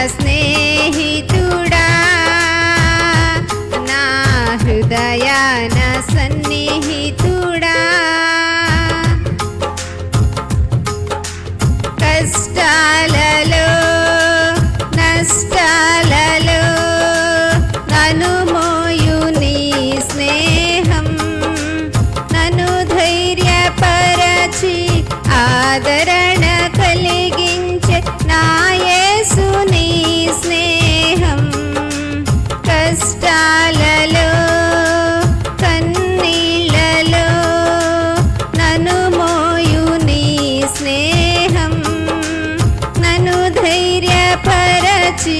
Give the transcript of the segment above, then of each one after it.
స్నేహితుడా నా హృదయాన సన్నిహితుడా కష్టాలలో నష్టాలలో నన్ను మోయు నీ స్నేహం నన్ను ధైర్యపరచి ఆదరణ కలిగించే నా యేసు నీ స్నేహం కష్టాలలో కన్నీళ్ళలో నన్ను మోయు నీ స్నేహం నన్ను ధైర్యపరచి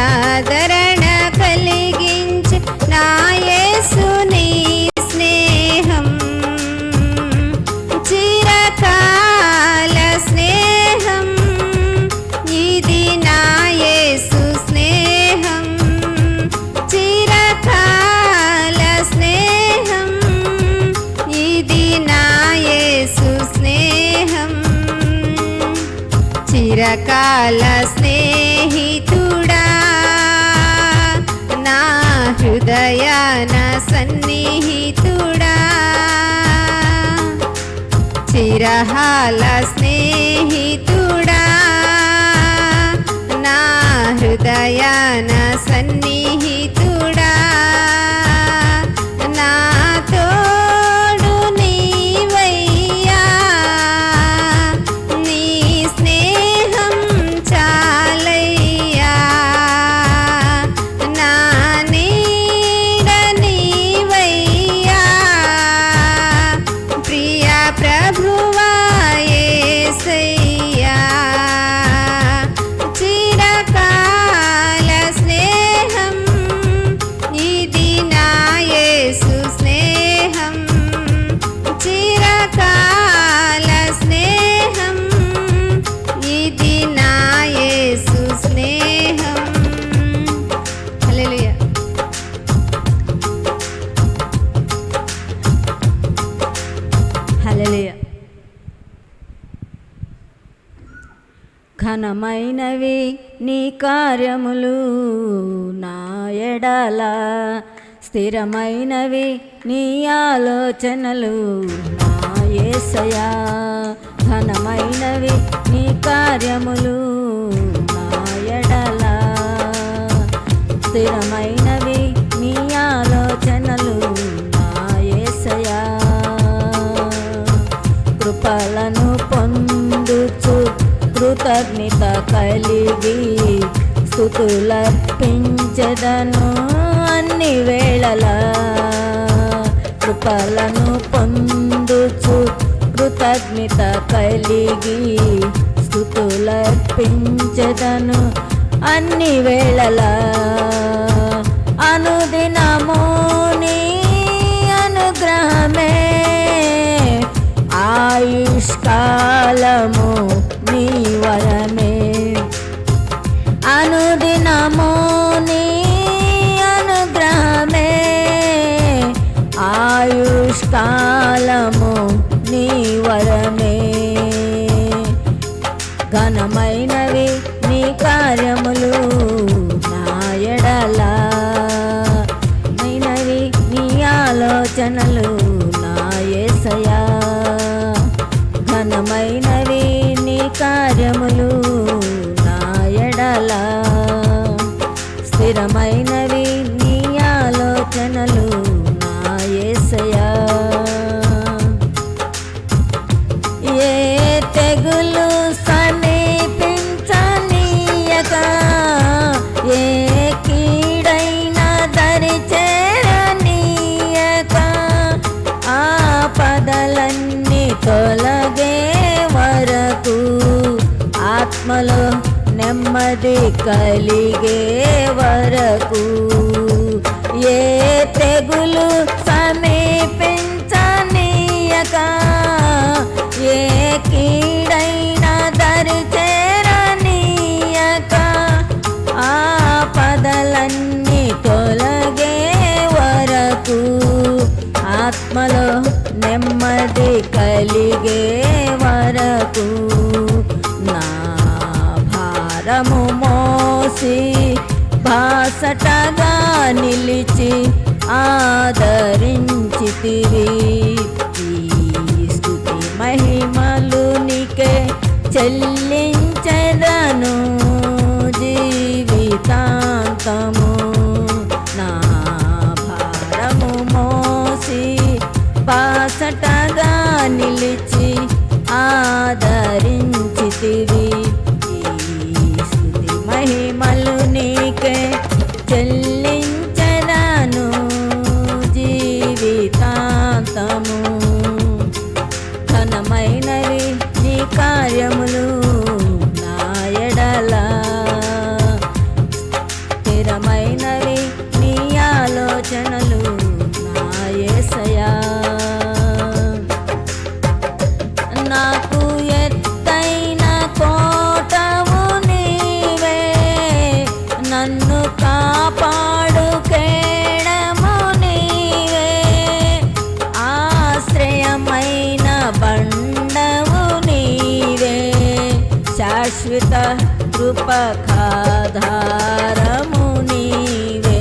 ఆదరణ కలిగించే నా యేసు నీ స్నేహం చిరకాల స్నేహం ఇది నా యేసు స్నేహం చిరకాల స్నేహం ఇది నా యేసు స్నేహం చిరకాల స్నేహితుడా నా హృదయాన సన్నిహితుడా చిరకాల స్నేహితుడా నా హృదయాన సన్నిహితుడా నా తోడు నీవయ్యా నీ స్నేహం చాలయ్యా నా నీడ నీవయ్యా ప్రియ ప్రభువా యేసయ్యా చిరకాల స్నేహం ఇది నా యేసు స్నేహం చిరకాల స్నేహం ఇది నా యేసు స్నేహం హల్లెలూయా హల్లెలూయా ఘనమైనవి నీ కార్యములు నా ఎడల స్థిరమైనవి నీ ఆలోచనలు నా యేసయ్యా ఘనమైనవి నీ కార్యములు నా ఎడల స్థిరమైనవి నీ ఆలోచనలు నా యేసయ్యా కృపలను పొందుచు కృతజ్ఞత కలిగి స్తుతులర్పించెదను అన్ని వేళలా కృపలను పొందుచు కృతజ్ఞత కలిగి స్తుతులర్పించెదను అన్ని వేళలా అనుదినము నీ అనుగ్రహమే ఆయుష్కాలము నీ వరమే అనుదినము నీ అనుగ్రహమే ఆయుష్కాలము నీ వరమే ఘనమైనవి నీ కార్యములు నా ఎడల మైనవి నీ ఆలోచనలు నా యేసయ్యా ఘనమైనవి నీ కార్యములు నా ఎడల స్థిరమైనవి నీ ఆలోచనలు నా యేసయ్యా ఏ తెగులు సమీపించనీయక ఏ కీడైన దరి చేరనీయక ఆపదలన్నీ తొలగే వరకు ఆత్మలో నెమ్మది కలిగే వరకు ఏ తెగులు సమీపించనీయక ఏ కీడైన దరి చేరనీయక ఆపదలన్నీ తొలగే వరకు ఆత్మలో నెమ్మది కలిగే వరకు నా భారము బాసటగా నిలిచి ఆదరించితివి. ఈ స్తుతి మహిమలు నీకే చెల్లించెదను జీవితాంతము. నా భారము మోసి బాసటగా నిలిచి ఆదరించితివి. ఈ స్తుతి మహిమలు నీకే చెల్లించెదను జీవితాంతము. ఘనమైనవి నీ కార్యములు నా ఎడల, స్థిరమైనవి నీ ఆలోచనలు నా యేసయ్యా. నాకు ఎత్తైన కోటవు నీవే, నన్ను కాపాడు కేడము నీవే. ఆశ్రయమైన బండవు నీవే, శాశ్వత కృపకాధారము నీవే.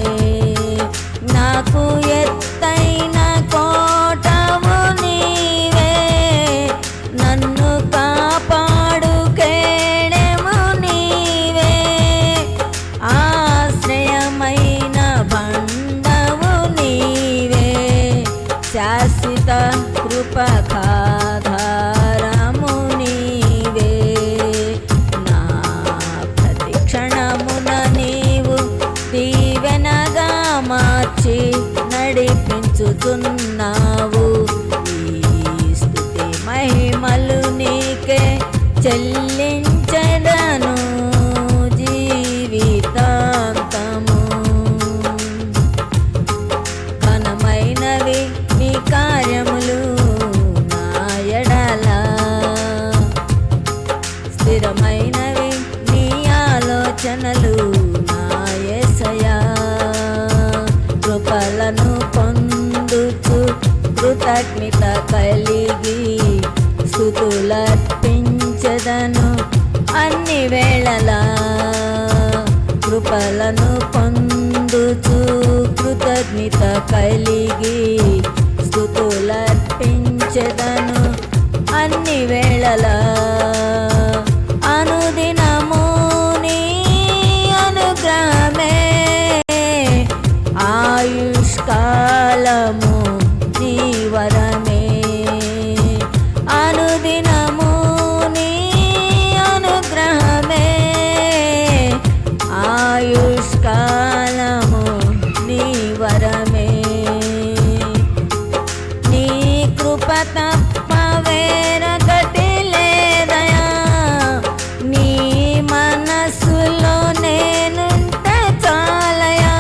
నాకు ఎత్తైన కోటవు నీవే, నన్ను కాపాడు కేడము నీవే. ఆశ్రయమైన బండవు నీవే, శాశ్వత కృపకాధారము నీవే. నా ప్రతి క్షణమున నీవు దీవెనగా మార్చి నడిపించుతున్నావు. ఈ స్తుతి మహిమలు నీకే చెల్లించెదను జీవితాంతము. ఘనమైనవి నీ కార్యములు నా ఎడల, స్థిరమైనవి నీ ఆలోచనలు నా యేసయ్యా. కృపలను పొందుచు కృతజ్ఞత కలిగి స్తుతులర్పించెదను అన్ని వేళలా. కృపలను పొందుచు కృతజ్ఞత కలిగి స్తుతులర్పించెదను అన్ని వేళలా. అనుదినము నీ అనుగ్రహమే, ఆయుష్కాలము నీ వరమే. అనుదినము నీ అనుగ్రహమే, ఆయుష్కాలము నీ వరమే. నీ కృప తప్ప వేరొకటి లేదయా, నీ మనస్సులో నేనుంటే చాలయా.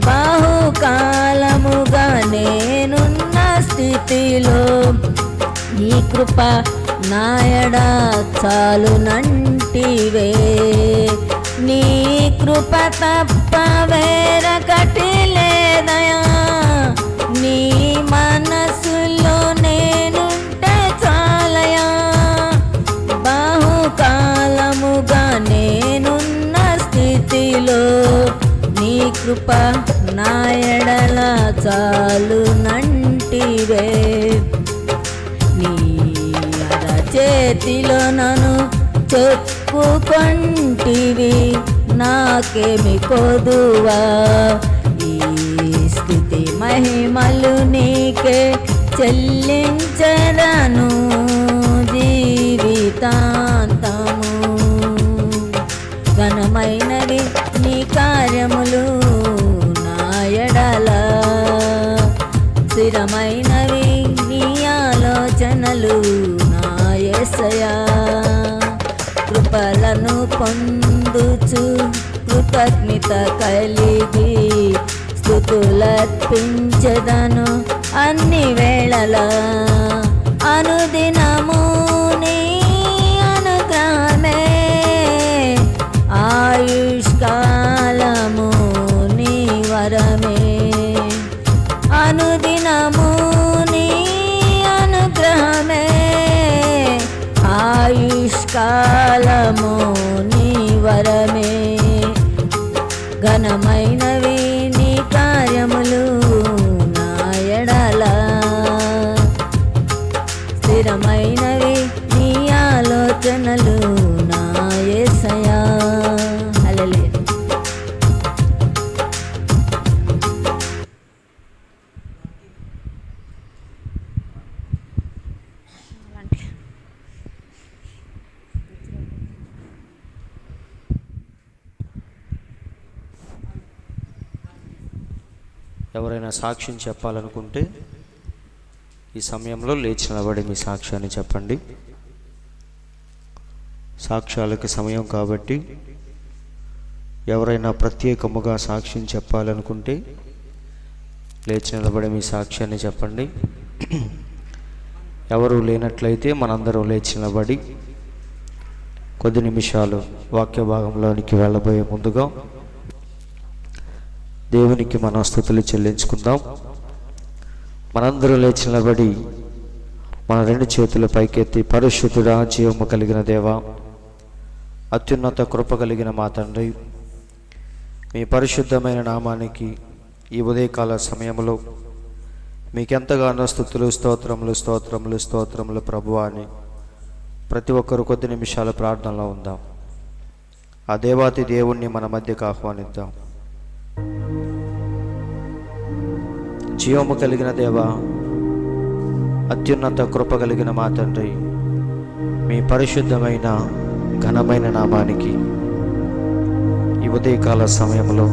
బహుకాలముగా నేనున్న స్థితిలో నీ కృప నాయడ చాలునంటివే. నీ కృప తప్ప వేరొకటి లేదయా, నీ మనసులో నేనుంటే చాలయా. బహుకాలముగా నేనున్న స్థితిలో నీ కృప నా ఎడల చాలునంటివే. నీ అరచేతిలో నన్ను చెప్పుకొంటివి, నాకేమి కొదువా. ఈ స్తుతి మహిమలు నీకే చెల్లించెదను జీవితాంతము. ఘనమైనవి నీ కార్యములు నా ఎడల, స్థిరమైనవి నీ ఆలోచనలు నా యేసయ్యా. కృపలను పొందుచు కృతజ్ఞత కలిగి స్తుతులర్పించెదను అన్ని వేళలా. అనుదినము నీ అనుగ్రహమే, ఆయుష్కాలము నీ వరమే. అనుదినము నీ అనుగ్రహమే, ఆయుష్కాలము నీ వరమే. ఘనమైనవి నీ కార్యములు నా ఎడల, స్థిరమైనవి నీ ఆలోచనలు నా యేసయ్యా. హల్లెలూయా. ఎవరైనా సాక్ష్యం చెప్పాలనుకుంటే ఈ సమయంలో లేచి నిలబడి మీ సాక్ష్యాన్ని చెప్పండి. సాక్ష్యాలకి సమయం కాబట్టి ఎవరైనా ప్రత్యేకముగా సాక్ష్యం చెప్పాలనుకుంటే లేచి నిలబడి మీ సాక్ష్యాన్ని చెప్పండి. ఎవరు లేనట్లయితే మనందరం లేచి నిలబడి కొద్ది నిమిషాలు వాక్య భాగంలోనికి వెళ్ళబోయే ముందుగా దేవునికి మన స్తుతులు చెల్లించుకుందాం. మనందరూ లేచి నిలబడి మన రెండు చేతుల పైకెత్తి, పరిశుద్ధుడా, జీవము కలిగిన దేవా, అత్యున్నత కృప కలిగిన మా తండ్రి, మీ పరిశుద్ధమైన నామానికి ఈ ఉదయకాల సమయంలో మీకెంతగానో స్తుతులు, స్తోత్రములు స్తోత్రములు స్తోత్రములు ప్రభువా అని ప్రతి ఒక్కరు కొద్ది నిమిషాల ప్రార్థనలో ఉందాం. ఆ దేవాతి దేవుణ్ణి మన మధ్యకు ఆహ్వానిద్దాం. జీవము కలిగిన దేవా, అత్యున్నత కృప కలిగిన మా తండ్రి, మీ పరిశుద్ధమైన ఘనమైన నామానికి ఈ ఉదయకాల సమయంలో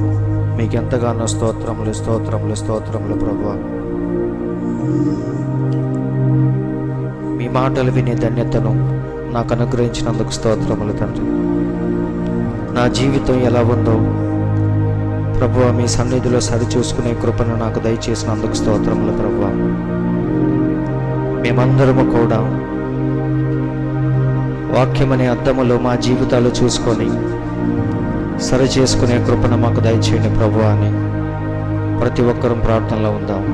మీకెంతగానో స్తోత్రములు స్తోత్రములు స్తోత్రములు ప్రభువా. మీ మాటలు వినే ధన్యతను నాకు అనుగ్రహించినందుకు స్తోత్రములు తండ్రి. నా జీవితం ఎలా ఉందో ప్రభువా, మీ సన్నిధిలో సరిచూసుకునే కృపను నాకు దయచేసినందుకు స్తోత్రములు ప్రభువా. మేమందరము కూడా వాక్యమనే అద్దములో మా జీవితాలు చూసుకొని సరిచేసుకునే కృపను మాకు దయచేయండి ప్రభువా అని ప్రతి ఒక్కరూ ప్రార్థనలో ఉందాం.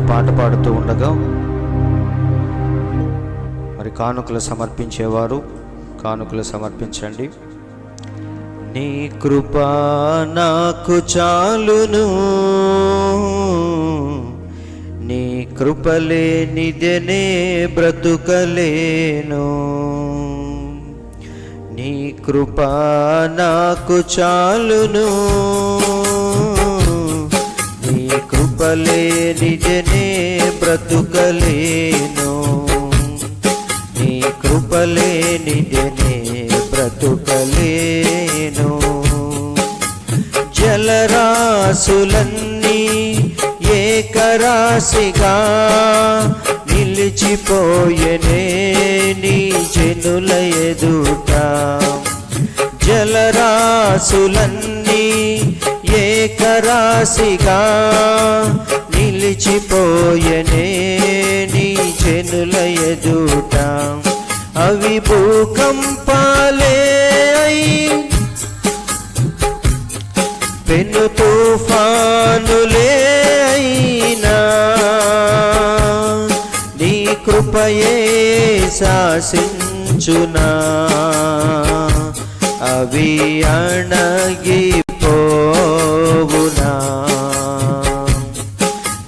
పాట పాడుతూ ఉండగా మరి కానుకలు సమర్పించేవారు కానుకలు సమర్పించండి. నీ కృప నాకు చాలును, నీ కృపలేనిదే బ్రతుకలేను. నీ కృప నాకు చాలును, కృపలేనిదే బ్రతుకలేను. నీ కృపలేనిదే బ్రతుకలేను. జలరాశులన్నీ ఏకరాశిగా నిలిచిపోయెనే నీ జనుల ఎదుట. జలరాశులన్నీ ఏకరాశిగా నిలిచిపోయెనే నీ జనుల ఎదుట. అవి భూకంపాలే అయి పెను తుఫానులే అయినా నీ కృపయే శాసించునా. అవి అణగిపోవునా.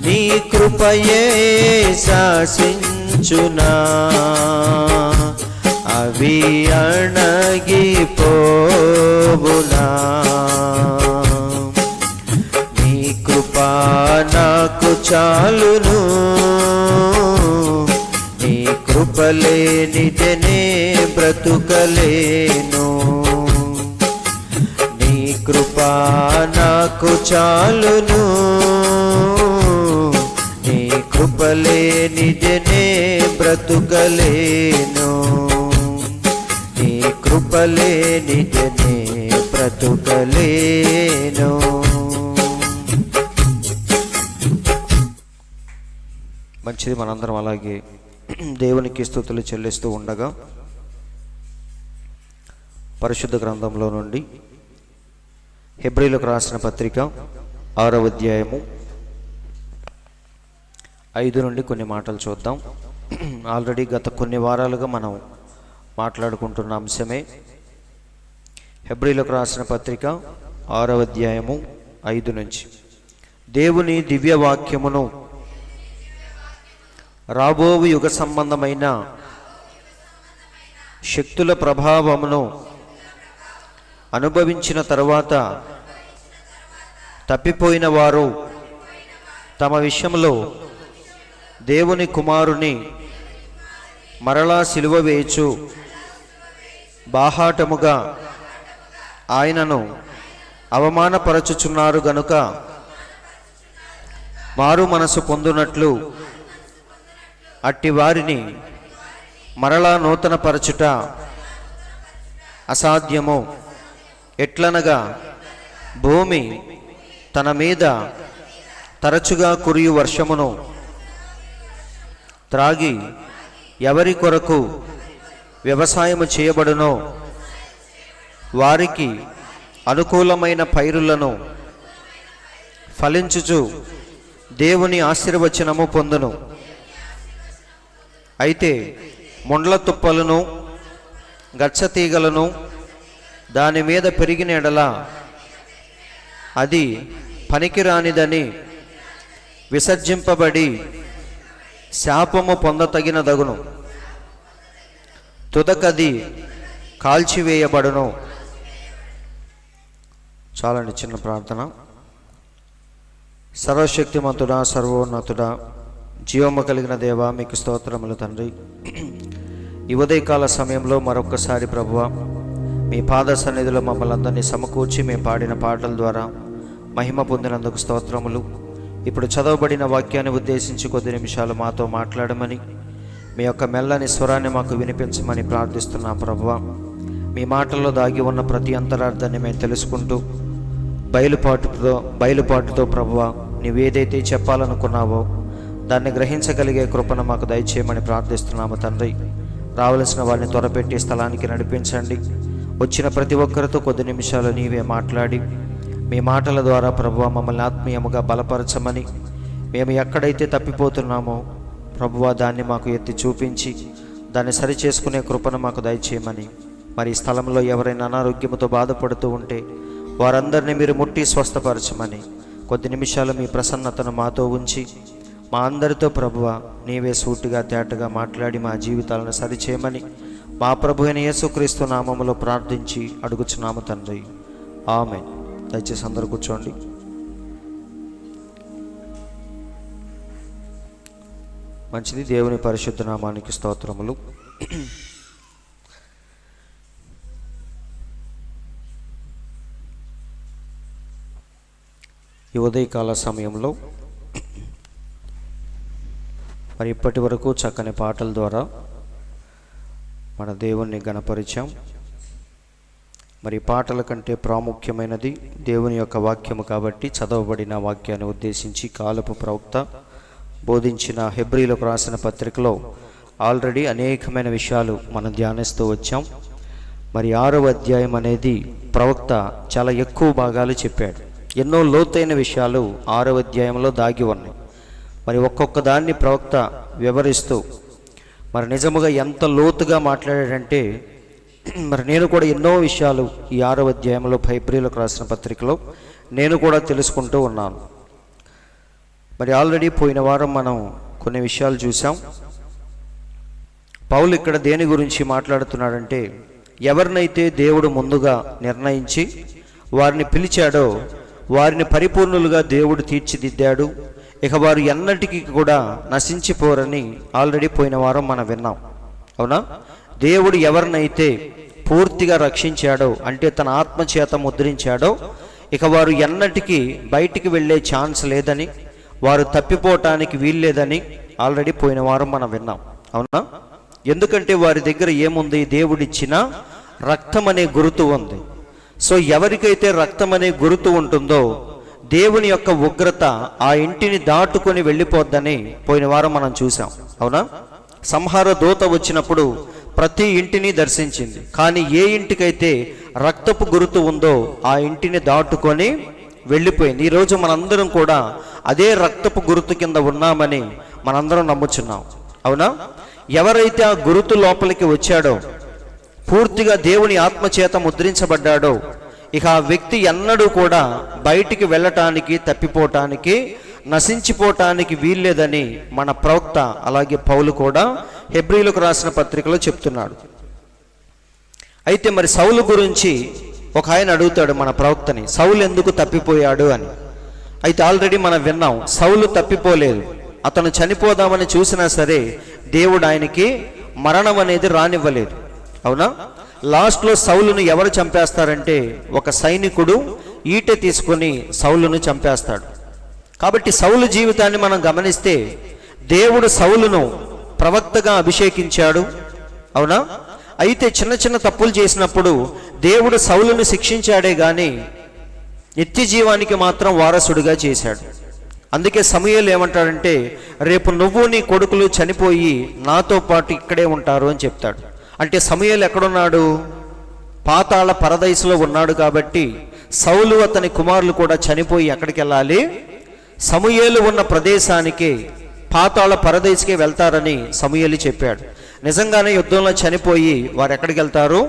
నీ కృపయే శాసించునా. అవి అణగిపోవునా. నీ కృప నాకు చాలును, నీ కృపలేనిదే బ్రతుకలేను. నీ కృప నాకు చాలును, నీ కృపలేనిదే బ్రతుకలేను. నీ కృప కృపలేనిదే బ్రతుకలేను. మంచిది, మనందరం అలాగే దేవునికి స్తుతులు చెల్లిస్తూ ఉండగా పరిశుద్ధ గ్రంథంలో నుండి హెబ్రీలకు రాసిన పత్రిక 6వ అధ్యాయము 5 నుండి కొన్ని మాటలు చూద్దాం. ఆల్రెడీ గత కొన్ని వారాలుగా మనం మాట్లాడుకుంటున్న అంశమే హెబ్రీలకు రాసిన పత్రిక 6వ అధ్యాయము 5 నుంచి. దేవుని దివ్య వాక్యమును రాబోవు యుగ సంబంధమైన శక్తుల ప్రభావమును అనుభవించిన తరువాత తప్పిపోయిన వారు తమ విషయంలో దేవుని కుమారుని మరలా సిలువ వేయచు బాహాటముగా ఆయనను అవమానపరచుచున్నారు గనుక మారు మనసు పొందునట్లు అట్టి వారిని మరలా నూతన పరచుట అసాధ్యము. ఎట్లనగా భూమి తన మీద తరచుగా కురియు వర్షమును త్రాగి ఎవరి కొరకు వ్యవసాయము చేయబడునో వారికి అనుకూలమైన పైరులను ఫలించుచు దేవుని ఆశీర్వచనము పొందును. అయితే ముండ్ల తుప్పలను గచ్చతీగలను దాని మీద పెరిగిన ఎడల అది పనికిరానిదని విసర్జింపబడి శాపము పొందతగినదగును. తుదకది కాల్చివేయబడును. చాలండి, చిన్న ప్రార్థన. సర్వశక్తిమంతుడా, సర్వోన్నతుడా, జీవము కలిగిన దేవా, మీకు స్తోత్రములు తండ్రి. ఈ ఉదయకాల సమయంలో మరొక్కసారి ప్రభువా మీ పాద సన్నిధిలో మమ్మల్ని అందరినీ సమకూర్చి మేము పాడిన పాటల ద్వారా మహిమ పొందినందుకు స్తోత్రములు. ఇప్పుడు చదవబడిన వాక్యాన్ని ఉద్దేశించి కొద్ది నిమిషాలు మాతో మాట్లాడమని, మీ యొక్క మెల్లని స్వరాన్ని మాకు వినిపించమని ప్రార్థిస్తున్నాం ప్రభువా. మీ మాటల్లో దాగి ఉన్న ప్రతి అంతరార్థాన్ని మేము తెలుసుకుంటూ బయలుపాటుతో ప్రభువా నీవేదైతే చెప్పాలనుకున్నావో దాన్ని గ్రహించగలిగే కృపను మాకు దయచేయమని ప్రార్థిస్తున్నాము తండ్రి. రావలసిన వారిని త్వరపెట్టి స్థలానికి నడిపించండి. వచ్చిన ప్రతి ఒక్కరితో కొద్ది నిమిషాలు నీవే మాట్లాడి మీ మాటల ద్వారా ప్రభువా మమ్మల్ని ఆత్మీయముగా బలపరచమని, మేము ఎక్కడైతే తప్పిపోతున్నామో ప్రభువా దాన్ని మాకు ఎత్తి చూపించి దాన్ని సరిచేసుకునే కృపను మాకు దయచేయమని, మరి ఈ స్థలంలో ఎవరైనా అనారోగ్యముతో బాధపడుతూ ఉంటే వారందరినీ మీరు ముట్టి స్వస్థపరచమని, కొద్ది నిమిషాలు మీ ప్రసన్నతను మాతో ఉంచి మా అందరితో ప్రభువా నీవే సూటిగా తేటగా మాట్లాడి మా జీవితాలను సరిచేయమని మా ప్రభు అయిన యేసుక్రీస్తు నామములో ప్రార్థించి అడుగుచున్నాము తండ్రి, ఆమేన్. దయచేసి అందరూ కూర్చోండి. మంచిది, దేవుని పరిశుద్ధ నామానికి స్తోత్రములు. ఈ ఉదయకాల సమయంలో మరి ఇప్పటి వరకు చక్కని పాటల ద్వారా మన దేవుణ్ణి గణపరిచాం. మరి పాటల కంటే ప్రాముఖ్యమైనది దేవుని యొక్క వాక్యము కాబట్టి చదవబడిన వాక్యాన్ని ఉద్దేశించి కాలపు ప్రవక్త బోధించిన హెబ్రీలకు రాసిన పత్రికలో ఆల్రెడీ అనేకమైన విషయాలు మనం ధ్యానిస్తూ వచ్చాం. మరి 6వ అధ్యాయం అనేది ప్రవక్త చాలా ఎక్కువ భాగాలు చెప్పాడు. ఎన్నో లోతైన విషయాలు 6వ అధ్యాయంలో దాగి ఉన్నాయి. మరి ఒక్కొక్క దాన్ని ప్రవక్త వివరిస్తూ మరి నిజముగా ఎంత లోతుగా మాట్లాడాడంటే, మరి నేను కూడా ఎన్నో విషయాలు ఈ 6వ అధ్యాయంలో హెబ్రీలకు రాసిన పత్రికలో నేను కూడా తెలుసుకుంటూ ఉన్నాను. మరి ఆల్రెడీ పోయిన వారం మనం కొన్ని విషయాలు చూసాం. పౌలు ఇక్కడ దేని గురించి మాట్లాడుతున్నాడంటే, ఎవరినైతే దేవుడు ముందుగా నిర్ణయించి వారిని పిలిచాడో వారిని పరిపూర్ణులుగా దేవుడు తీర్చిదిద్దాడు. ఇక వారు ఎన్నటికీ కూడా నశించిపోరని ఆల్రెడీ పోయిన వారం మనం విన్నాం, అవునా? దేవుడు ఎవరినైతే పూర్తిగా రక్షించాడో, అంటే తన ఆత్మ చేత ముద్రించాడో, ఇక వారు ఎన్నటికీ బయటికి వెళ్ళే ఛాన్స్ లేదని, వారు తప్పిపోవటానికి వీల్లేదని ఆల్రెడీ పోయిన వారం మనం విన్నాం, అవునా? ఎందుకంటే వారి దగ్గర ఏముంది? దేవుడిచ్చిన రక్తం అనే గురుతు ఉంది. సో ఎవరికైతే రక్తం అనే గురుతు ఉంటుందో దేవుని యొక్క ఉగ్రత ఆ ఇంటిని దాటుకొని వెళ్ళిపోద్దని పోయిన వారం మనం చూసాం, అవునా? సంహార దూత వచ్చినప్పుడు ప్రతి ఇంటిని దర్శించింది, కానీ ఏ ఇంటికైతే రక్తపు గురుతు ఉందో ఆ ఇంటిని దాటుకొని వెళ్ళిపోయింది. ఈరోజు మనందరం కూడా అదే రక్తపు గురుతు కింద ఉన్నామని మనందరం నమ్ముచున్నాం, అవునా? ఎవరైతే ఆ గురుతు లోపలికి వచ్చాడో, పూర్తిగా దేవుని ఆత్మచేత ముద్రించబడ్డాడో, ఇక ఆ వ్యక్తి ఎన్నడూ కూడా బయటికి వెళ్ళటానికి, తప్పిపోవటానికి, నశించిపోవటానికి వీల్లేదని మన ప్రవక్త అలాగే పౌలు కూడా హెబ్రీలకు రాసిన పత్రికలో చెప్తున్నాడు. అయితే మరి సౌలు గురించి ఒక ఆయన అడుగుతాడు మన ప్రవక్తని, సౌలు ఎందుకు తప్పిపోయాడు అని. అయితే ఆల్రెడీ మనం విన్నాం, సౌలు తప్పిపోలేదు. అతను చనిపోదామని చూసినా సరే దేవుడు ఆయనకి మరణం అనేది రానివ్వలేదు, అవునా? లాస్ట్లో సౌలును ఎవరు చంపేస్తారంటే ఒక సైనికుడు ఈటె తీసుకొని సౌలును చంపేస్తాడు. కాబట్టి సౌలు జీవితాన్ని మనం గమనిస్తే దేవుడు సౌలును ప్రవక్తగా అభిషేకించాడు, అవునా? అయితే చిన్న చిన్న తప్పులు చేసినప్పుడు దేవుడు సౌలును శిక్షించాడే గాని నిత్య జీవానికి మాత్రం వారసుడిగా చేశాడు. అందుకే సమూయేలు ఏమంటాడంటే, రేపు నువ్వు నీ కొడుకులు చనిపోయి నాతో పాటు ఇక్కడే ఉంటారు అని చెప్తాడు. అంటే సమూయేలు ఎక్కడున్నాడు? పాతాళ పరదైసులో ఉన్నాడు. కాబట్టి సౌలు అతని కుమారులు కూడా చనిపోయి ఎక్కడికి వెళ్ళాలి? సమూయేలు ఉన్న ప్రదేశానికి, పాతాళ పరదైసుకే వెళ్తారని సమూయేలు చెప్పాడు. నిజంగానే యుద్ధంలో చనిపోయి వారు ఎక్కడికి వెళ్తారు?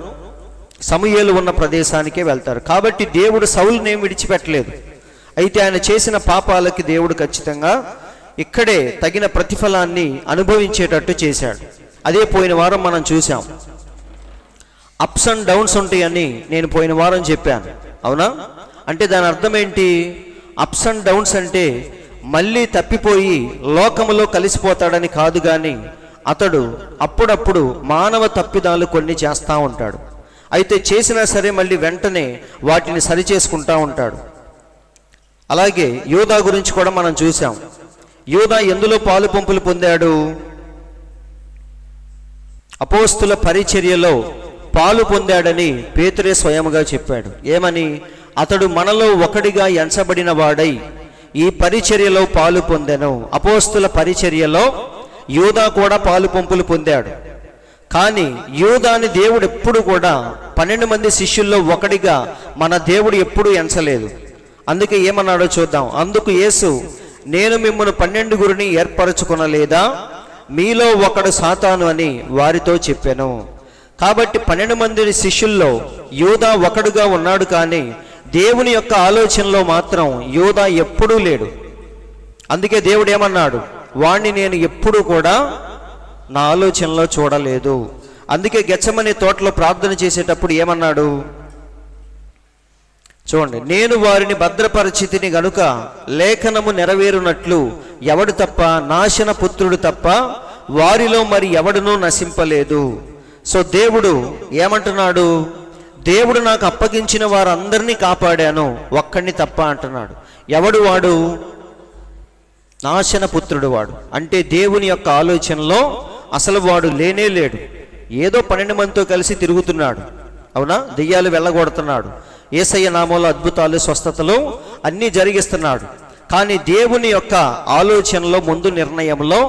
సమూయేలు ఉన్న ప్రదేశానికే వెళ్తారు. కాబట్టి దేవుడు సౌలుని ఏం విడిచిపెట్టలేదు. అయితే ఆయన చేసిన పాపాలకి దేవుడు ఖచ్చితంగా ఇక్కడే తగిన ప్రతిఫలాన్ని అనుభవించేటట్టు చేశాడు. అదే పోయిన వారం మనం చూసాం. అప్స్ అండ్ డౌన్స్ ఉంటాయని నేను పోయిన వారం చెప్పాను, అవునా? అంటే దాని అర్థం ఏంటి? అప్స్ అండ్ డౌన్స్ అంటే మళ్ళీ తప్పిపోయి లోకములో కలిసిపోతాడని కాదు, కానీ అతడు అప్పుడప్పుడు మానవ తప్పిదాలు కొన్ని చేస్తూ ఉంటాడు. అయితే చేసినా సరే మళ్ళీ వెంటనే వాటిని సరిచేసుకుంటూ ఉంటాడు. అలాగే యోధా గురించి కూడా మనం చూసాం. యోధా ఎందులో పాలు పంపులు పొందాడు? అపోస్తుల పరిచర్యలో పాలు పొందాడని పేతురే స్వయముగా చెప్పాడు. ఏమని? అతడు మనలో ఒకడిగా ఎంచబడిన వాడై ఈ పరిచర్యలో పాలు పొందెను. అపోస్తుల పరిచర్యలో యోధా కూడా పాలు పంపులు పొందాడు. కానీ యోధాని దేవుడు ఎప్పుడు కూడా 12 మంది శిష్యుల్లో ఒకడిగా మన దేవుడు ఎప్పుడూ ఎంచలేదు. అందుకే ఏమన్నాడో చూద్దాం. అందుకు యేసు, నేను మిమ్మల్ని 12 ఏర్పరచుకొనలేదా? మీలో ఒకడు సాతాను అని వారితో చెప్పాను. కాబట్టి 12 మంది శిష్యుల్లో యోధా ఒకడుగా ఉన్నాడు, కానీ దేవుని యొక్క ఆలోచనలో మాత్రం యోధా ఎప్పుడూ లేడు. అందుకే దేవుడు ఏమన్నాడు? వాణ్ణి నేను ఎప్పుడూ కూడా నా ఆలోచనలో చూడలేదు. అందుకే గెత్సెమనే తోటలో ప్రార్థన చేసేటప్పుడు ఏమన్నాడు చూడండి, నేను వారిని భద్రపరిచితిని గనుక లేఖనము నెరవేరునట్లు ఎవడు తప్ప, నాశన పుత్రుడు తప్ప వారిలో మరి ఎవడునూ నశింపలేదు. సో దేవుడు ఏమంటున్నాడు? దేవుడు నాకు అప్పగించిన వారందరినీ కాపాడాను, ఒక్కడిని తప్ప అంటున్నాడు. ఎవడు వాడు? నాశన పుత్రుడు వాడు. అంటే దేవుని యొక్క ఆలోచనలో అసలు వాడు లేనే లేడు. ఏదో 12 మందితో కలిసి తిరుగుతున్నాడు, అవునా? దెయ్యాలు వెళ్ళగొడుతున్నాడు, యేసయ్య నామంలో అద్భుతాలు, స్వస్థతలు అన్నీ జరిగిస్తున్నాడు. కానీ దేవుని యొక్క ఆలోచనలో, ముందు నిర్ణయంలో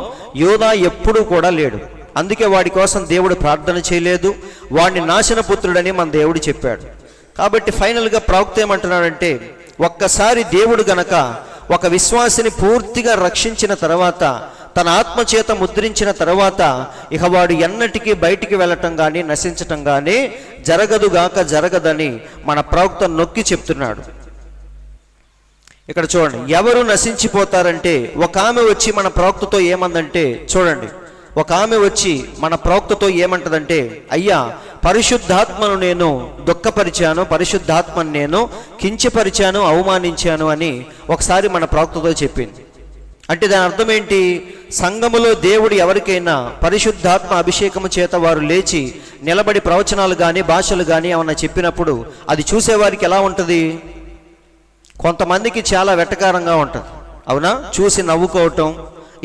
యోధా ఎప్పుడూ కూడా లేడు. అందుకే వాడి కోసం దేవుడు ప్రార్థన చేయలేదు. వాడిని నాశనపుత్రుడని మన దేవుడు చెప్పాడు. కాబట్టి ఫైనల్గా ప్రవక్త ఏమంటున్నాడంటే, ఒక్కసారి దేవుడు గనక ఒక విశ్వాసిని పూర్తిగా రక్షించిన తర్వాత, తన ఆత్మచేత ముద్రించిన తర్వాత, ఇక వాడు ఎన్నటికీ బయటికి వెళ్ళటం కానీ నశించటం కానీ జరగదుగాక జరగదని మన ప్రవక్త నొక్కి చెప్తున్నాడు. ఇక్కడ చూడండి, ఎవరు నశించిపోతారంటే, ఒక ఆమె వచ్చి మన ప్రవక్తతో ఏమందంటే, చూడండి, ఒక ఆమె వచ్చి మన ప్రవక్తతో ఏమంటదంటే, అయ్యా, పరిశుద్ధాత్మను నేను దుఃఖపరిచాను, పరిశుద్ధాత్మను నేను కించపరిచాను, అవమానించాను అని ఒకసారి మన ప్రవక్తతో చెప్పింది. అంటే దాని అర్థం ఏంటి? సంఘములో దేవుడు ఎవరికైనా పరిశుద్ధాత్మ అభిషేకము చేత వారు లేచి నిలబడి ప్రవచనాలు కానీ భాషలు కానీ ఏమన్నా చెప్పినప్పుడు అది చూసేవారికి ఎలా ఉంటుంది? కొంతమందికి చాలా వెటకారంగా ఉంటుంది, అవునా? చూసి నవ్వుకోవటం,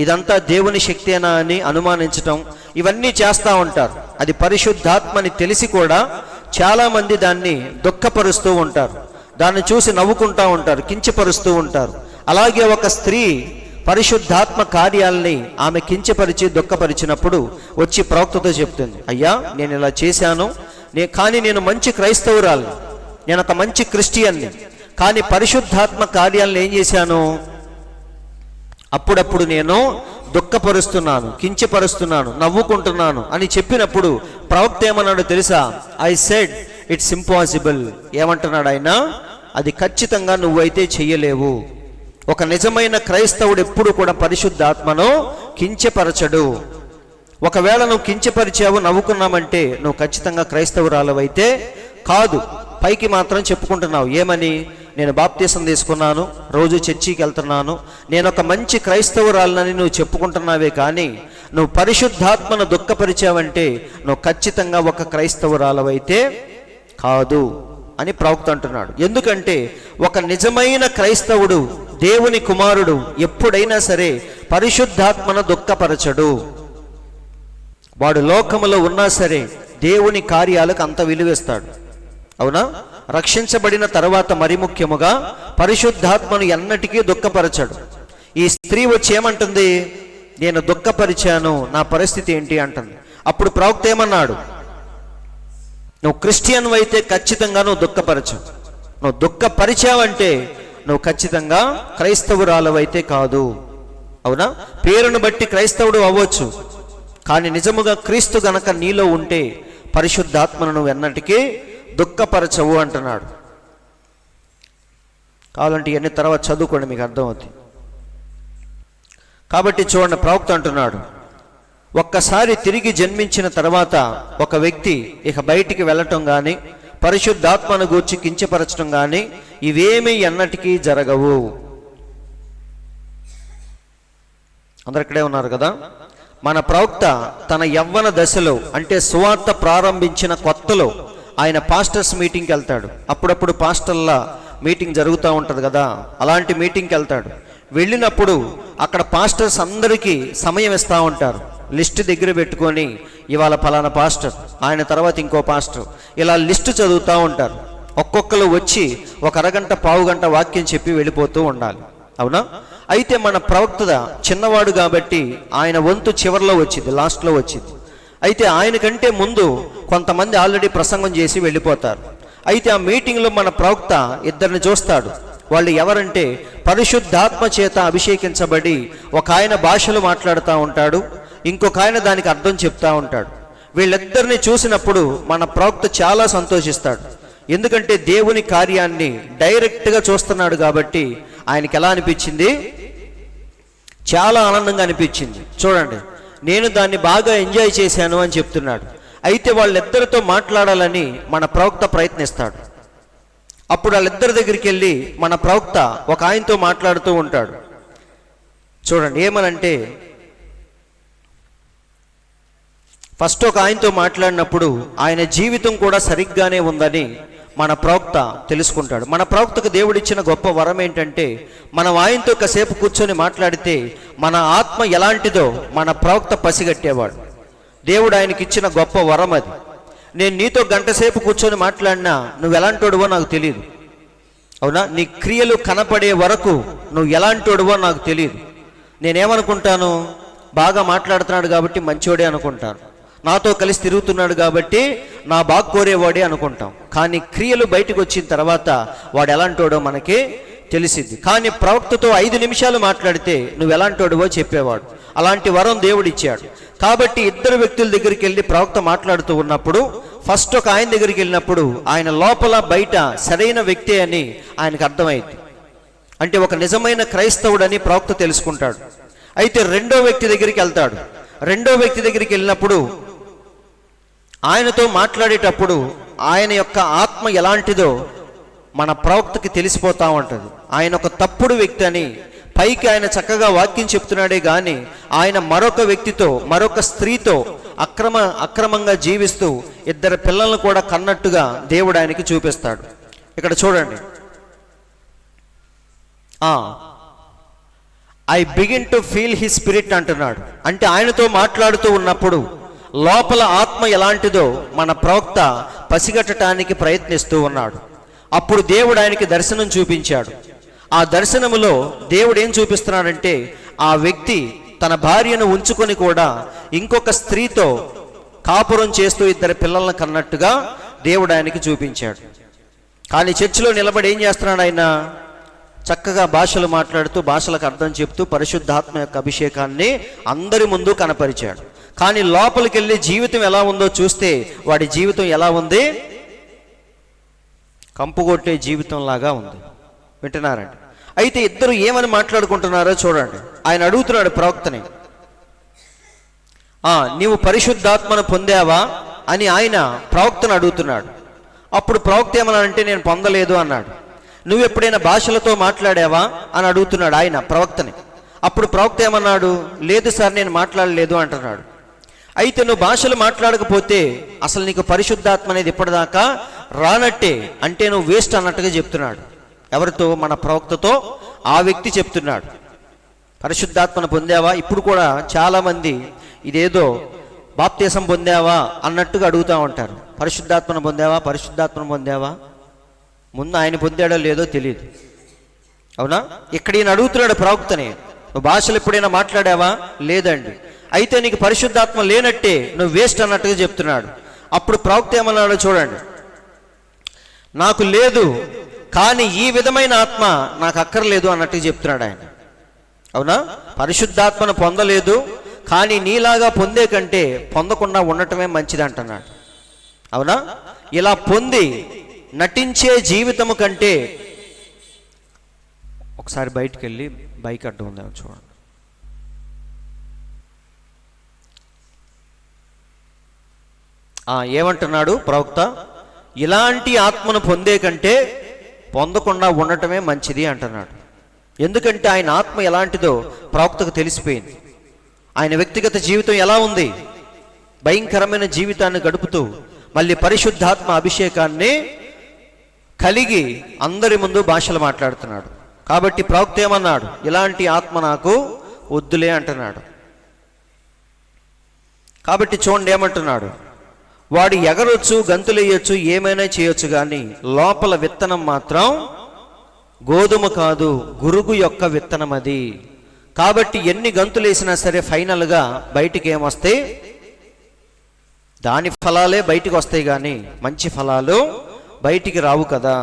ఇదంతా దేవుని శక్తేనా అని అనుమానించటం, ఇవన్నీ చేస్తూ ఉంటారు. అది పరిశుద్ధాత్మని తెలిసి కూడా చాలామంది దాన్ని దుఃఖపరుస్తూ ఉంటారు, దాన్ని చూసి నవ్వుకుంటూ ఉంటారు, కించపరుస్తూ ఉంటారు. అలాగే ఒక స్త్రీ పరిశుద్ధాత్మ కార్యాలని ఆమె కించపరిచి దుఃఖపరిచినప్పుడు వచ్చి ప్రవక్తతో చెప్తుంది, అయ్యా నేను ఇలా చేశాను, కానీ నేను మంచి క్రైస్తవురాలు, నేను ఒక మంచి క్రిస్టియన్ని, కానీ పరిశుద్ధాత్మ కార్యాలను ఏం చేశాను, అప్పుడప్పుడు నేను దుఃఖపరుస్తున్నాను, కించపరుస్తున్నాను, నవ్వుకుంటున్నాను అని చెప్పినప్పుడు ప్రవక్త ఏమన్నాడు తెలుసా? I said it's impossible. ఏమంటున్నాడు ఆయన? అది ఖచ్చితంగా నువ్వైతే చెయ్యలేవు. ఒక నిజమైన క్రైస్తవుడు ఎప్పుడు కూడా పరిశుద్ధాత్మను కించపరచడు. ఒకవేళ నువ్వు కించపరిచావు, నవ్వుకున్నామంటే నువ్వు ఖచ్చితంగా క్రైస్తవురాలవైతే కాదు. పైకి మాత్రం చెప్పుకుంటున్నావు, ఏమని? నేను బాప్తీసం తీసుకున్నాను, రోజు చర్చికి వెళ్తున్నాను, నేను ఒక మంచి క్రైస్తవురాలనని నువ్వు చెప్పుకుంటున్నావే, కానీ నువ్వు పరిశుద్ధాత్మను దుఃఖపరిచావంటే నువ్వు ఖచ్చితంగా ఒక క్రైస్తవురాలవైతే కాదు అని ప్రవక్త అంటున్నాడు. ఎందుకంటే ఒక నిజమైన క్రైస్తవుడు, దేవుని కుమారుడు ఎప్పుడైనా సరే పరిశుద్ధాత్మను దుఃఖపరచడు. వాడు లోకములో ఉన్నా సరే దేవుని కార్యాలకు అంత విలువిస్తాడు. అవునా? రక్షించబడిన తర్వాత మరి ముఖ్యముగా పరిశుద్ధాత్మను ఎన్నటికీ దుఃఖపరచడు. ఈ స్త్రీ వచ్చి ఏమంటుంది? నేను దుఃఖపరిచాను, నా పరిస్థితి ఏంటి అంటుంది. అప్పుడు ప్రవక్త ఏమన్నాడు? నువ్వు క్రిస్టియన్ అయితే ఖచ్చితంగా నువ్వు దుఃఖపరచు. నువ్వు దుఃఖపరిచావంటే నువ్వు ఖచ్చితంగా క్రైస్తవురాలవైతే కాదు. అవునా? పేరును బట్టి క్రైస్తవుడు అవ్వచ్చు, కానీ నిజముగా క్రీస్తు గనక నీలో ఉంటే పరిశుద్ధాత్మను నువ్వు ఎన్నటికీ దుఃఖపరచవు అంటున్నాడు. కావాలంటే ఇవన్నీ తర్వాత చదువుకోండి, మీకు అర్థమవుతుంది. కాబట్టి చూడండి, ప్రవక్త అంటున్నాడు, ఒక్కసారి తిరిగి జన్మించిన తర్వాత ఒక వ్యక్తి ఇక బయటికి వెళ్ళటం కానీ పరిశుద్ధాత్మను గూర్చి కించపరచడం కానీ ఇవేమీ ఎన్నటికీ జరగవు. అందరు ఇక్కడే ఉన్నారు కదా? మన ప్రవక్త తన యవ్వన దశలో, అంటే సువార్త ప్రారంభించిన కొత్తలో ఆయన పాస్టర్స్ మీటింగ్కి వెళ్తాడు. అప్పుడప్పుడు పాస్టర్ల మీటింగ్ జరుగుతూ ఉంటుంది కదా, అలాంటి మీటింగ్కి వెళ్తాడు. వెళ్ళినప్పుడు అక్కడ పాస్టర్స్ అందరికీ సమయం ఇస్తూ ఉంటారు. లిస్ట్ దగ్గర పెట్టుకొని ఇవాళ ఫలానా పాస్టర్, ఆయన తర్వాత ఇంకో పాస్టర్, ఇలా లిస్టు చదువుతూ ఉంటారు. ఒక్కొక్కరు వచ్చి ఒక అరగంట పావుగంట వాక్యం చెప్పి వెళ్ళిపోతూ ఉండాలి. అవునా? అయితే మన ప్రవక్త చిన్నవాడు కాబట్టి ఆయన వంతు చివరిలో వచ్చింది, లాస్ట్లో వచ్చింది. అయితే ఆయన కంటే ముందు కొంతమంది ఆల్రెడీ ప్రసంగం చేసి వెళ్ళిపోతారు. అయితే ఆ మీటింగ్లో మన ప్రవక్త ఇద్దరిని చూస్తాడు. వాళ్ళు ఎవరంటే పరిశుద్ధాత్మ చేత అభిషేకించబడి ఒక ఆయన భాషలు మాట్లాడుతూ ఉంటాడు, ఇంకొక ఆయన దానికి అర్థం చెప్తా ఉంటాడు. వీళ్ళిద్దరిని చూసినప్పుడు మన ప్రవక్త చాలా సంతోషిస్తాడు. ఎందుకంటే దేవుని కార్యాన్ని డైరెక్ట్గా చూస్తున్నాడు కాబట్టి ఆయనకి ఎలా అనిపించింది? చాలా ఆనందంగా అనిపించింది. చూడండి, నేను దాన్ని బాగా ఎంజాయ్ చేశాను అని చెప్తున్నాడు. అయితే వాళ్ళిద్దరితో మాట్లాడాలని మన ప్రవక్త ప్రయత్నిస్తాడు. అప్పుడు వాళ్ళిద్దరి దగ్గరికి వెళ్ళి మన ప్రవక్త ఒక ఆయనతో మాట్లాడుతూ ఉంటాడు. చూడండి ఏమనంటే, ఫస్ట్ ఒక ఆయనతో మాట్లాడినప్పుడు ఆయన జీవితం కూడా సరిగ్గానే ఉందని మన ప్రవక్త తెలుసుకుంటాడు. మన ప్రవక్తకు దేవుడిచ్చిన గొప్ప వరం ఏంటంటే, మనం ఆయనతో కాసేపు కూర్చొని మాట్లాడితే మన ఆత్మ ఎలాంటిదో మన ప్రవక్త పసిగట్టేవాడు. దేవుడు ఆయనకి ఇచ్చిన గొప్ప వరం అది. నేను నీతో గంటసేపు కూర్చొని మాట్లాడినా నువ్వు ఎలాంటోడువో నాకు తెలియదు. అవునా? నీ క్రియలు కనపడే వరకు నువ్వు ఎలాంటోడువో నాకు తెలియదు. నేనేమనుకుంటాను? బాగా మాట్లాడుతున్నాడు కాబట్టి మంచోడే అనుకుంటాను, నాతో కలిసి తిరుగుతున్నాడు కాబట్టి నా బాగు కోరేవాడే అనుకుంటాం. కానీ క్రియలు బయటకు వచ్చిన తర్వాత వాడు ఎలాంటోడో మనకి తెలిసింది. కానీ ప్రవక్తతో 5 నిమిషాలు మాట్లాడితే నువ్వు ఎలాంటోడువో చెప్పేవాడు. అలాంటి వరం దేవుడిచ్చాడు. కాబట్టి ఇద్దరు వ్యక్తుల దగ్గరికి వెళ్ళి ప్రవక్త మాట్లాడుతూ ఉన్నప్పుడు ఫస్ట్ ఒక ఆయన దగ్గరికి వెళ్ళినప్పుడు ఆయన లోపల బయట సరైన వ్యక్తి అని ఆయనకు అర్థమైంది. అంటే ఒక నిజమైన క్రైస్తవుడని ప్రవక్త తెలుసుకుంటాడు. అయితే రెండో వ్యక్తి దగ్గరికి వెళ్తాడు. రెండో వ్యక్తి దగ్గరికి వెళ్ళినప్పుడు ఆయనతో మాట్లాడేటప్పుడు ఆయన యొక్క ఆత్మ ఎలాంటిదో మన ప్రవక్తకి తెలిసిపోతూ ఉంటుంది. ఆయన ఒక తప్పుడు వ్యక్తి అని పైకి ఆయన చక్కగా వాక్యం చెప్తున్నాడే కానీ ఆయన మరొక వ్యక్తితో, మరొక స్త్రీతో అక్రమంగా జీవిస్తూ 2 పిల్లలను కూడా కన్నట్టుగా దేవుడు ఆయనకి చూపిస్తాడు. ఇక్కడ చూడండి, I begin to feel his spirit అంటున్నాడు. అంటే ఆయనతో మాట్లాడుతూ ఉన్నప్పుడు లోపల ఆత్మ ఎలాంటిదో మన ప్రవక్త పసిగట్టడానికి ప్రయత్నిస్తూ ఉన్నాడు. అప్పుడు దేవుడు ఆయనకి దర్శనం చూపించాడు. ఆ దర్శనములో దేవుడు ఏం చూపిస్తున్నాడంటే, ఆ వ్యక్తి తన భార్యను ఉంచుకొని కూడా ఇంకొక స్త్రీతో కాపురం చేస్తూ 2 పిల్లలను కన్నట్టుగా దేవుడు ఆయనకి చూపించాడు. కానీ చర్చిలో నిలబడి ఏం చేస్తున్నాడు? ఆయన చక్కగా భాషలు మాట్లాడుతూ, భాషలకు అర్థం చెప్తూ పరిశుద్ధాత్మ యొక్క అభిషేకాన్ని అందరి ముందు కనపరిచాడు. కానీ లోపలికి వెళ్ళి జీవితం ఎలా ఉందో చూస్తే వాడి జీవితం ఎలా ఉంది? కంపుగొట్టే జీవితం లాగా ఉంది. వింటున్నారండి? అయితే ఇద్దరు ఏమని మాట్లాడుకుంటున్నారో చూడండి. ఆయన అడుగుతున్నాడు ప్రవక్తని, నీవు పరిశుద్ధాత్మను పొందావా అని ఆయన ప్రవక్తను అడుగుతున్నాడు. అప్పుడు ప్రవక్త ఏమన్నాడంటే, నేను పొందలేదు అన్నాడు. నువ్వు ఎప్పుడైనా భాషలతో మాట్లాడావా అని అడుగుతున్నాడు ఆయన ప్రవక్తని. అప్పుడు ప్రవక్త ఏమన్నాడు? లేదు సార్, నేను మాట్లాడలేదు అంటున్నాడు. అయితే నువ్వు భాషలు మాట్లాడకపోతే అసలు నీకు పరిశుద్ధాత్మ అనేది ఇప్పటిదాకా రానట్టే, అంటే నువ్వు వేస్ట్ అన్నట్టుగా చెప్తున్నాడు. ఎవరితో? మన ప్రవక్తతో ఆ వ్యక్తి చెప్తున్నాడు. పరిశుద్ధాత్మను పొందావా? ఇప్పుడు కూడా చాలామంది ఇదేదో బాప్తీసం పొందావా అన్నట్టుగా అడుగుతూ ఉంటారు. పరిశుద్ధాత్మను పొందావా, పరిశుద్ధాత్మను పొందావా? ముందు ఆయన పొందాడో లేదో తెలియదు. అవునా? ఇక్కడ ఈయన అడుగుతున్నాడు ప్రవక్తని, నువ్వు భాషలు ఎప్పుడైనా మాట్లాడావా? లేదండి. అయితే నీకు పరిశుద్ధాత్మ లేనట్టే, నువ్వు వేస్ట్ అన్నట్టుగా చెప్తున్నాడు. అప్పుడు ప్రవక్త ఏమన్నాడో చూడండి. నాకు లేదు, కానీ ఈ విధమైన ఆత్మ నాకు అక్కర్లేదు అన్నట్టుగా చెప్తున్నాడు ఆయన. అవునా? పరిశుద్ధాత్మను పొందలేదు, కానీ నీలాగా పొందే కంటే పొందకుండా ఉండటమే మంచిది అంటున్నాడు. అవునా? ఇలా పొంది నటించే జీవితము కంటే, ఒకసారి బయటికి వెళ్ళి బైక్ అడ్డు ఉందేమో చూడండి. ఏమంటున్నాడు ప్రవక్త? ఇలాంటి ఆత్మను పొందే కంటే పొందకుండా ఉండటమే మంచిది అంటున్నాడు. ఎందుకంటే ఆయన ఆత్మ ఎలాంటిదో ప్రవక్తకు తెలిసిపోయింది. ఆయన వ్యక్తిగత జీవితం ఎలా ఉంది? భయంకరమైన జీవితాన్ని గడుపుతూ మళ్ళీ పరిశుద్ధాత్మ అభిషేకాన్ని కలిగి అందరి ముందు భాషలు మాట్లాడుతున్నాడు. కాబట్టి ప్రవక్త ఏమన్నాడు? ఇలాంటి ఆత్మ నాకు వద్దులే అంటున్నాడు. కాబట్టి చూడండి ఏమంటున్నాడు, వాడు ఎగరొచ్చు, గంతులేయొచ్చు, ఏమైనా చేయొచ్చు, కానీ లోపల విత్తనం మాత్రం గోధుమ కాదు, గురుగు యొక్క విత్తనం అది. కాబట్టి ఎన్ని గంతులేసినా సరే ఫైనల్గా బయటికి ఏమొస్తాయి? దాని ఫలాలే బయటికి వస్తాయి, కానీ మంచి ఫలాలు బయటికి రావు కదా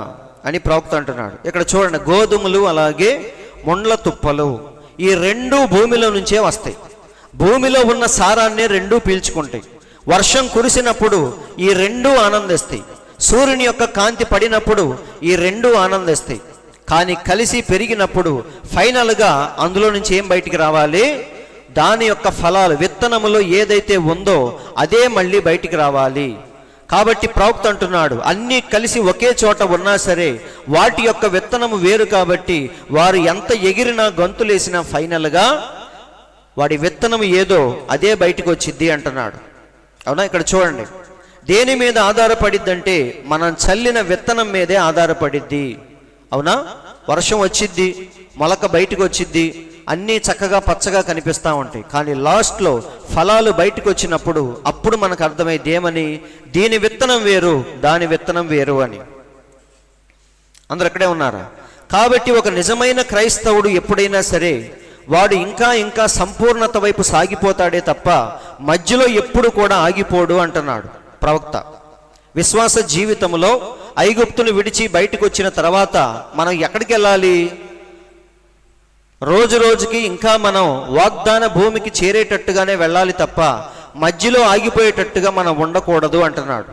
అని ప్రవక్త అంటున్నాడు. ఇక్కడ చూడండి, గోధుమలు అలాగే ముండ్ల తుప్పలు ఈ రెండూ భూమిలో నుంచే వస్తాయి. భూమిలో ఉన్న సారాన్ని రెండూ పీల్చుకుంటాయి. వర్షం కురిసినప్పుడు ఈ రెండూ ఆనందిస్తాయి. సూర్యుని యొక్క కాంతి పడినప్పుడు ఈ రెండూ ఆనందిస్తాయి. కానీ కలిసి పెరిగినప్పుడు ఫైనల్గా అందులో నుంచి ఏం బయటికి రావాలి? దాని యొక్క ఫలాలు, విత్తనములో ఏదైతే ఉందో అదే మళ్ళీ బయటికి రావాలి. కాబట్టి ప్రవక్త అంటున్నాడు, అన్నీ కలిసి ఒకే చోట ఉన్నా సరే వాటి యొక్క విత్తనము వేరు. కాబట్టి వారు ఎంత ఎగిరినా గంతులేసినా ఫైనల్గా వాడి విత్తనం ఏదో అదే బయటికి వచ్చిద్ది అంటున్నాడు. అవునా? ఇక్కడ చూడండి, దేని మీద ఆధారపడిద్దంటే మనం చల్లిన విత్తనం మీదే ఆధారపడిద్ది. అవునా? వర్షం వచ్చిద్ది, మొలక బయటకు వచ్చిద్ది, అన్నీ చక్కగా పచ్చగా కనిపిస్తూ ఉంటాయి. కానీ లాస్ట్లో ఫలాలు బయటకు వచ్చినప్పుడు అప్పుడు మనకు అర్థమైంది ఏమని? దీని విత్తనం వేరు, దాని విత్తనం వేరు అని. అందరు అక్కడే ఉన్నారా? కాబట్టి ఒక నిజమైన క్రైస్తవుడు ఎప్పుడైనా సరే వాడు ఇంకా ఇంకా సంపూర్ణత వైపు సాగిపోతాడే తప్ప మధ్యలో ఎప్పుడు కూడా ఆగిపోడు అంటున్నాడు ప్రవక్త. విశ్వాస జీవితంలో ఐగుప్తును విడిచి బయటకు వచ్చిన తర్వాత మనం ఎక్కడికి వెళ్ళాలి? రోజు రోజుకి ఇంకా మనం వాగ్దాన భూమికి చేరేటట్టుగానే వెళ్ళాలి తప్ప మధ్యలో ఆగిపోయేటట్టుగా మనం ఉండకూడదు అంటున్నాడు.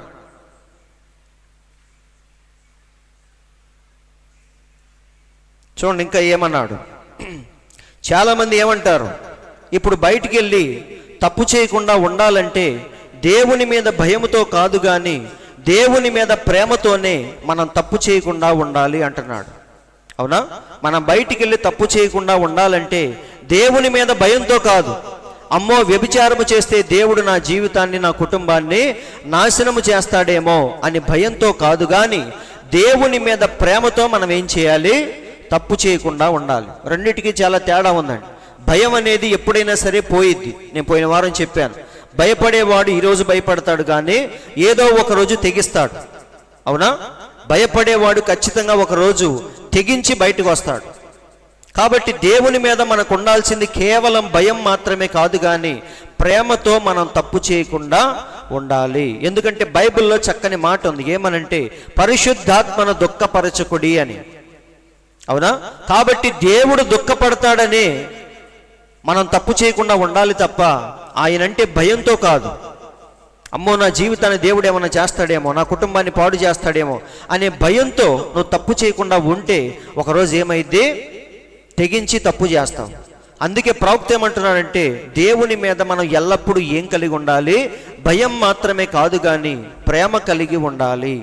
చూడండి ఇంకా ఏమన్నాడు. చాలామంది ఏమంటారు, ఇప్పుడు బయటికి వెళ్ళి తప్పు చేయకుండా ఉండాలంటే దేవుని మీద భయముతో కాదు, కానీ దేవుని మీద ప్రేమతోనే మనం తప్పు చేయకుండా ఉండాలి అంటున్నాడు. అవునా? మనం బయటికి వెళ్ళి తప్పు చేయకుండా ఉండాలంటే దేవుని మీద భయంతో కాదు. అమ్మో వ్యభిచారము చేస్తే దేవుడు నా జీవితాన్ని, నా కుటుంబాన్ని నాశనము చేస్తాడేమో అని భయంతో కాదు, కానీ దేవుని మీద ప్రేమతో మనం ఏం చేయాలి? తప్పు చేయకుండా ఉండాలి. రెండిటికి చాలా తేడా ఉందండి. భయం అనేది ఎప్పుడైనా సరే పోయిద్ది. నేను పోయిన వారం చెప్పాను, భయపడేవాడు ఈరోజు భయపడతాడు కానీ ఏదో ఒక రోజు తెగిస్తాడు. అవునా? భయపడేవాడు ఖచ్చితంగా ఒక రోజు తెగించి బయటకు వస్తాడు. కాబట్టి దేవుని మీద మనకు ఉండాల్సింది కేవలం భయం మాత్రమే కాదు కానీ ప్రేమతో మనం తప్పు చేయకుండా ఉండాలి. ఎందుకంటే బైబిల్లో చక్కని మాట ఉంది, ఏమనంటే పరిశుద్ధాత్మను దుఃఖపరచకుడి అని. అవునా? కాబట్టి దేవుడు దుఃఖపడతాడనే మనం తప్పు చేయకుండా ఉండాలి తప్ప ఆయనంటే భయంతో కాదు. అమ్మో నా జీవితాన్ని దేవుడు ఏమైనా చేస్తాడేమో, నా కుటుంబాన్ని పాడు చేస్తాడేమో అనే భయంతో నువ్వు తప్పు చేయకుండా ఉంటే ఒకరోజు ఏమైంది, తెగించి తప్పు చేస్తాం. అందుకే ప్రవక్త ఏమంటున్నాడంటే దేవుని మీద మనం ఎల్లప్పుడూ ఏం కలిగి ఉండాలి, భయం మాత్రమే కాదు కానీ ప్రేమ కలిగి ఉండాలి.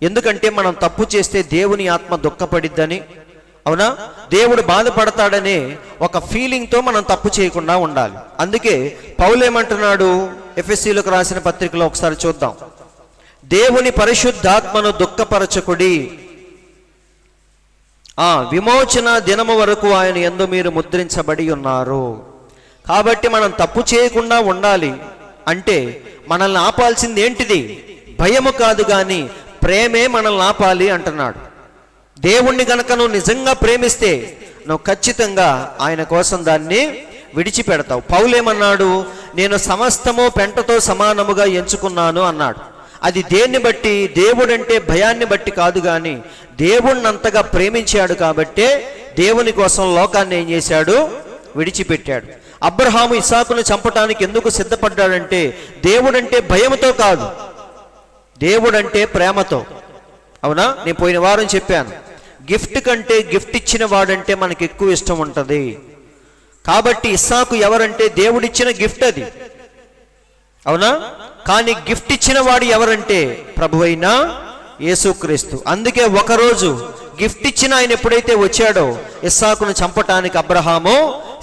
ఎందుకంటే మనం తప్పు చేస్తే దేవుని ఆత్మ దుఃఖపడిద్దని, అవునా, దేవుడు బాధపడతాడనే ఒక ఫీలింగ్తో మనం తప్పు చేయకుండా ఉండాలి. అందుకే పౌలు ఏమంటున్నాడు ఎఫెసీలకు రాసిన పత్రికలో, ఒకసారి చూద్దాం. దేవుని పరిశుద్ధాత్మను దుఃఖపరచకుడి, విమోచన దినము వరకు ఆయన యందు మీరు ముద్రించబడి ఉన్నారు. కాబట్టి మనం తప్పు చేయకుండా ఉండాలి అంటే మనల్ని ఆపాల్సింది ఏంటిది, భయము కాదు కానీ ప్రేమే మనల్ని ఆపాలి అంటున్నాడు. దేవుణ్ణి గనక నువ్వు నిజంగా ప్రేమిస్తే నువ్వు ఖచ్చితంగా ఆయన కోసం దాన్ని విడిచిపెడతావు. పౌలేమన్నాడు, నేను సమస్తము పెంటతో సమానముగా ఎంచుకున్నాను అన్నాడు. అది దేన్ని బట్టి, దేవుడంటే భయాన్ని బట్టి కాదు కానీ దేవుణ్ణి అంతగా ప్రేమించాడు కాబట్టే దేవుని కోసం లోకాన్ని ఏం చేశాడు, విడిచిపెట్టాడు. అబ్రహాము ఇస్సాకును చంపటానికి ఎందుకు సిద్ధపడ్డాడంటే దేవుడంటే భయంతో కాదు, దేవుడంటే ప్రేమతో. అవునా? నేను పోయిన వారం చెప్పాను, గిఫ్ట్ కంటే గిఫ్ట్ ఇచ్చిన వాడంటే మనకి ఎక్కువ ఇష్టం ఉంటుంది. కాబట్టి ఇస్సాకు ఎవరంటే దేవుడిచ్చిన గిఫ్ట్ అది. అవునా? కానీ గిఫ్ట్ ఇచ్చిన వాడు ఎవరంటే ప్రభువైన యేసుక్రీస్తు. అందుకే ఒకరోజు గిఫ్ట్ ఇచ్చిన ఆయన ఎప్పుడైతే వచ్చాడో ఇస్సాకును చంపటానికి అబ్రహాము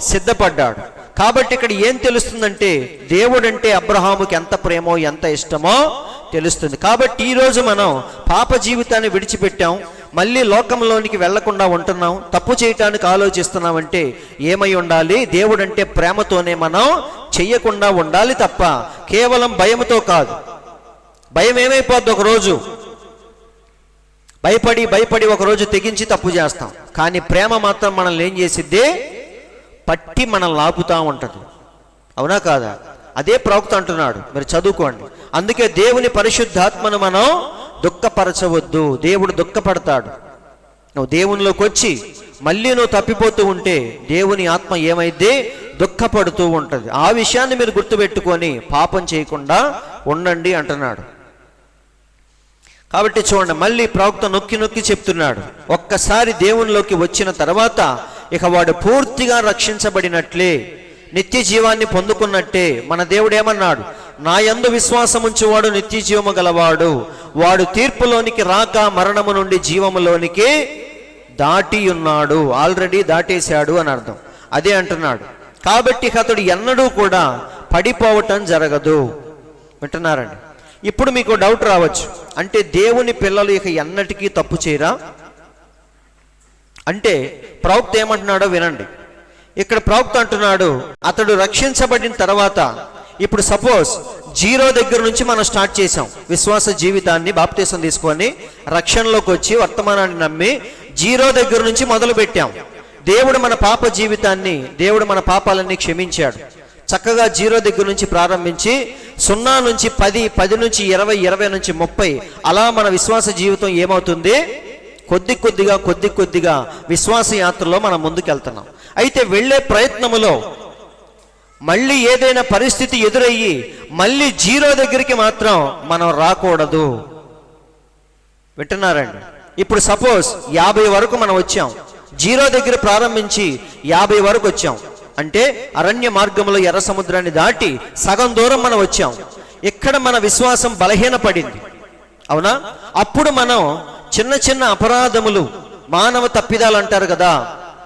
సిద్ధపడ్డాడు. కాబట్టి ఇక్కడ ఏం తెలుస్తుందంటే దేవుడంటే అబ్రహాముకి ఎంత ప్రేమో ఎంత ఇష్టమో తెలుస్తుంది. కాబట్టి ఈరోజు మనం పాప జీవితాన్ని విడిచిపెట్టాం, మళ్ళీ లోకంలోనికి వెళ్లకుండా ఉంటున్నాం, తప్పు చేయటానికి ఆలోచిస్తున్నామంటే ఏమై ఉండాలి, దేవుడంటే ప్రేమతోనే మనం చెయ్యకుండా ఉండాలి తప్ప కేవలం భయంతో కాదు. భయం ఏమైపోద్ది, ఒకరోజు భయపడి ఒకరోజు తెగించి తప్పు చేస్తాం. కానీ ప్రేమ మాత్రం మనల్ని ఏం చేసిద్ది, పట్టి మనల్ని లాపుతా ఉంటుంది. అవునా కాదా? అదే ప్రవక్త అంటున్నాడు, మీరు చదువుకోండి. అందుకే దేవుని పరిశుద్ధాత్మను మనం దుఃఖపరచవద్దు, దేవుడు దుఃఖపడతాడు. నువ్వు దేవునిలోకి వచ్చి మళ్ళీ నువ్వు తప్పిపోతూ ఉంటే దేవుని ఆత్మ ఏమైంది, దుఃఖపడుతూ ఉంటుంది. ఆ విషయాన్ని మీరు గుర్తుపెట్టుకొని పాపం చేయకుండా ఉండండి అంటున్నాడు. కాబట్టి చూడండి, మళ్ళీ ప్రవక్త నొక్కి నొక్కి చెప్తున్నాడు, ఒక్కసారి దేవునిలోకి వచ్చిన తర్వాత ఇక వాడు పూర్తిగా రక్షించబడినట్లే, నిత్య జీవాన్ని పొందుకున్నట్టే. మన దేవుడు ఏమన్నాడు, నా యందు విశ్వాసముంచువాడు నిత్య జీవము గలవాడు, వాడు తీర్పులోనికి రాక మరణము నుండి జీవములోనికి దాటి ఉన్నాడు, ఆల్రెడీ దాటేశాడు అని అర్థం. అదే అంటున్నాడు. కాబట్టి అతడు ఎన్నడూ కూడా పడిపోవటం జరగదు. వింటున్నారండి? ఇప్పుడు మీకు డౌట్ రావచ్చు, అంటే దేవుని పిల్లలు ఇక ఎన్నటికీ తప్పు చేయరా అంటే ప్రవక్త ఏమంటున్నాడో వినండి. ఇక్కడ ప్రవక్త అంటున్నాడు, అతడు రక్షించబడిన తర్వాత, ఇప్పుడు సపోజ్ 0 దగ్గర నుంచి మనం స్టార్ట్ చేసాం విశ్వాస జీవితాన్ని, బాప్తీసం తీసుకొని రక్షణలోకి వచ్చి వర్తమానాన్ని నమ్మి 0 దగ్గర నుంచి మొదలు పెట్టాం. దేవుడు మన పాప జీవితాన్ని, దేవుడు మన పాపాలన్నీ క్షమించాడు. చక్కగా 0 దగ్గర నుంచి ప్రారంభించి 0 నుంచి 10, 10 నుంచి 20, 20 నుంచి 30 అలా మన విశ్వాస జీవితం ఏమవుతుంది, కొద్ది కొద్దిగా విశ్వాస యాత్రలో మనం ముందుకెళ్తున్నాం. అయితే వెళ్ళే ప్రయత్నములో మళ్ళీ ఏదైనా పరిస్థితి ఎదురయ్యి మళ్ళీ 0 దగ్గరికి మాత్రం మనం రాకూడదు. వింటున్నారండి? ఇప్పుడు సపోజ్ 50 వరకు మనం వచ్చాం, 0 దగ్గర ప్రారంభించి 50 వరకు వచ్చాం అంటే అరణ్య మార్గంలో ఎర్ర సముద్రాన్ని దాటి సగం దూరం మనం వచ్చాం. ఇక్కడ మన విశ్వాసం బలహీనపడింది. అవునా? అప్పుడు మనం చిన్న చిన్న అపరాధములు, మానవ తప్పిదాలు అంటారు కదా,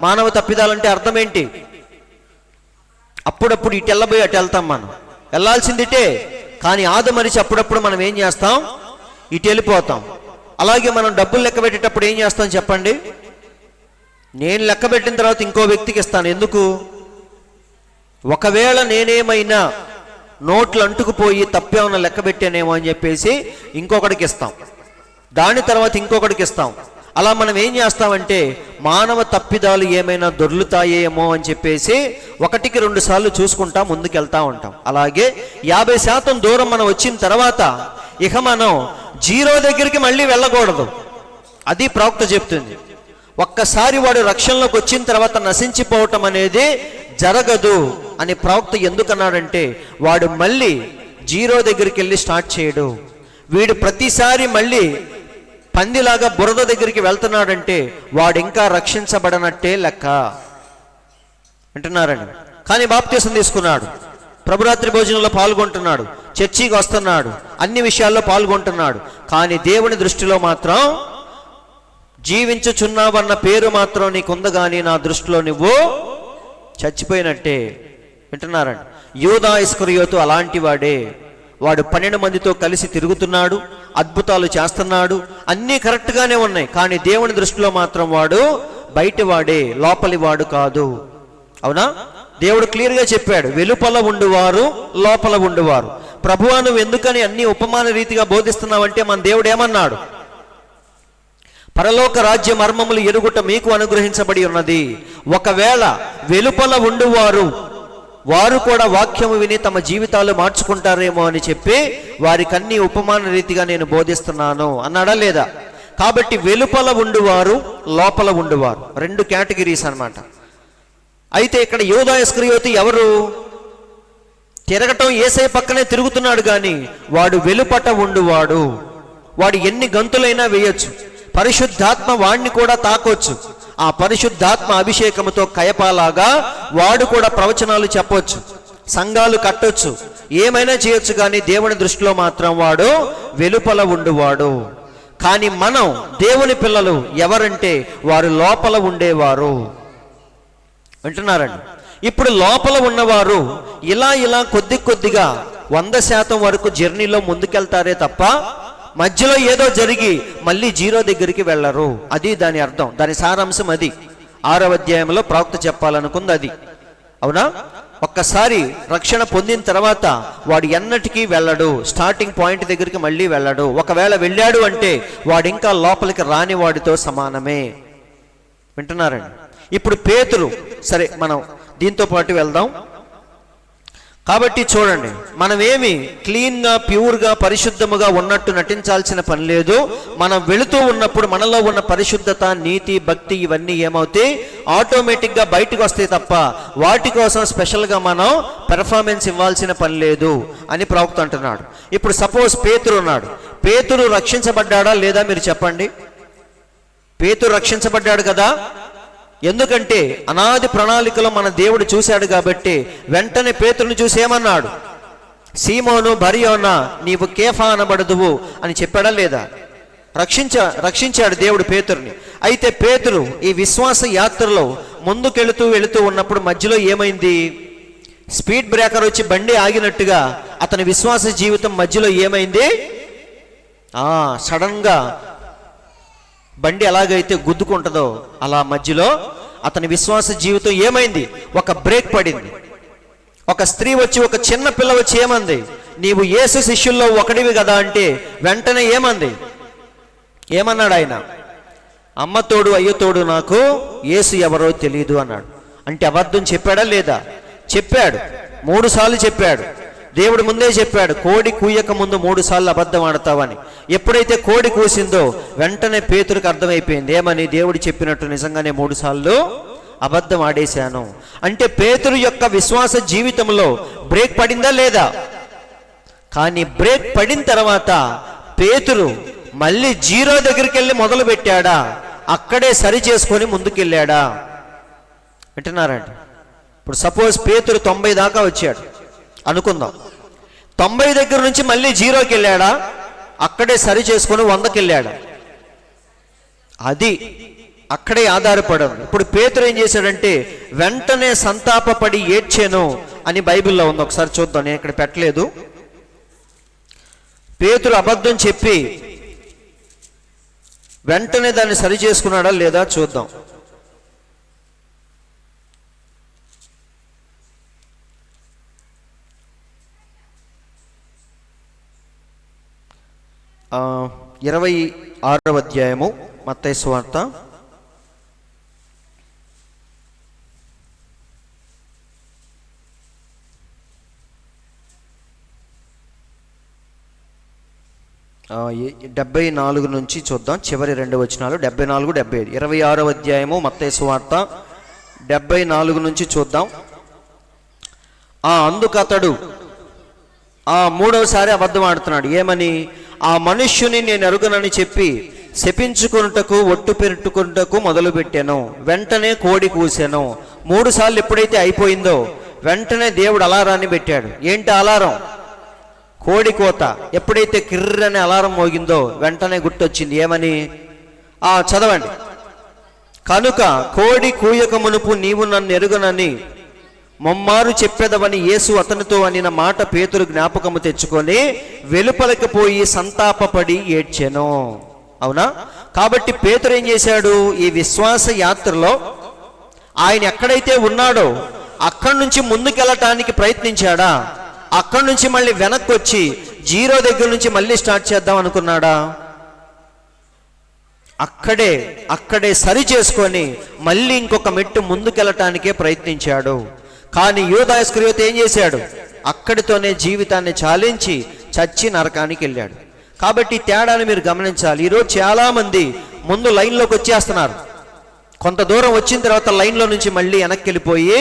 మానవ తప్పిదాలంటే అర్థం ఏంటి, అప్పుడప్పుడు ఇటు వెళ్ళబోయి అటు వెళ్తాం. మనం వెళ్ళాల్సిందిటే, కానీ ఆదమరిచి అప్పుడప్పుడు మనం ఏం చేస్తాం, ఇటు వెళ్ళిపోతాం. అలాగే మనం డబ్బులు లెక్క పెట్టేటప్పుడు ఏం చేస్తాం చెప్పండి, నేను లెక్క పెట్టిన తర్వాత ఇంకో వ్యక్తికి ఇస్తాను. ఎందుకు? ఒకవేళ నేనేమైనా నోట్లు అంటుకుపోయి తప్పేమన్నా లెక్క పెట్టానేమో అని చెప్పేసి ఇంకొకటికి ఇస్తాం, దాని తర్వాత ఇంకొకటికి ఇస్తాం. అలా మనం ఏం చేస్తామంటే మానవ తప్పిదాలు ఏమైనా దొర్లుతాయేమో అని చెప్పేసి 1-2 సార్లు చూసుకుంటా ముందుకెళ్తా ఉంటాం. అలాగే 50% దూరం మనం వచ్చిన తర్వాత ఇక మనం 0 దగ్గరికి మళ్ళీ వెళ్ళకూడదు. అది ప్రవక్త చెప్తుంది. ఒక్కసారి వాడు రక్షణలోకి వచ్చిన తర్వాత నశించిపోవటం అనేది జరగదు అని ప్రవక్త ఎందుకన్నాడంటే, వాడు మళ్ళీ 0 దగ్గరికి వెళ్ళి స్టార్ట్ చేయడు. వీడు ప్రతిసారి మళ్ళీ పందిలాగా బురద దగ్గరికి వెళ్తున్నాడంటే వాడు ఇంకా రక్షించబడనట్టే లెక్క అంటున్నారని. కానీ బాప్తీసం తీసుకున్నాడు, ప్రభురాత్రి భోజనంలో పాల్గొంటున్నాడు, చర్చికి వస్తున్నాడు, అన్ని విషయాల్లో పాల్గొంటున్నాడు. కానీ దేవుని దృష్టిలో మాత్రం జీవించుచున్నావన్న పేరు మాత్రం నీకుంది, కానీ నా దృష్టిలో నువ్వు చచ్చిపోయినట్టే వింటున్నారండి. యూదా ఇస్కరియోతు అలాంటి వాడే. వాడు 12 మందితో కలిసి తిరుగుతున్నాడు, అద్భుతాలు చేస్తున్నాడు, అన్నీ కరెక్ట్గానే ఉన్నాయి. కానీ దేవుని దృష్టిలో మాత్రం వాడు బయట వాడే, లోపలి వాడు కాదు. అవునా? దేవుడు క్లియర్గా చెప్పాడు, వెలుపల ఉండువారు లోపల ఉండువారు. ప్రభువా నువ్వు ఎందుకని అన్ని ఉపమాన రీతిగా బోధిస్తున్నావంటే మన దేవుడు ఏమన్నాడు? పరలోక రాజ్య మర్మములు ఎరుగుట మీకు అనుగ్రహించబడి ఉన్నది. ఒకవేళ వెలుపల ఉండువారు వారు కూడా వాక్యము విని తమ జీవితాలు మార్చుకుంటారేమో అని చెప్పి వారికి అన్ని ఉపమాన రీతిగా నేను బోధిస్తున్నాను అన్నాడా లేదా? కాబట్టి వెలుపల ఉండువారు లోపల ఉండువారు 2 కేటగిరీస్ అన్నమాట. అయితే ఇక్కడ యూదా ఇస్కరియోతు ఎవరు? తిరగటం యేసయ్య పక్కనే తిరుగుతున్నాడు, కానీ వాడు వెలుపట ఉండువాడు. వాడు ఎన్ని గంతులైనా వేయొచ్చు, పరిశుద్ధాత్మ వాణ్ణి కూడా తాకొచ్చు. ఆ పరిశుద్ధాత్మ అభిషేకముతో కయపాలాగా వాడు కూడా ప్రవచనాలు చెప్పొచ్చు, సంఘాలు కట్టొచ్చు, ఏమైనా చేయొచ్చు. కానీ దేవుని దృష్టిలో మాత్రం వాడు వెలుపల ఉండువాడు. కానీ మనం దేవుని పిల్లలు ఎవరంటే వారు లోపల ఉండేవారు వింటున్నారండి. ఇప్పుడు లోపల ఉన్నవారు ఇలా కొద్దిగా 100% వరకు జర్నీలో ముందుకెళ్తారే తప్ప మధ్యలో ఏదో జరిగి మళ్ళీ 0 దగ్గరికి వెళ్ళరు. అది దాని అర్థం, దాని సారాంశం అది. 6వ అధ్యాయంలో ప్రవక్త చెప్పాలనుకుంది అది. అవునా? ఒక్కసారి రక్షణ పొందిన తర్వాత వాడు ఎన్నటికీ వెళ్ళడు, స్టార్టింగ్ పాయింట్ దగ్గరికి మళ్ళీ వెళ్ళడు. ఒకవేళ వెళ్ళాడు అంటే వాడు ఇంకా లోపలికి రాని వాడితో సమానమే. వింటున్నారండి? ఇప్పుడు పేతురు, సరే మనం దీంతో పాటు వెళ్దాం. కాబట్టి చూడండి, మనమేమి క్లీన్గా ప్యూర్గా పరిశుద్ధముగా ఉన్నట్టు నటించాల్సిన పని లేదు. మనం వెళుతూ ఉన్నప్పుడు మనలో ఉన్న పరిశుద్ధత, నీతి, భక్తి ఇవన్నీ ఏమవుతాయి? ఆటోమేటిక్గా బయటకు వస్తాయి తప్ప వాటి కోసం స్పెషల్గా మనం పెర్ఫార్మెన్స్ ఇవ్వాల్సిన పని లేదు అని ప్రవక్త అంటున్నాడు. ఇప్పుడు సపోజ్ పేతురు ఉన్నాడు. పేతురు రక్షించబడ్డాడా లేదా మీరు చెప్పండి? పేతురు రక్షించబడ్డాడు కదా. ఎందుకంటే అనాది ప్రణాళికలో మన దేవుడు చూశాడు కాబట్టి వెంటనే పేతురుని చూసి ఏమన్నాడు? సీమోను బరియోనా నీవు కేఫా అనబడదువు అని చెప్పాడా లేదా? రక్షించాడు దేవుడు పేతురుని. అయితే పేతురు ఈ విశ్వాస యాత్రలో వెళుతూ ఉన్నప్పుడు మధ్యలో ఏమైంది? స్పీడ్ బ్రేకర్ వచ్చి బండి ఆగినట్టుగా అతని విశ్వాస జీవితం మధ్యలో ఏమైంది? సడన్గా బండి ఎలాగైతే గుద్దుకుంటుందో అలా మధ్యలో అతని విశ్వాస జీవితం ఏమైంది? ఒక బ్రేక్ పడింది. ఒక స్త్రీ వచ్చి, ఒక చిన్న పిల్ల వచ్చి ఏమంది? నీవు యేసు శిష్యుల్లో ఒకడివి కదా అంటే వెంటనే ఏమన్నాడు ఆయన? అమ్మ తోడు అయ్య తోడు నాకు యేసు ఎవరో తెలియదు అన్నాడు. అంటే అబద్ధం చెప్పాడా లేదా? చెప్పాడు. 3 సార్లు చెప్పాడు. దేవుడు ముందే చెప్పాడు, కోడి కూయక ముందు 3 సార్లు అబద్ధం ఆడతావని. ఎప్పుడైతే కోడి కూసిందో వెంటనే పేతురుకు అర్థమైపోయింది. ఏమని? దేవుడు చెప్పినట్టు నిజంగానే 3 సార్లు అబద్ధం ఆడేశాను. అంటే పేతురు యొక్క విశ్వాస జీవితంలో బ్రేక్ పడిందా లేదా? కానీ బ్రేక్ పడిన తర్వాత పేతురు మళ్ళీ 0 దగ్గరికి వెళ్ళి మొదలు పెట్టాడా? అక్కడే సరి చేసుకొని ముందుకెళ్ళాడా? వింటున్నారండి? ఇప్పుడు సపోజ్ పేతురు 90 దాకా వచ్చాడు అనుకుందాం. 90 దగ్గర నుంచి మళ్ళీ 0కి వెళ్ళాడా? అక్కడే సరి చేసుకొని 100కి వెళ్ళాడా? అది అక్కడే ఆధారపడదు. ఇప్పుడు పేతురు ఏం చేశాడంటే వెంటనే సంతాపపడి ఏడ్చాను అని బైబిల్లో ఉంది. ఒకసారి చూద్దాం, నేను ఇక్కడ పెట్టలేదు. పేతురు అబద్ధం చెప్పి వెంటనే దాన్ని సరి చేసుకున్నాడా లేదా చూద్దాం. 26వ అధ్యాయము మత్తయి సువార్త 74 నుంచి చూద్దాం. చివరి 2 వచనాలు 74, 75. 26వ అధ్యాయము మత్తయి సువార్త 74 నుంచి చూద్దాం. అందుకు అతడు మూడవసారి అబద్ధం ఆడుతున్నాడు. ఏమని? ఆ మనుష్యుని నేను ఎరుగనని చెప్పి శపించుకున్నటకు ఒట్టు పెట్టుకున్నటకు మొదలు పెట్టాను. వెంటనే కోడి కూసాను. 3 సార్లు ఎప్పుడైతే అయిపోయిందో వెంటనే దేవుడు అలారాన్ని పెట్టాడు. ఏంటి అలారం? కోడి కోత. ఎప్పుడైతే కిర్రనే అలారం మోగిందో వెంటనే గుర్తొచ్చింది. ఏమని? చదవండి. కనుక కోడి కూయక మునుపు నీవు నన్ను ఎరుగనని మొమ్మారు చెప్పేదవని యేసు అతనితో అనిన మాట పేతురు జ్ఞాపకము తెచ్చుకొని వెలుపలకి పోయి సంతాపపడి ఏడ్చెను. అవునా? కాబట్టి పేతురు ఏం చేశాడు? ఈ విశ్వాస యాత్రలో ఆయన ఎక్కడైతే ఉన్నాడో అక్కడి నుంచి ముందుకెళ్ళటానికి ప్రయత్నించాడా? అక్కడి నుంచి మళ్ళీ వెనక్కి వచ్చి 0 దగ్గర నుంచి మళ్ళీ స్టార్ట్ చేద్దాం అనుకున్నాడా? అక్కడే సరి చేసుకొని మళ్ళీ ఇంకొక మెట్టు ముందుకెళ్ళటానికే ప్రయత్నించాడు. కానీ యూదా ఇస్కరియోతు ఏం చేశాడు? అక్కడితోనే జీవితాన్ని చాలించి చచ్చి నరకానికి వెళ్ళాడు. కాబట్టి తేడాను మీరు గమనించాలి. ఈరోజు చాలామంది ముందు లైన్లోకి వచ్చేస్తున్నారు. కొంత దూరం వచ్చిన తర్వాత లైన్లో నుంచి మళ్ళీ వెనక్కి వెళ్ళిపోయి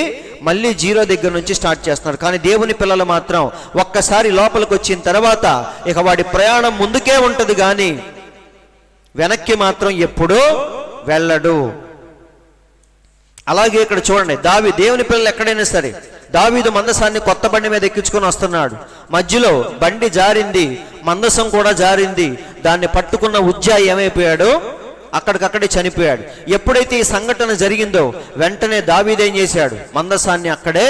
మళ్ళీ 0 దగ్గర నుంచి స్టార్ట్ చేస్తున్నారు. కానీ దేవుని పిల్లలు మాత్రం ఒక్కసారి లోపలికి వచ్చిన తర్వాత ఇక వాడి ప్రయాణం ముందుకే ఉంటుంది, కానీ వెనక్కి మాత్రం ఎప్పుడూ వెళ్ళడు. అలాగే ఇక్కడ చూడండి, దేవుని పిల్లలు ఎక్కడైనా సరే, దావీదు మందసాన్ని కొత్త బండి మీద ఎక్కించుకొని వస్తున్నాడు. మధ్యలో బండి జారింది, మందసం కూడా జారింది. దాన్ని పట్టుకున్న ఉజ్జాయి ఏమైపోయాడు? అక్కడికక్కడే చనిపోయాడు. ఎప్పుడైతే ఈ సంఘటన జరిగిందో వెంటనే దావీదు ఏం చేశాడు? మందసాన్ని అక్కడే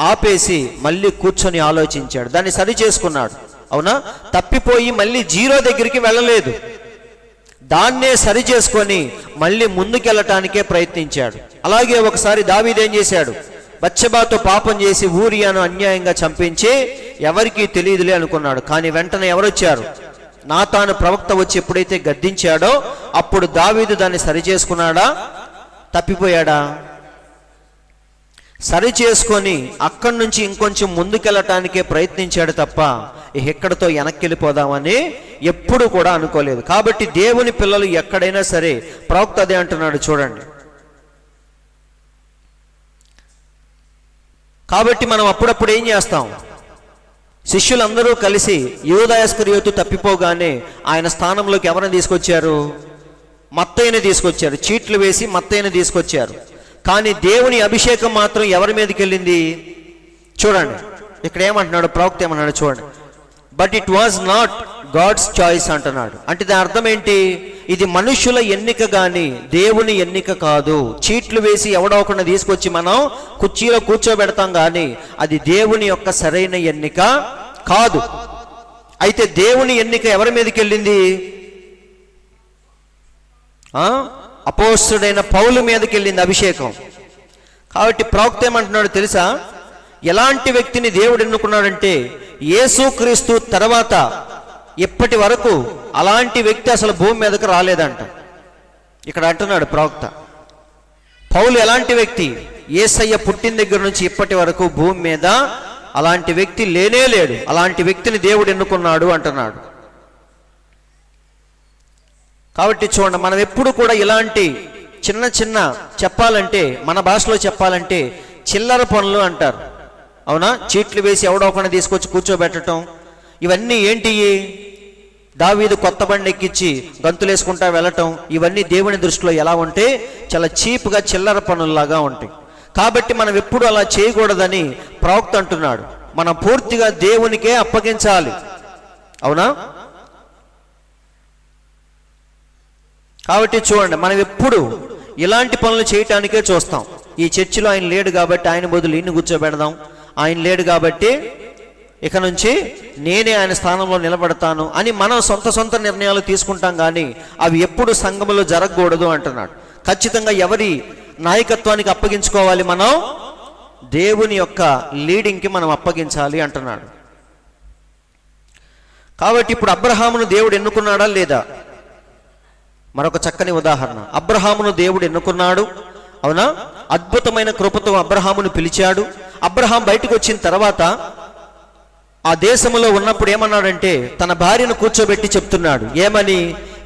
ఆపేసి మళ్ళీ కూర్చొని ఆలోచించాడు, దాన్ని సరి చేసుకున్నాడు. అవునా? తప్పిపోయి మళ్ళీ 0 దగ్గరికి వెళ్ళలేదు, దాన్నే సరి చేసుకొని మళ్ళీ ముందుకెళ్ళటానికే ప్రయత్నించాడు. అలాగే ఒకసారి దావీదు ఏం చేశాడు? బత్షెబాతో పాపం చేసి ఊరియాను అన్యాయంగా చంపించి ఎవరికీ తెలియదులే అనుకున్నాడు. కానీ వెంటనే ఎవరొచ్చారు? నాతాను ప్రవక్త వచ్చి ఎప్పుడైతే గద్దించాడో అప్పుడు దావీదు దాన్ని సరి చేసుకున్నాడా? తప్పిపోయాడా? సరి చేసుకొని అక్కడి నుంచి ఇంకొంచెం ముందుకెళ్ళటానికే ప్రయత్నించాడు తప్ప ఎక్కడితో వెనక్కి వెళ్ళిపోదామని ఎప్పుడు కూడా అనుకోలేదు. కాబట్టి దేవుని పిల్లలు ఎక్కడైనా సరే, ప్రవక్త అదే అంటున్నాడు చూడండి. కాబట్టి మనం అప్పుడప్పుడు ఏం చేస్తాం? శిష్యులందరూ కలిసి యూదా ఇస్కరియోతు తప్పిపోగానే ఆయన స్థానంలోకి ఎవరిని తీసుకొచ్చారు? మత్తయిని తీసుకొచ్చారు. చీట్లు వేసి మత్తయిని తీసుకొచ్చారు. కానీ దేవుని అభిషేకం మాత్రం ఎవరి మీదకి వెళ్ళింది? చూడండి ఇక్కడ ఏమంటున్నాడు ప్రవక్త, ఏమన్నాడు చూడండి. But it was not God's choice అంటున్నాడు. అంటే దాని అర్థం ఏంటి? ఇది మనుషుల ఎన్నిక కానీ దేవుని ఎన్నిక కాదు. చీట్లు వేసి ఎవడో ఒకరిని తీసుకొచ్చి మనం కుర్చీలో కూర్చోబెడతాం, కానీ అది దేవుని యొక్క సరైన ఎన్నిక కాదు. అయితే దేవుని ఎన్నిక ఎవరి మీదకి వెళ్ళింది? అపోస్తలుడైన పౌలు మీదకి వెళ్ళింది అభిషేకం. కాబట్టి ప్రవక్త ఏమంటున్నాడు తెలుసా? ఎలాంటి వ్యక్తిని దేవుడు ఎన్నుకున్నాడంటే యేసుక్రీస్తు తర్వాత ఇప్పటి వరకు అలాంటి వ్యక్తి అసలు భూమి మీదకు రాలేదంట. ఇక్కడ అంటున్నాడు ప్రవక్త. పౌలు ఎలాంటి వ్యక్తి? యేసయ్య పుట్టిన దగ్గర నుంచి ఇప్పటి వరకు భూమి మీద అలాంటి వ్యక్తి లేనే లేడు. అలాంటి వ్యక్తిని దేవుడు ఎన్నుకున్నాడు అంటున్నాడు. కాబట్టి చూడండి, మనం ఎప్పుడు కూడా ఇలాంటి చిన్న చిన్న చెప్పాలంటే, మన భాషలో చెప్పాలంటే చిల్లర పనులు అంటారు. అవునా? చీట్లు వేసి ఎవడో ఒకరిని తీసుకొచ్చి కూర్చోబెట్టడం, ఇవన్నీ ఏంటి? దావీదు కొత్త బండి ఎక్కించి గంతులేసుకుంటా వెళ్ళటం, ఇవన్నీ దేవుని దృష్టిలో ఎలా ఉంటే చాలా చీప్గా చిల్లర పనుల్లాగా ఉంటాయి. కాబట్టి మనం ఎప్పుడు అలా చేయకూడదని ప్రవక్త అంటున్నాడు. మనం పూర్తిగా దేవునికే అప్పగించాలి. అవునా? కాబట్టి చూడండి, మనం ఎప్పుడు ఇలాంటి పనులు చేయటానికే చూస్తాం. ఈ చర్చిలో ఆయన లేడు కాబట్టి ఆయన బదులు ఇన్ని కూర్చోబెడదాం, ఆయన లేడు కాబట్టి ఇక నుంచి నేనే ఆయన స్థానంలో నిలబడతాను అని మనం సొంత నిర్ణయాలు తీసుకుంటాం, కానీ అవి ఎప్పుడు సంఘములో జరగకూడదు అంటున్నాడు. ఖచ్చితంగా ఎవరి నాయకత్వానికి అప్పగించుకోవాలి? మనం దేవుని యొక్క లీడింగ్కి మనం అప్పగించాలి అంటున్నాడు. కాబట్టి ఇప్పుడు అబ్రహామును దేవుడు ఎన్నుకున్నాడా లేదా? మరొక చక్కని ఉదాహరణ, అబ్రహామును దేవుడు ఎన్నుకున్నాడు, అవునా? అద్భుతమైన కృపతో అబ్రహామును పిలిచాడు. అబ్రహాం బయటకు వచ్చిన తర్వాత ఆ దేశంలో ఉన్నప్పుడు ఏమన్నాడంటే తన భార్యను కూర్చోబెట్టి చెప్తున్నాడు, ఏమని?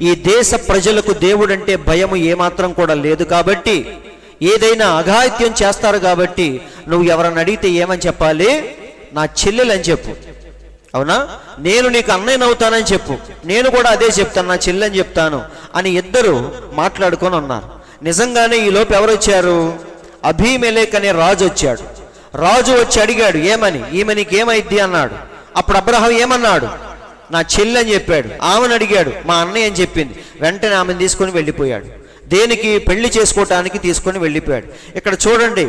ఈ దేశ ప్రజలకు దేవుడంటే భయము ఏమాత్రం కూడా లేదు కాబట్టి, ఏదైనా అఘాయిత్యం చేస్తారు కాబట్టి నువ్వు ఎవరన్నా అడిగితే ఏమని చెప్పాలి? నా చెల్లెలని చెప్పు, అవునా? నేను నీకు అన్నయ్యను అవుతానని చెప్పు, నేను కూడా అదే చెప్తాను, నా చెల్లెని చెప్తాను అని ఇద్దరు మాట్లాడుకొని ఉన్నారు. నిజంగానే ఈ లోపు ఎవరు వచ్చారు? అబీమెలెకు అనే రాజు వచ్చాడు. రాజు వచ్చి అడిగాడు, ఏమని? ఈమె నీకేమైద్ది అన్నాడు. అప్పుడు అబ్రహాం ఏమన్నాడు? నా చెల్లి అని చెప్పాడు. ఆమెను అడిగాడు, మా అన్నయ్య అని చెప్పింది. వెంటనే ఆమెను తీసుకొని వెళ్ళిపోయాడు. దేనికి? పెళ్లి చేసుకోవటానికి తీసుకొని వెళ్ళిపోయాడు. ఇక్కడ చూడండి,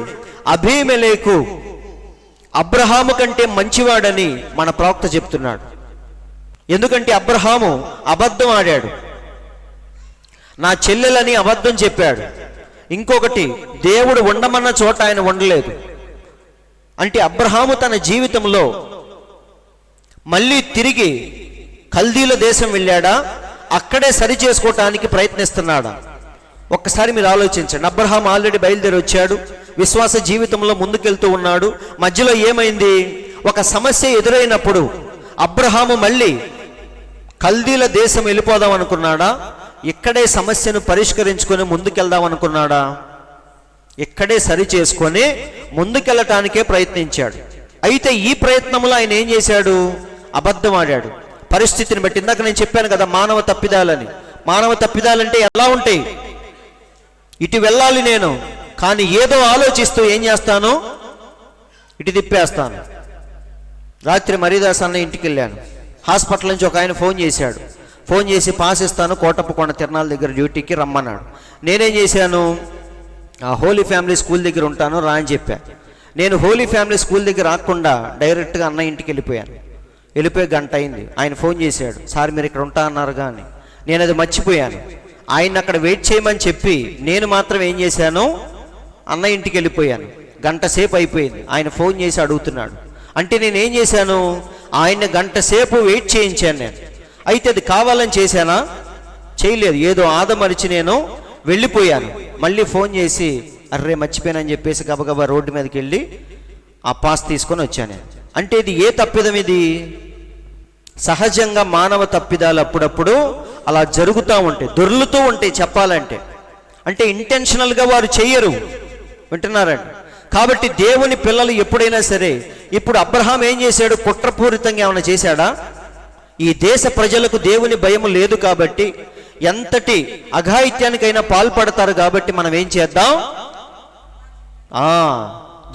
అబీమెలెకు అబ్రహాము కంటే మంచివాడని మన ప్రవక్త చెప్తున్నాడు. ఎందుకంటే అబ్రహాము అబద్ధం ఆడాడు, నా చెల్లెలని అబద్ధం చెప్పాడు. ఇంకొకటి, దేవుడు ఉండమన్న చోట ఆయన ఉండలేదు. అంటే అబ్రహాము తన జీవితంలో మళ్ళీ తిరిగి కల్దీల దేశం వెళ్ళాడా, అక్కడే సరి చేసుకోవటానికి ప్రయత్నిస్తున్నాడా? ఒక్కసారి మీరు ఆలోచించండి. అబ్రహాం ఆల్రెడీ బయలుదేరి వచ్చాడు, విశ్వాస జీవితంలో ముందుకెళ్తూ ఉన్నాడు. మధ్యలో ఏమైంది? ఒక సమస్య ఎదురైనప్పుడు అబ్రహాము మళ్ళీ కల్దీల దేశం వెళ్ళిపోదాం అనుకున్నాడా? ఇక్కడే సమస్యను పరిష్కరించుకొని ముందుకెళ్దాం అనుకున్నాడా? ఇక్కడే సరి చేసుకొని ముందుకెళ్ళటానికే ప్రయత్నించాడు. అయితే ఈ ప్రయత్నంలో ఆయన ఏం చేశాడు? అబద్ధం ఆడాడు. పరిస్థితిని బట్టి, ఇందాక నేను చెప్పాను కదా మానవ తప్పిదాలని. మానవ తప్పిదాలంటే ఎలా ఉంటాయి? ఇటు వెళ్ళాలి నేను, కానీ ఏదో ఆలోచిస్తూ ఏం చేస్తాను? ఇటు తిప్పేస్తాను. రాత్రి మరీదాస్ అన్న ఇంటికి వెళ్ళాను. హాస్పిటల్ నుంచి ఒక ఆయన ఫోన్ చేశాడు. ఫోన్ చేసి పాస్ ఇస్తాను, కోటప్పకొండ తిరణాల దగ్గర డ్యూటీకి రమ్మన్నాడు. నేనేం చేశాను? ఆ హోలీ ఫ్యామిలీ స్కూల్ దగ్గర ఉంటాను రా అని చెప్పా. నేను హోలీ ఫ్యామిలీ స్కూల్ దగ్గర రాకుండా డైరెక్ట్గా అన్న ఇంటికి వెళ్ళిపోయాను. వెళ్ళిపోయి గంట అయింది. ఆయన ఫోన్ చేశాడు, సార్ మీరు ఇక్కడ ఉంటా అన్నారు కానీ నేను అది మర్చిపోయాను. ఆయన అక్కడ వెయిట్ చేయమని చెప్పి నేను మాత్రం ఏం చేశాను? అన్న ఇంటికి వెళ్ళిపోయాను. గంట సేపు అయిపోయింది. ఆయన ఫోన్ చేసి అడుగుతున్నాడు. అంటే నేను ఏం చేశాను? ఆయన గంట సేపు వెయిట్ చేయించాను నేను. అయితే అది కావాలని చేశానా? చేయలేదు. ఏదో ఆదమరిచి నేను వెళ్ళిపోయాను. మళ్ళీ ఫోన్ చేసి అర్రే మర్చిపోయానని చెప్పేసి గబగబా రోడ్డు మీదకి వెళ్ళి ఆ పాస్ తీసుకొని వచ్చాను. అంటే ఇది ఏ తప్పిదం? ఇది సహజంగా మానవ తప్పిదాలు అప్పుడప్పుడు అలా జరుగుతూ ఉంటాయి, దొర్లుతూ ఉంటాయి చెప్పాలంటే. అంటే ఇంటెన్షనల్గా వారు చెయ్యరు, వింటున్నారండి. కాబట్టి దేవుని పిల్లలు ఎప్పుడైనా సరే, ఇప్పుడు అబ్రహాం ఏం చేశాడు? కుట్రపూరితంగా ఏమైనా చేశాడా? ఈ దేశ ప్రజలకు దేవుని భయం లేదు కాబట్టి ఎంతటి అఘాయిత్యానికైనా పాల్పడతారు కాబట్టి మనం ఏం చేద్దాం?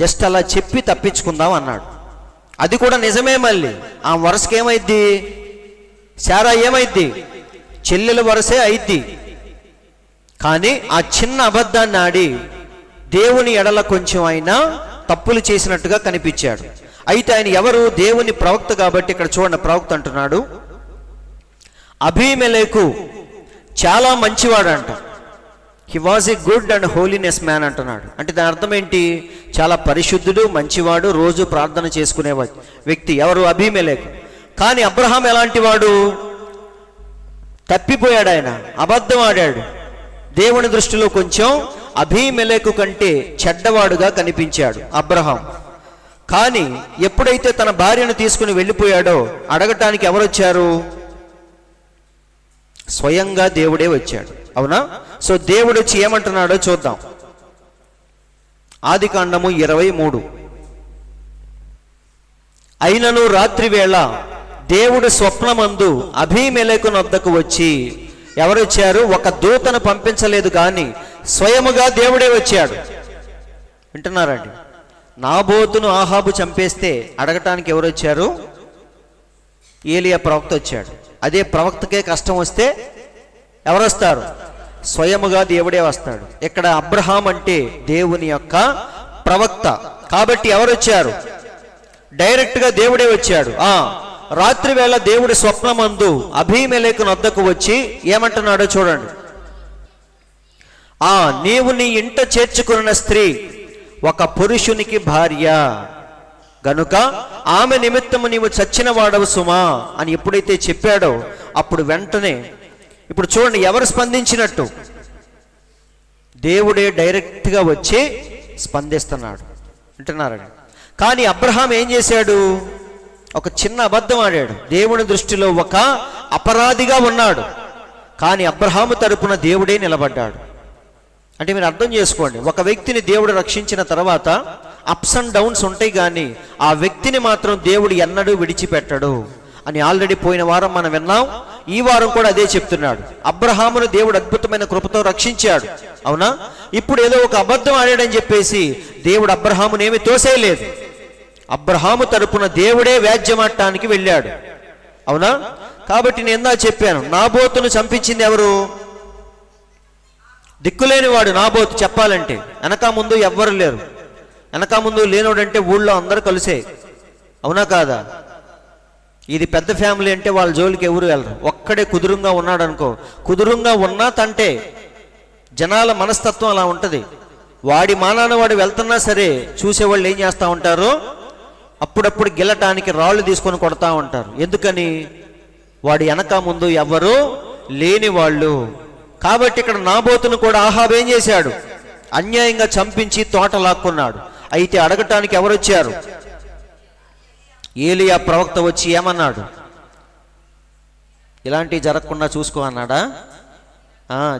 జస్ట్ అలా చెప్పి తప్పించుకుందాం అన్నాడు. అది కూడా నిజమే. మళ్ళీ ఆ వరుసకి ఏమైద్ది? శారా ఏమైద్ది? చెల్లెల వరసే అయిద్ది. కానీ ఆ చిన్న అబద్ధాన్ని ఆడి దేవుని ఎడల కొంచెం ఆయన తప్పులు చేసినట్టుగా కనిపించాడు. అయితే ఆయన ఎవరు? దేవుని ప్రవక్త కాబట్టి ఇక్కడ చూడండి, ప్రవక్త అంటున్నాడు అబీమెలెకు చాలా మంచివాడు అంట. He was a good and holiness man అంటున్నాడు. అంటే దాని అర్థం ఏంటి? చాలా పరిశుద్ధుడు, మంచివాడు, రోజు ప్రార్థన చేసుకునే వ్యక్తి. ఎవరు? అబీమెలెకు. కానీ అబ్రహాం ఎలాంటి వాడు? తప్పిపోయాడు, ఆయన అబద్ధం ఆడాడు. దేవుని దృష్టిలో కొంచెం అబీమెలెకు కంటే చెడ్డవాడుగా కనిపించాడు అబ్రహాం. కానీ ఎప్పుడైతే తన భార్యను తీసుకుని వెళ్ళిపోయాడో అడగటానికి ఎవరు వచ్చారు? స్వయంగా దేవుడే వచ్చాడు, అవునా? సో దేవుడు వచ్చి ఏమంటున్నాడో చూద్దాం. ఆదికాండము 23. అయినను రాత్రి వేళ దేవుడు స్వప్నమందు అబీమెలెకు నొద్దకు వచ్చి, ఎవరు వచ్చారు? ఒక దూతను పంపించలేదు కానీ స్వయముగా దేవుడే వచ్చాడు. వింటున్నారండి? నాబోతును ఆహాబు చంపేస్తే అడగటానికి ఎవరు వచ్చారు? ఏలియా ప్రవక్త వచ్చాడు. అదే ప్రవక్తకే కష్టం వస్తే ఎవరు వస్తారు? స్వయముగా దేవుడే వస్తాడు. ఇక్కడ అబ్రహాం అంటే దేవుని యొక్క ప్రవక్త కాబట్టి ఎవరు వచ్చారు? డైరెక్ట్గా దేవుడే వచ్చాడు. రాత్రి వేళ దేవుడి స్వప్నమందు అబీమెలెకు నొద్దకు వచ్చి ఏమంటున్నాడో చూడండి. నీవు నీ ఇంట చేర్చుకున్న స్త్రీ ఒక పురుషునికి భార్య గనుక ఆమె నిమిత్తము నీవు చచ్చిన వాడవు సుమా అని ఎప్పుడైతే చెప్పాడో అప్పుడు వెంటనే ఇప్పుడు చూడండి, ఎవరు స్పందించినట్టు? దేవుడే డైరెక్ట్గా వచ్చి స్పందిస్తున్నాడు. వింటున్నారండి? కానీ అబ్రహాం ఏం చేశాడు? ఒక చిన్న అబద్ధం ఆడాడు. దేవుని దృష్టిలో ఒక అపరాధిగా ఉన్నాడు. కానీ అబ్రహాము తరపున దేవుడే నిలబడ్డాడు. అంటే మీరు అర్థం చేసుకోండి, ఒక వ్యక్తిని దేవుడు రక్షించిన తర్వాత అప్స్ అండ్ డౌన్స్ ఉంటాయి, కానీ ఆ వ్యక్తిని మాత్రం దేవుడు ఎన్నడూ విడిచిపెట్టడు అని ఆల్రెడీ పోయిన వారం మనం విన్నాం. ఈ వారం కూడా అదే చెప్తున్నాడు. అబ్రహామును దేవుడు అద్భుతమైన కృపతో రక్షించాడు, అవునా? ఇప్పుడు ఏదో ఒక అబద్ధం ఆడాడని చెప్పేసి దేవుడు అబ్రహామును ఏమీ తోసేయలేదు. అబ్రహాము తరపున దేవుడే వ్యాజ్యమాడటానికి వెళ్ళాడు, అవునా? కాబట్టి నేను ఎందా చెప్పాను, నాబోతును చంపించింది ఎవరు? దిక్కులేని వాడు నాబోతు. చెప్పాలంటే వెనక ముందు ఎవ్వరు లేరు. వెనక ముందు లేనోడంటే ఊళ్ళో అందరూ కలిసే, అవునా కాదా? ఇది పెద్ద ఫ్యామిలీ అంటే వాళ్ళ జోలికి ఎవరు వెళ్ళరు. ఒక్కడే కుదురుగా ఉన్నాడు అనుకో, కుదురుగా ఉన్నా తంటే జనాల మనస్తత్వం అలా ఉంటుంది. వాడి మానాన వాడు వెళ్తున్నా సరే చూసేవాళ్ళు ఏం చేస్తూ ఉంటారు? అప్పుడప్పుడు గిల్లటానికి రాళ్ళు తీసుకొని కొడతా ఉంటారు. ఎందుకని? వాడి వెనక ముందు ఎవరు లేని వాళ్ళు. కాబట్టి ఇక్కడ నాబోతును కూడా ఆహాబు ఏం చేశాడు? అన్యాయంగా చంపించి తోట లాక్కున్నాడు. అయితే అడగటానికి ఎవరు వచ్చారు? ఏలియా ప్రవక్త వచ్చి ఏమన్నాడు? ఇలాంటివి జరగకుండా చూసుకో అన్నాడా?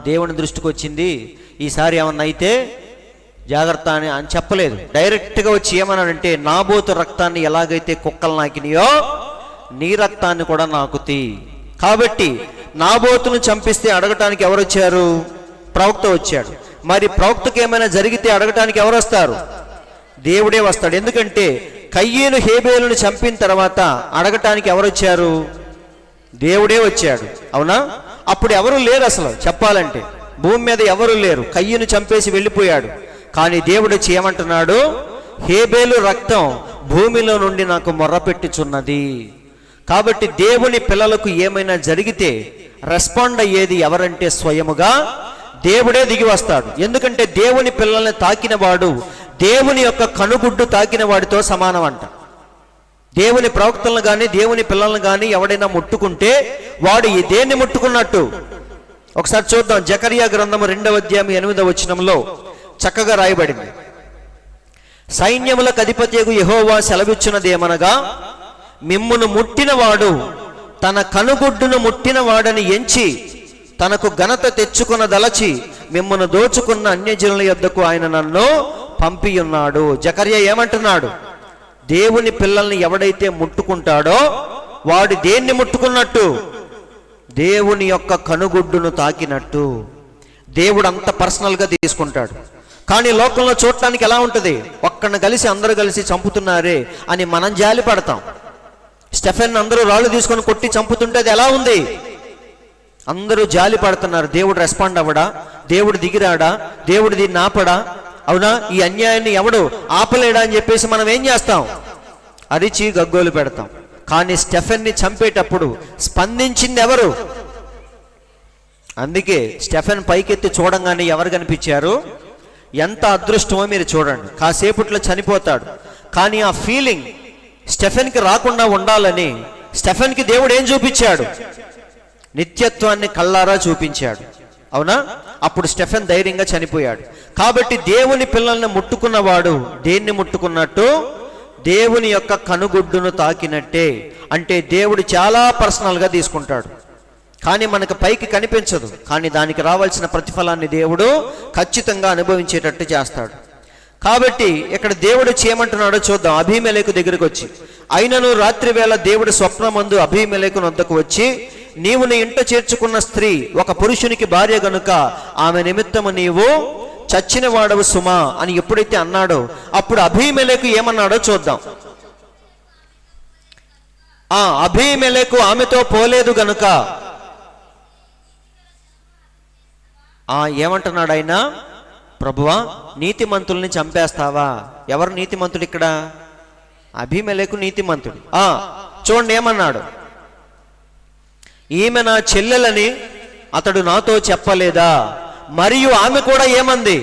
దేవుని దృష్టికి వచ్చింది, ఈసారి ఏమన్నా అయితే జాగ్రత్త అని చెప్పలేదు. డైరెక్ట్గా వచ్చి ఏమన్నాడంటే, నాబోతు రక్తాన్ని ఎలాగైతే కుక్కలు నాకినాయో నీ రక్తాన్ని కూడా నాకుతీ. కాబట్టి నాబోతును చంపిస్తే అడగటానికి ఎవరు వచ్చారు? ప్రవక్త వచ్చాడు. మరి ప్రవక్తకి ఏమైనా జరిగితే అడగటానికి ఎవరు వస్తారు? దేవుడే వస్తాడు. ఎందుకంటే కయ్యేను హేబేలును చంపిన తర్వాత అడగటానికి ఎవరు వచ్చారు? దేవుడే వచ్చాడు, అవునా? అప్పుడు ఎవరు లేరు అసలు చెప్పాలంటే, భూమి మీద ఎవరు లేరు. కయ్యను చంపేసి వెళ్ళిపోయాడు. కానీ దేవుడు వచ్చి ఏమంటున్నాడు? హేబేలు రక్తం భూమిలో నుండి నాకు మొర్రపెట్టుచున్నది. కాబట్టి దేవుని పిల్లలకు ఏమైనా జరిగితే రెస్పాండ్ అయ్యేది ఎవరంటే స్వయముగా దేవుడే దిగి వస్తాడు. ఎందుకంటే దేవుని పిల్లల్ని తాకిన వాడు దేవుని యొక్క కనుగుడ్డు తాకిన వాడితో సమానం అంట. దేవుని ప్రవక్తలను కానీ దేవుని పిల్లలను కానీ ఎవడైనా ముట్టుకుంటే వాడు ఈ దేన్ని ముట్టుకున్నట్టు? ఒకసారి చూద్దాం. జకరియా గ్రంథము 2వ అధ్యాయం 8వ వచనంలో చక్కగా రాయబడింది. సైన్యములకు అధిపతియగు యెహోవా సెలవిచ్చినదేమనగా, మిమ్మును ముట్టినవాడు తన కనుగుడ్డును ముట్టిన వాడని ఎంచి తనకు ఘనత తెచ్చుకొనదలచి మిమ్మును దోచుకున్న అన్యజనుల యొద్దకు ఆయన నన్ను పంపియున్నాడు. జకరియా ఏమంటున్నాడు? దేవుని పిల్లల్ని ఎవడైతే ముట్టుకుంటాడో వాడు దేన్ని ముట్టుకున్నట్టు? దేవుని యొక్క కనుగుడ్డును తాకినట్టు. దేవుడు అంత పర్సనల్గా తీసుకుంటాడు. కానీ లోకంలో చూడటానికి ఎలా ఉంటుంది? ఒక్కడిని కలిసి అందరూ కలిసి చంపుతున్నారే అని మనం జాలి పడతాం. స్టెఫెన్ అందరూ రాళ్ళు తీసుకొని కొట్టి చంపుతుంటే అది ఎలా ఉంది? అందరూ జాలి పడుతున్నారు. దేవుడు రెస్పాండ్ అవ్వడా? దేవుడు దిగిరాడా? దేవుడు దీన్ని ఆపడా? అవునా? ఈ అన్యాయాన్ని ఎవడు ఆపలేడా అని చెప్పేసి మనం ఏం చేస్తాం? అరిచి గగ్గోలు పెడతాం. కానీ స్టెఫెన్ని చంపేటప్పుడు స్పందించింది ఎవరు? అందుకే స్టెఫెన్ పైకెత్తి చూడంగానే ఎవరు కనిపించారు? ఎంత అదృష్టమో మీరు చూడండి. కాసేపట్లో చనిపోతాడు. కానీ ఆ ఫీలింగ్ స్టెఫెన్కి రాకుండా ఉండాలని స్టెఫెన్కి దేవుడు ఏం చూపించాడు? నిత్యత్వాన్ని కళ్ళారా చూపించాడు, అవునా? అప్పుడు స్టెఫెన్ ధైర్యంగా చనిపోయాడు. కాబట్టి దేవుని పిల్లల్ని ముట్టుకున్నవాడు దేన్ని ముట్టుకున్నట్టు? దేవుని యొక్క కనుగుడ్డును తాకినట్టే. అంటే దేవుడు చాలా పర్సనల్గా తీసుకుంటాడు. కానీ మనకు పైకి కనిపించదు. కానీ దానికి రావాల్సిన ప్రతిఫలాన్ని దేవుడు ఖచ్చితంగా అనుభవించేటట్టు చేస్తాడు. కాబట్టి ఇక్కడ దేవుడు చేయమంటున్నాడో చూద్దాం. అబీమెలెకు దగ్గరికి వచ్చి, అయినను రాత్రి వేళ దేవుడు స్వప్నమందు అబీమెలెకు వద్దకు వచ్చి, నీవు నీ ఇంట చేర్చుకున్న స్త్రీ ఒక పురుషునికి భార్య గనుక ఆమె నిమిత్తము నీవు చచ్చిన వాడవు సుమా అని ఎప్పుడైతే అన్నాడో అప్పుడు అబీమెలెకు ఏమన్నాడో చూద్దాం. అబీమెలెకు ఆమెతో పోలేదు గనుక ఏమంటున్నాడు ఆయన? ప్రభువా, నీతిమంతుల్ని చంపేస్తావా? ఎవరు నీతిమంతుడు ఇక్కడ? అబీమెలెకు నీతిమంతుడు. చూడండి ఏమన్నాడు? ఈమె నా చెల్లెలని అతడు నాతో చెప్పలేదా? మరియు ఆమె కూడా ఏమంది?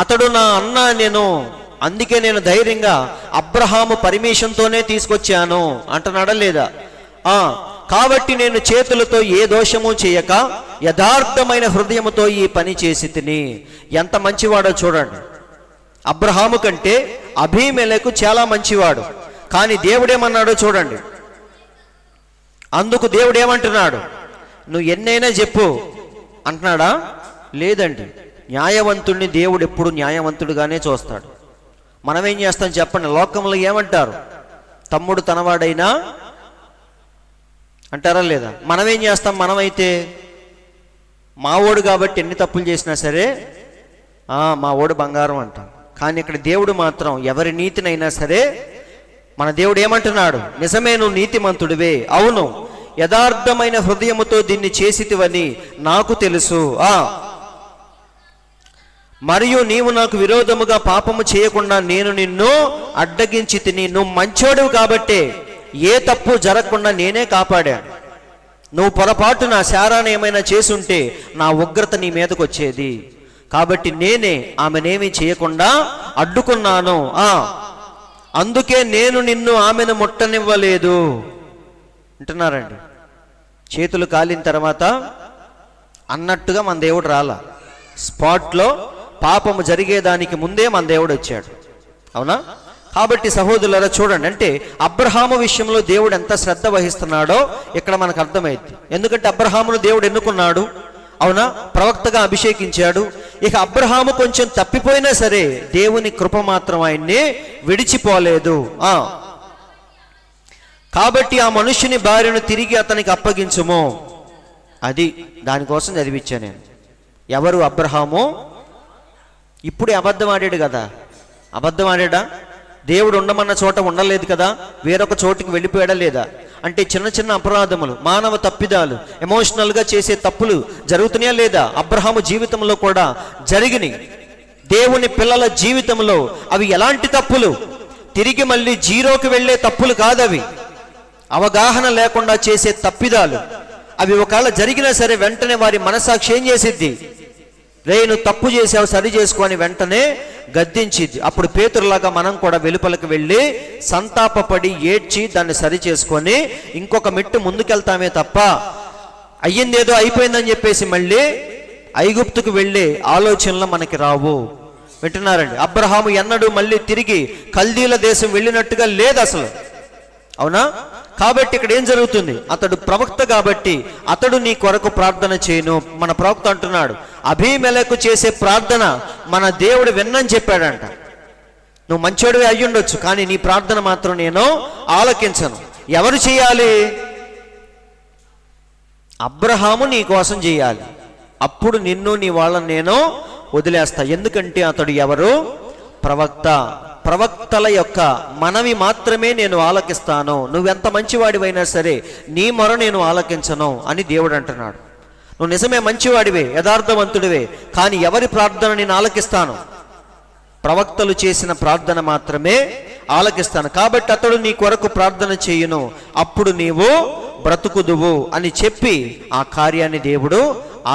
అతడు నా అన్న నేను, అందుకే నేను ధైర్యంగా అబ్రహాము పర్మిషన్తోనే తీసుకొచ్చాను అంటున్నాడా లేదా? కాబట్టి నేను చేతులతో ఏ దోషము చేయక యథార్థమైన హృదయముతో ఈ పని చేసి తిని. ఎంత మంచివాడో చూడండి. అబ్రహాము కంటే అబీమెలెకు చాలా మంచివాడు. కానీ దేవుడేమన్నాడో చూడండి. అందుకు దేవుడు ఏమంటున్నాడు? నువ్వు ఎన్నైనా చెప్పు అంటున్నాడా? లేదండి. న్యాయవంతుడిని దేవుడు ఎప్పుడు న్యాయవంతుడిగానే చూస్తాడు. మనం ఏం చేస్తాం చెప్పండి? లోకంలో ఏమంటారు? తమ్ముడు తనవాడైనా అంటారా లేదా? మనం ఏం చేస్తాం? మనమైతే మావోడు కాబట్టి ఎన్ని తప్పులు చేసినా సరే మా ఓడు బంగారం అంటాం. కానీ ఇక్కడ దేవుడు మాత్రం ఎవరి నీతినైనా సరే, మన దేవుడు ఏమంటున్నాడు? నిజమే, నువ్వు నీతిమంతుడివే, అవును, యథార్థమైన హృదయముతో దీన్ని చేసితివని నాకు తెలుసు. మరియు నీవు నాకు విరోధముగా పాపము చేయకుండా నేను నిన్ను అడ్డగించి తిని. నువ్వు మంచోడువు కాబట్టే ఏ తప్పు జరగకుండా నేనే కాపాడాను. నువ్వు పొరపాటున శారాను ఏమైనా చేసుంటే నా ఉగ్రత నీ మీదకి వచ్చేది. కాబట్టి నేనే ఆమెనేమీ చేయకుండా అడ్డుకున్నాను. అందుకే నేను నిన్ను ఆమెను ముట్టనివ్వలేదు అంటున్నారండి. చేతులు కాలిన తర్వాత అన్నట్టుగా మన దేవుడు రాలా. స్పాట్లో పాపము జరిగేదానికి ముందే మన దేవుడు వచ్చాడు. అవునా? కాబట్టి సహోదరులారా చూడండి, అంటే అబ్రహాము విషయంలో దేవుడు ఎంత శ్రద్ధ వహిస్తున్నాడో ఇక్కడ మనకు అర్థమైంది. ఎందుకంటే అబ్రహామును దేవుడు ఎన్నుకున్నాడు, అవునా, ప్రవక్తగా అభిషేకించాడు. ఇక అబ్రహాము కొంచెం తప్పిపోయినా సరే దేవుని కృప మాత్రం ఆయన్ని విడిచిపోలేదు. కాబట్టి ఆ మనుష్యుని భార్యను తిరిగి అతనికి అప్పగించుము. అది దానికోసం చదివించాను నేను. ఎవరు? అబ్రహాము. ఇప్పుడే అబద్ధం ఆడాడు కదా. అబద్ధం ఆడా? దేవుడు ఉండమన్న చోట ఉండలేదు కదా, వేరొక చోటుకి వెళ్ళిపోయాడా లేదా? అంటే చిన్న చిన్న అపరాధములు, మానవ తప్పిదాలు, ఎమోషనల్గా చేసే తప్పులు జరుగుతున్నాయా లేదా? అబ్రహాము జీవితంలో కూడా జరిగినాయి. దేవుని పిల్లల జీవితంలో అవి ఎలాంటి తప్పులు? తిరిగి మళ్ళీ జీరోకి వెళ్ళే తప్పులు కాదవి. అవగాహన లేకుండా చేసే తప్పిదాలు. అవి ఒకవేళ జరిగినా సరే వెంటనే వారి మనసాక్షి ఏం చేసిద్ది? నువ్వు తప్పు చేసావు, సరి చేసుకొని వెంటనే గద్దించిద్ది. అప్పుడు పేతురులాగా మనం కూడా వెలుపలకు వెళ్ళి సంతాపపడి ఏడ్చి దాన్ని సరి చేసుకొని ఇంకొక మెట్టు ముందుకెళ్తామే తప్ప అయ్యిందేదో అయిపోయిందని చెప్పేసి మళ్ళీ ఐగుప్తుకు వెళ్ళే ఆలోచనలు మనకి రావు. వింటున్నారండి? అబ్రహాము ఎన్నడూ మళ్ళీ తిరిగి కల్దీల దేశం వెళ్ళినట్టుగా లేదు అసలు. అవునా? కాబట్టి ఇక్కడ ఏం జరుగుతుంది? అతడు ప్రవక్త కాబట్టి అతడు నీ కొరకు ప్రార్థన చేయను. మన ప్రవక్త అంటున్నాడు, అబీమెలెకు చేసే ప్రార్థన మన దేవుడు విన్నని చెప్పాడంట. నువ్వు మంచోడివే అయ్యుండొచ్చు, కానీ నీ ప్రార్థన మాత్రం నేను ఆలకించను. ఎవరు చేయాలి? అబ్రహాము నీ కోసం చేయాలి. అప్పుడు నిన్ను నీ వాళ్ళని నేను వదిలేస్తా. ఎందుకంటే అతడు ఎవరు? ప్రవక్త. ప్రవక్తల యొక్క మనవి మాత్రమే నేను ఆలకిస్తాను. నువ్వెంత మంచివాడివైనా సరే నీ మొర నేను ఆలకించను అని దేవుడు అంటున్నాడు. నువ్వు నిజమే మంచివాడివే, యథార్థవంతుడివే, కానీ ఎవరి ప్రార్థన నేను ఆలకిస్తాను? ప్రవక్తలు చేసిన ప్రార్థన మాత్రమే ఆలకిస్తాను. కాబట్టి అతడు నీ కొరకు ప్రార్థన చేయును, అప్పుడు నీవు బ్రతుకుదువు అని చెప్పి ఆ కార్యాన్ని దేవుడు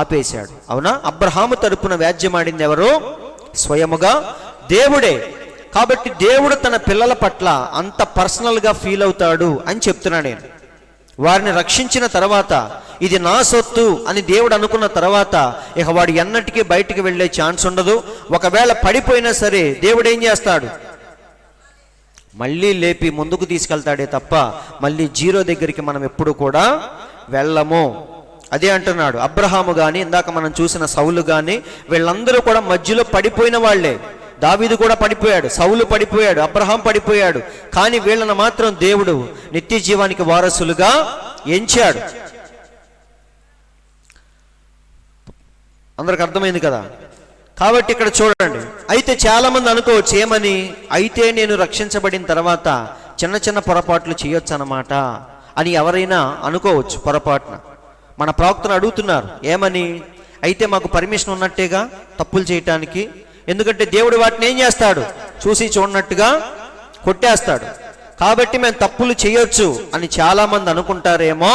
ఆపేశాడు. అవునా? అబ్రహాము తరపున వ్యాజ్యమాడింది ఎవరు? స్వయముగా దేవుడే. కాబట్టి దేవుడు తన పిల్లల పట్ల అంత పర్సనల్గా ఫీల్ అవుతాడు అని చెప్తున్నా నేను. వారిని రక్షించిన తర్వాత ఇది నా సొత్తు అని దేవుడు అనుకున్న తర్వాత ఇక వాడు ఎన్నటికీ బయటికి వెళ్ళే ఛాన్స్ ఉండదు. ఒకవేళ పడిపోయినా సరే దేవుడు ఏం చేస్తాడు? మళ్ళీ లేపి ముందుకు తీసుకెళ్తాడే తప్ప మళ్ళీ జీరో దగ్గరికి మనం ఎప్పుడు కూడా వెళ్ళము. అదే అంటున్నాడు. అబ్రహాము కానీ ఇందాక మనం చూసిన సౌలు కానీ వీళ్ళందరూ కూడా మధ్యలో పడిపోయిన వాళ్లే. దావీదు కూడా పడిపోయాడు, సౌలు పడిపోయాడు, అబ్రహాం పడిపోయాడు. కానీ వీళ్ళను మాత్రం దేవుడు నిత్య జీవానికి వారసులుగా ఎంచాడు. అందరికి అర్థమైంది కదా? కాబట్టి ఇక్కడ చూడండి. అయితే చాలా మంది అనుకోవచ్చు ఏమని? అయితే నేను రక్షించబడిన తర్వాత చిన్న చిన్న పొరపాట్లు చేయొచ్చు అన్నమాట అని ఎవరైనా అనుకోవచ్చు పొరపాటున. మన ప్రవక్తను అడుగుతున్నారు ఏమని? అయితే మాకు పర్మిషన్ ఉన్నట్టేగా తప్పులు చేయటానికి? ఎందుకంటే దేవుడు వాటిని ఏం చేస్తాడు? చూసి చూడనట్టుగా కొట్టేస్తాడు. కాబట్టి మేము తప్పులు చేయొచ్చు అని చాలా మంది అనుకుంటారేమో.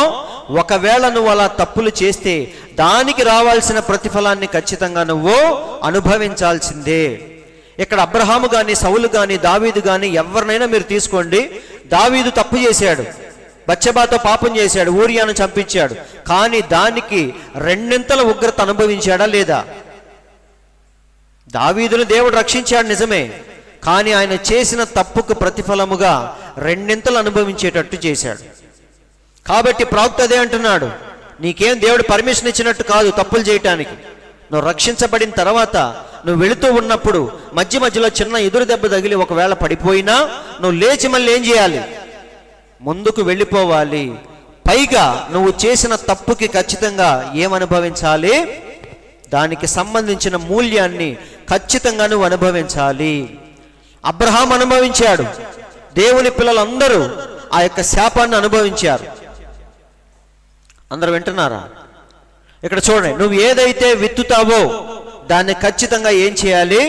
ఒకవేళ నువ్వు అలా తప్పులు చేస్తే దానికి రావాల్సిన ప్రతిఫలాన్ని ఖచ్చితంగా నువ్వు అనుభవించాల్సిందే. ఇక్కడ అబ్రహాము కానీ సౌలు కానీ దావీదు కానీ ఎవరినైనా మీరు తీసుకోండి. దావీదు తప్పు చేశాడు, బత్షెబాతో పాపం చేశాడు, ఊరియాను చంపించాడు. కానీ దానికి రెండింతల ఉగ్రత అనుభవించాడా లేదా? దావీదును దేవుడు రక్షించాడు నిజమే, కానీ ఆయన చేసిన తప్పుకు ప్రతిఫలముగా రెండింతలు అనుభవించేటట్టు చేశాడు. కాబట్టి ప్రవక్త అదే అంటున్నాడు, నీకేం దేవుడు పర్మిషన్ ఇచ్చినట్టు కాదు తప్పులు చేయటానికి. నువ్వు రక్షించబడిన తర్వాత నువ్వు వెళుతూ ఉన్నప్పుడు మధ్య మధ్యలో చిన్న ఎదురు దెబ్బ తగిలి ఒకవేళ పడిపోయినా నువ్వు లేచి మళ్ళీ ఏం చేయాలి? ముందుకు వెళ్ళిపోవాలి. పైగా నువ్వు చేసిన తప్పుకి ఖచ్చితంగా ఏమనుభవించాలి? దానికి సంబంధించిన మూల్యాన్ని ఖచ్చితంగా నువ్వు అనుభవించాలి. అబ్రహాం అనుభవించాడు, దేవుని పిల్లలందరూ ఆ యొక్క శాపాన్ని అనుభవించారు. అందరూ వింటున్నారా? ఇక్కడ చూడండి, నువ్వు ఏదైతే విత్తుతావో దాన్ని ఖచ్చితంగా ఏం చేయాలి?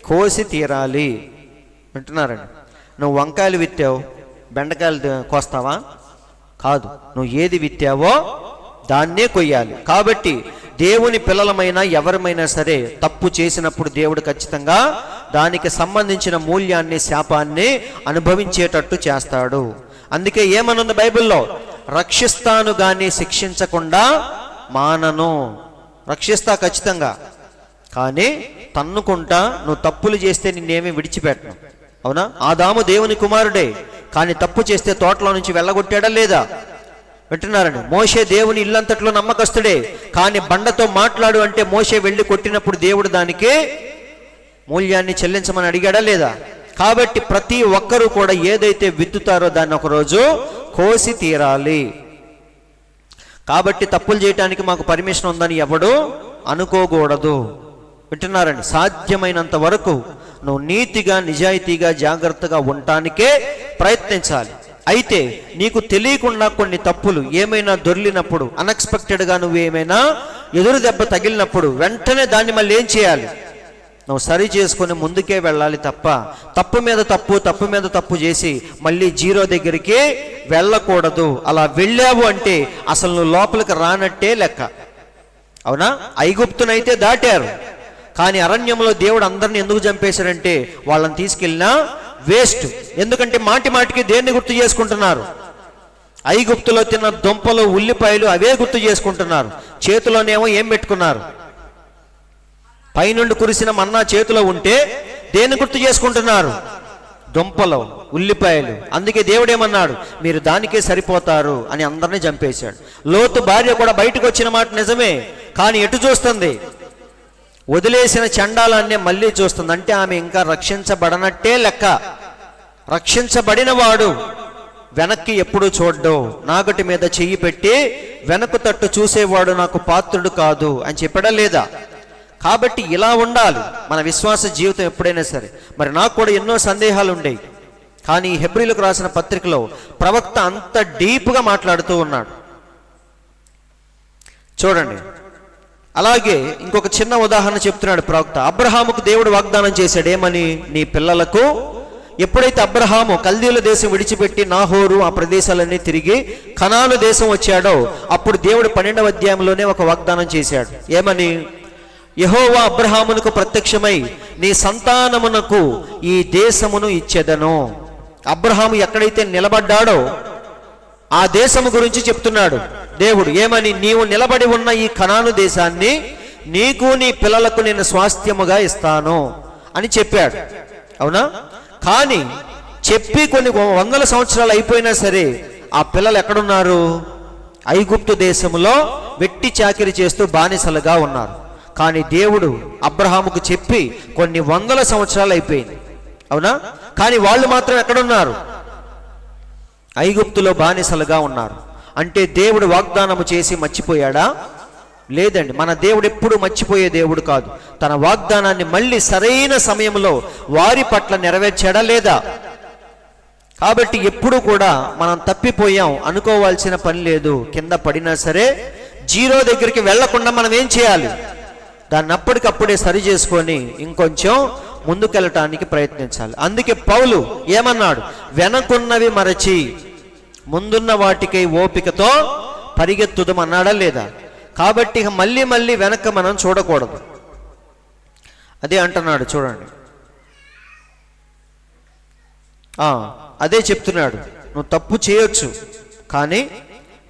కోసి తీరాలి. వింటున్నారండి? నువ్వు వంకాయలు విత్తావు, బెండకాయలు కోస్తావా? కాదు, నువ్వు ఏది విత్తావో దాన్నే కొయ్యాలి. కాబట్టి దేవుని పిల్లలమైనా ఎవరమైనా సరే తప్పు చేసినప్పుడు దేవుడు ఖచ్చితంగా దానికి సంబంధించిన మూల్యాన్ని, శాపాన్ని అనుభవించేటట్టు చేస్తాడు. అందుకే ఏమనుంది బైబిల్లో? రక్షిస్తాను గాని శిక్షించకుండా మానను. రక్షిస్తా ఖచ్చితంగా, కానీ తన్నుకుంటా నువ్వు తప్పులు చేస్తే నిన్నేమీ విడిచిపెట్టను. అవునా? ఆదాము దేవుని కుమారుడే, కానీ తప్పు చేస్తే తోటలో నుంచి వెళ్ళగొట్టాడా లేదా? వింటున్నారండి? మోషే దేవుని ఇల్లంతట్లో నమ్మకస్తుడే, కానీ బండతో మాట్లాడు అంటే మోషే వెళ్ళి కొట్టినప్పుడు దేవుడు దానికి మూల్యాన్ని చెల్లించమని అడిగాడా లేదా? కాబట్టి ప్రతి ఒక్కరూ కూడా ఏదైతే విత్తుతారో దాన్ని ఒకరోజు కోసి తీరాలి. కాబట్టి తప్పులు చేయటానికి మాకు పర్మిషన్ ఉందని ఎవడు అనుకోకూడదు. వింటున్నారండి? సాధ్యమైనంత వరకు నువ్వు నీతిగా, నిజాయితీగా, జాగ్రత్తగా ఉండటానికే ప్రయత్నించాలి. అయితే నీకు తెలియకుండా కొన్ని తప్పులు ఏమైనా దొర్లినప్పుడు, అన్ఎక్స్పెక్టెడ్గా నువ్వు ఏమైనా ఎదురు దెబ్బ తగిలినప్పుడు వెంటనే దాన్ని మళ్ళీ ఏం చేయాలి? నువ్వు సరి చేసుకొని ముందుకే వెళ్ళాలి తప్ప తప్పు మీద తప్పు, తప్పు మీద తప్పు చేసి మళ్ళీ జీరో దగ్గరికి వెళ్ళకూడదు. అలా వెళ్ళావు అంటే అసలు నువ్వు లోపలికి రానట్టే లెక్క. అవునా? ఐగుప్తునైతే దాటారు, కానీ అరణ్యంలో దేవుడు అందరిని ఎందుకు చంపేశాడంటే వాళ్ళని తీసుకెళ్ళినా వేస్ట్. ఎందుకంటే మాటి మాటికి దేన్ని గుర్తు చేసుకుంటున్నారు? ఐగుప్తులో తిన్న దుంపలు, ఉల్లిపాయలు అవే గుర్తు చేసుకుంటున్నారు. చేతిలోనేమో ఏం పెట్టుకున్నారు? పైనుండి కురిసిన మన్నా చేతిలో ఉంటే దేన్ని గుర్తు చేసుకుంటున్నారు? దుంపలు, ఉల్లిపాయలు. అందుకే దేవుడు ఏమన్నాడు? మీరు దానికే సరిపోతారు అని అందరినీ చంపేశాడు. లోతు భార్య కూడా బయటకు వచ్చిన మాట నిజమే, కానీ ఎటు చూస్తుంది? వదిలేసిన చండాలాన్నే మళ్ళీ చూస్తుంది. అంటే ఆమె ఇంకా రక్షించబడనట్టే లెక్క. రక్షించబడిన వాడు వెనక్కి ఎప్పుడు చూడ్డు. నాగటి మీద చెయ్యి పెట్టి వెనక్కు తట్టు చూసేవాడు నాకు పాత్రుడు కాదు అని చెప్పడా లేదా? కాబట్టి ఇలా ఉండాలి మన విశ్వాస జీవితం ఎప్పుడైనా సరే. మరి నాకు కూడా ఎన్నో సందేహాలు ఉండేవి, కానీ హెబ్రీలకు రాసిన పత్రికలో ప్రవక్త అంత డీప్గా మాట్లాడుతూ ఉన్నాడు. చూడండి, అలాగే ఇంకొక చిన్న ఉదాహరణ చెప్తున్నాడు ప్రవక్త. అబ్రహాముకు దేవుడు వాగ్దానం చేశాడు, ఏమని? నీ పిల్లలకు. ఎప్పుడైతే అబ్రహాము కల్దీల దేశం విడిచిపెట్టి నాహోరు ఆ ప్రదేశాలన్నీ తిరిగి కనాను దేశం వచ్చాడో అప్పుడు దేవుడు 12వ అధ్యాయంలోనే ఒక వాగ్దానం చేశాడు. ఏమని? యెహోవా అబ్రహామునకు ప్రత్యక్షమై నీ సంతానమునకు ఈ దేశమును ఇచ్చెదను. అబ్రహాము ఎక్కడైతే నిలబడ్డాడో ఆ దేశము గురించి చెప్తున్నాడు దేవుడు. ఏమని? నీవు నిలబడి ఉన్న ఈ కనాను దేశాన్ని నీకు నీ పిల్లలకు నేను స్వాస్థ్యముగా ఇస్తాను అని చెప్పాడు. అవునా? కానీ చెప్పి కొన్ని వందల సంవత్సరాలు అయిపోయినా సరే ఆ పిల్లలు ఎక్కడున్నారు? ఐగుప్తు దేశంలో వెట్టి చాకిరి చేస్తూ బానిసలుగా ఉన్నారు. కానీ దేవుడు అబ్రహాముకు చెప్పి కొన్ని వందల సంవత్సరాలు అయిపోయింది. అవునా? కానీ వాళ్ళు మాత్రం ఎక్కడున్నారు? ఐగుప్తులో బానిసలుగా ఉన్నారు. అంటే దేవుడు వాగ్దానము చేసి మర్చిపోయాడా? లేదండి. మన దేవుడు ఎప్పుడు మర్చిపోయే దేవుడు కాదు. తన వాగ్దానాన్ని మళ్ళీ సరైన సమయంలో వారి పట్ల నెరవేర్చాడా లేదా? కాబట్టి ఎప్పుడు కూడా మనం తప్పిపోయాం అనుకోవాల్సిన పని లేదు. కింద పడినా సరే జీరో దగ్గరికి వెళ్లకుండా మనం ఏం చేయాలి? దాన్ని అప్పటికప్పుడే సరి చేసుకొని ఇంకొంచెం ముందుకెళ్ళటానికి ప్రయత్నించాలి. అందుకే పౌలు ఏమన్నాడు? వెనకున్నవి మరచి ముందున్న వాటికై ఓపికతో పరిగెత్తుదమన్నాడా లేదా? కాబట్టి మళ్ళీ మళ్ళీ వెనక మనం చూడకూడదు. అదే అంటున్నాడు చూడండి. అదే చెప్తున్నాడు, నువ్వు తప్పు చేయొచ్చు, కానీ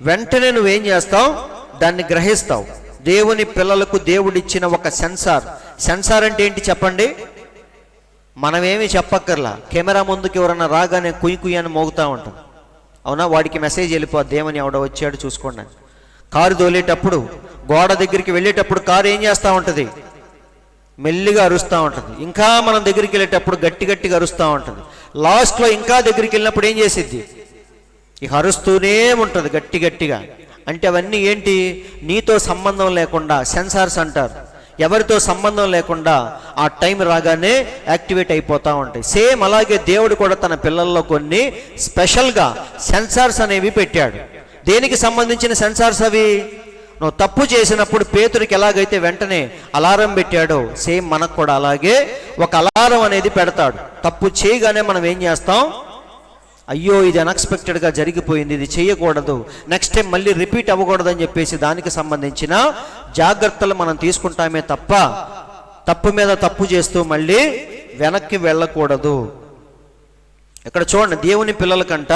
వెంటనే నువ్వేం చేస్తావు, దాన్ని గ్రహిస్తావు. దేవుని పిల్లలకు దేవుడిచ్చిన ఒక సెన్సార్ అంటే ఏంటి చెప్పండి? మనమేమి చెప్పక్కర్లా, కెమెరా ముందుకు ఎవరన్నా రాగానే కుయ్యి అని మోగుతూ ఉంటాం. అవునా? వాడికి మెసేజ్ వెళ్ళిపోద్ది, దేవుని ఎవడో వచ్చాడు చూసుకోండి. కారు తోలేటప్పుడు, గోడ దగ్గరికి వెళ్ళేటప్పుడు కారు ఏం చేస్తూ ఉంటుంది? మెల్లిగా అరుస్తూ ఉంటుంది. ఇంకా మనం దగ్గరికి వెళ్ళేటప్పుడు గట్టిగా అరుస్తూ ఉంటుంది. లాస్ట్లో ఇంకా దగ్గరికి వెళ్ళినప్పుడు ఏం చేసిద్ది? ఇక అరుస్తూనే ఉంటుంది గట్టిగా. అంటే అవన్నీ ఏంటి? నీతో సంబంధం లేకుండా సెన్సార్స్ అంటారు. ఎవరితో సంబంధం లేకుండా ఆ టైం రాగానే యాక్టివేట్ అయిపోతూ ఉంటాయి. సేమ్ అలాగే దేవుడు కూడా తన పిల్లల్లో కొన్ని స్పెషల్గా సెన్సార్స్ అనేవి పెట్టాడు. దేనికి సంబంధించిన సెన్సార్స్ అవి? నువ్వు తప్పు చేసినప్పుడు పేతురికి ఎలాగైతే వెంటనే అలారం పెట్టాడో, సేమ్ మనకు కూడా అలాగే ఒక అలారం అనేది పెడతాడు. తప్పు చేయగానే మనం ఏం చేస్తాం? అయ్యో ఇది అన్ఎక్స్పెక్టెడ్గా జరిగిపోయింది, ఇది చేయకూడదు, నెక్స్ట్ టైం మళ్ళీ రిపీట్ అవ్వకూడదని చెప్పేసి దానికి సంబంధించిన జాగ్రత్తలు మనం తీసుకుంటామే తప్ప తప్పు మీద తప్పు చేస్తూ మళ్ళీ వెనక్కి వెళ్ళకూడదు. ఇక్కడ చూడండి, దేవుని పిల్లలకంట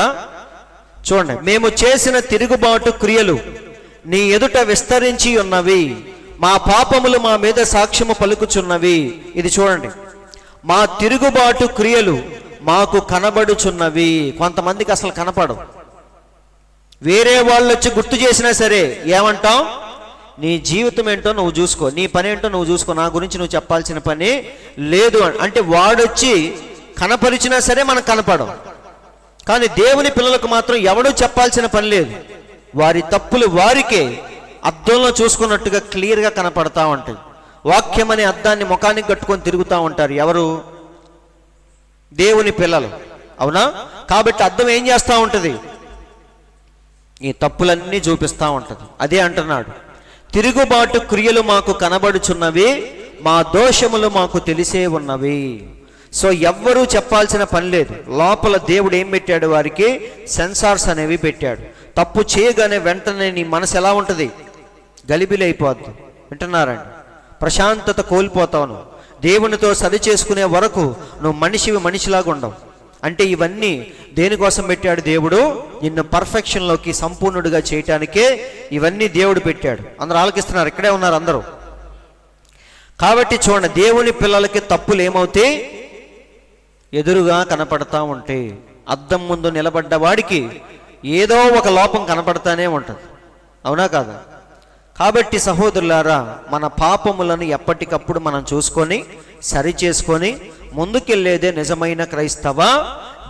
చూడండి, మేము చేసిన తిరుగుబాటు క్రియలు నీ ఎదుట విస్తరించి ఉన్నవి, మా పాపములు మా మీద సాక్ష్యము పలుకుచున్నవి. ఇది చూడండి, మా తిరుగుబాటు క్రియలు మాకు కనబడుచున్నవి. కొంతమందికి అసలు కనపడవు. వేరే వాళ్ళు వచ్చి గుర్తు చేసినా సరే ఏమంటాం? నీ జీవితం ఏంటో నువ్వు చూసుకో, నీ పని ఏంటో నువ్వు చూసుకో, నా గురించి నువ్వు చెప్పాల్సిన పని లేదు అంటే వాడొచ్చి కనపరిచినా సరే మనకు కనపడం. కానీ దేవుని పిల్లలకు మాత్రం ఎవడూ చెప్పాల్సిన పని లేదు. వారి తప్పులు వారికే అద్దంలో చూసుకున్నట్టుగా క్లియర్గా కనపడతా ఉంటాయి. వాక్యం అనే అద్దాన్ని ముఖానికి కట్టుకొని తిరుగుతూ ఉంటారు. ఎవరు? దేవుని పిల్లలు. అవునా? కాబట్టి అద్దం ఏం చేస్తూ ఉంటుంది? ఈ తప్పులన్నీ చూపిస్తూ ఉంటుంది. అదే అంటున్నాడు, తిరుగుబాటు క్రియలు మాకు కనబడుచున్నవి, మా దోషములు మాకు తెలిసే ఉన్నవి. సో ఎవ్వరూ చెప్పాల్సిన పని లేదు. లోపల దేవుడు ఏం పెట్టాడు? వారికి సెన్సార్స్ అనేవి పెట్టాడు. తప్పు చేయగానే వెంటనే నీ మనసు ఎలా ఉంటుంది? గలిబిలైపోద్ది. వింటున్నారండి? ప్రశాంతత కోల్పోతావు. దేవునితో సరి చేసుకునే వరకు నువ్వు మనిషిలాగా ఉండవు. అంటే ఇవన్నీ దేనికోసం పెట్టాడు దేవుడు? నిన్ను పర్ఫెక్షన్లోకి సంపూర్ణుడిగా చేయటానికే ఇవన్నీ దేవుడు పెట్టాడు. అందరూ ఆలకిస్తున్నారు, ఇక్కడే ఉన్నారు అందరూ. కాబట్టి చూడండి, దేవుని పిల్లలకి తప్పులు ఏమవుతాయి? ఎదురుగా కనపడతా ఉంటే అద్దం ముందు నిలబడ్డ వాడికి ఏదో ఒక లోపం కనపడతానే ఉంటుంది. అవునా కాదా? కాబట్టి సహోదరులారా, మన పాపములను ఎప్పటికప్పుడు మనం చూసుకొని సరి చేసుకొని ముందుకెళ్ళేదే నిజమైన క్రైస్తవ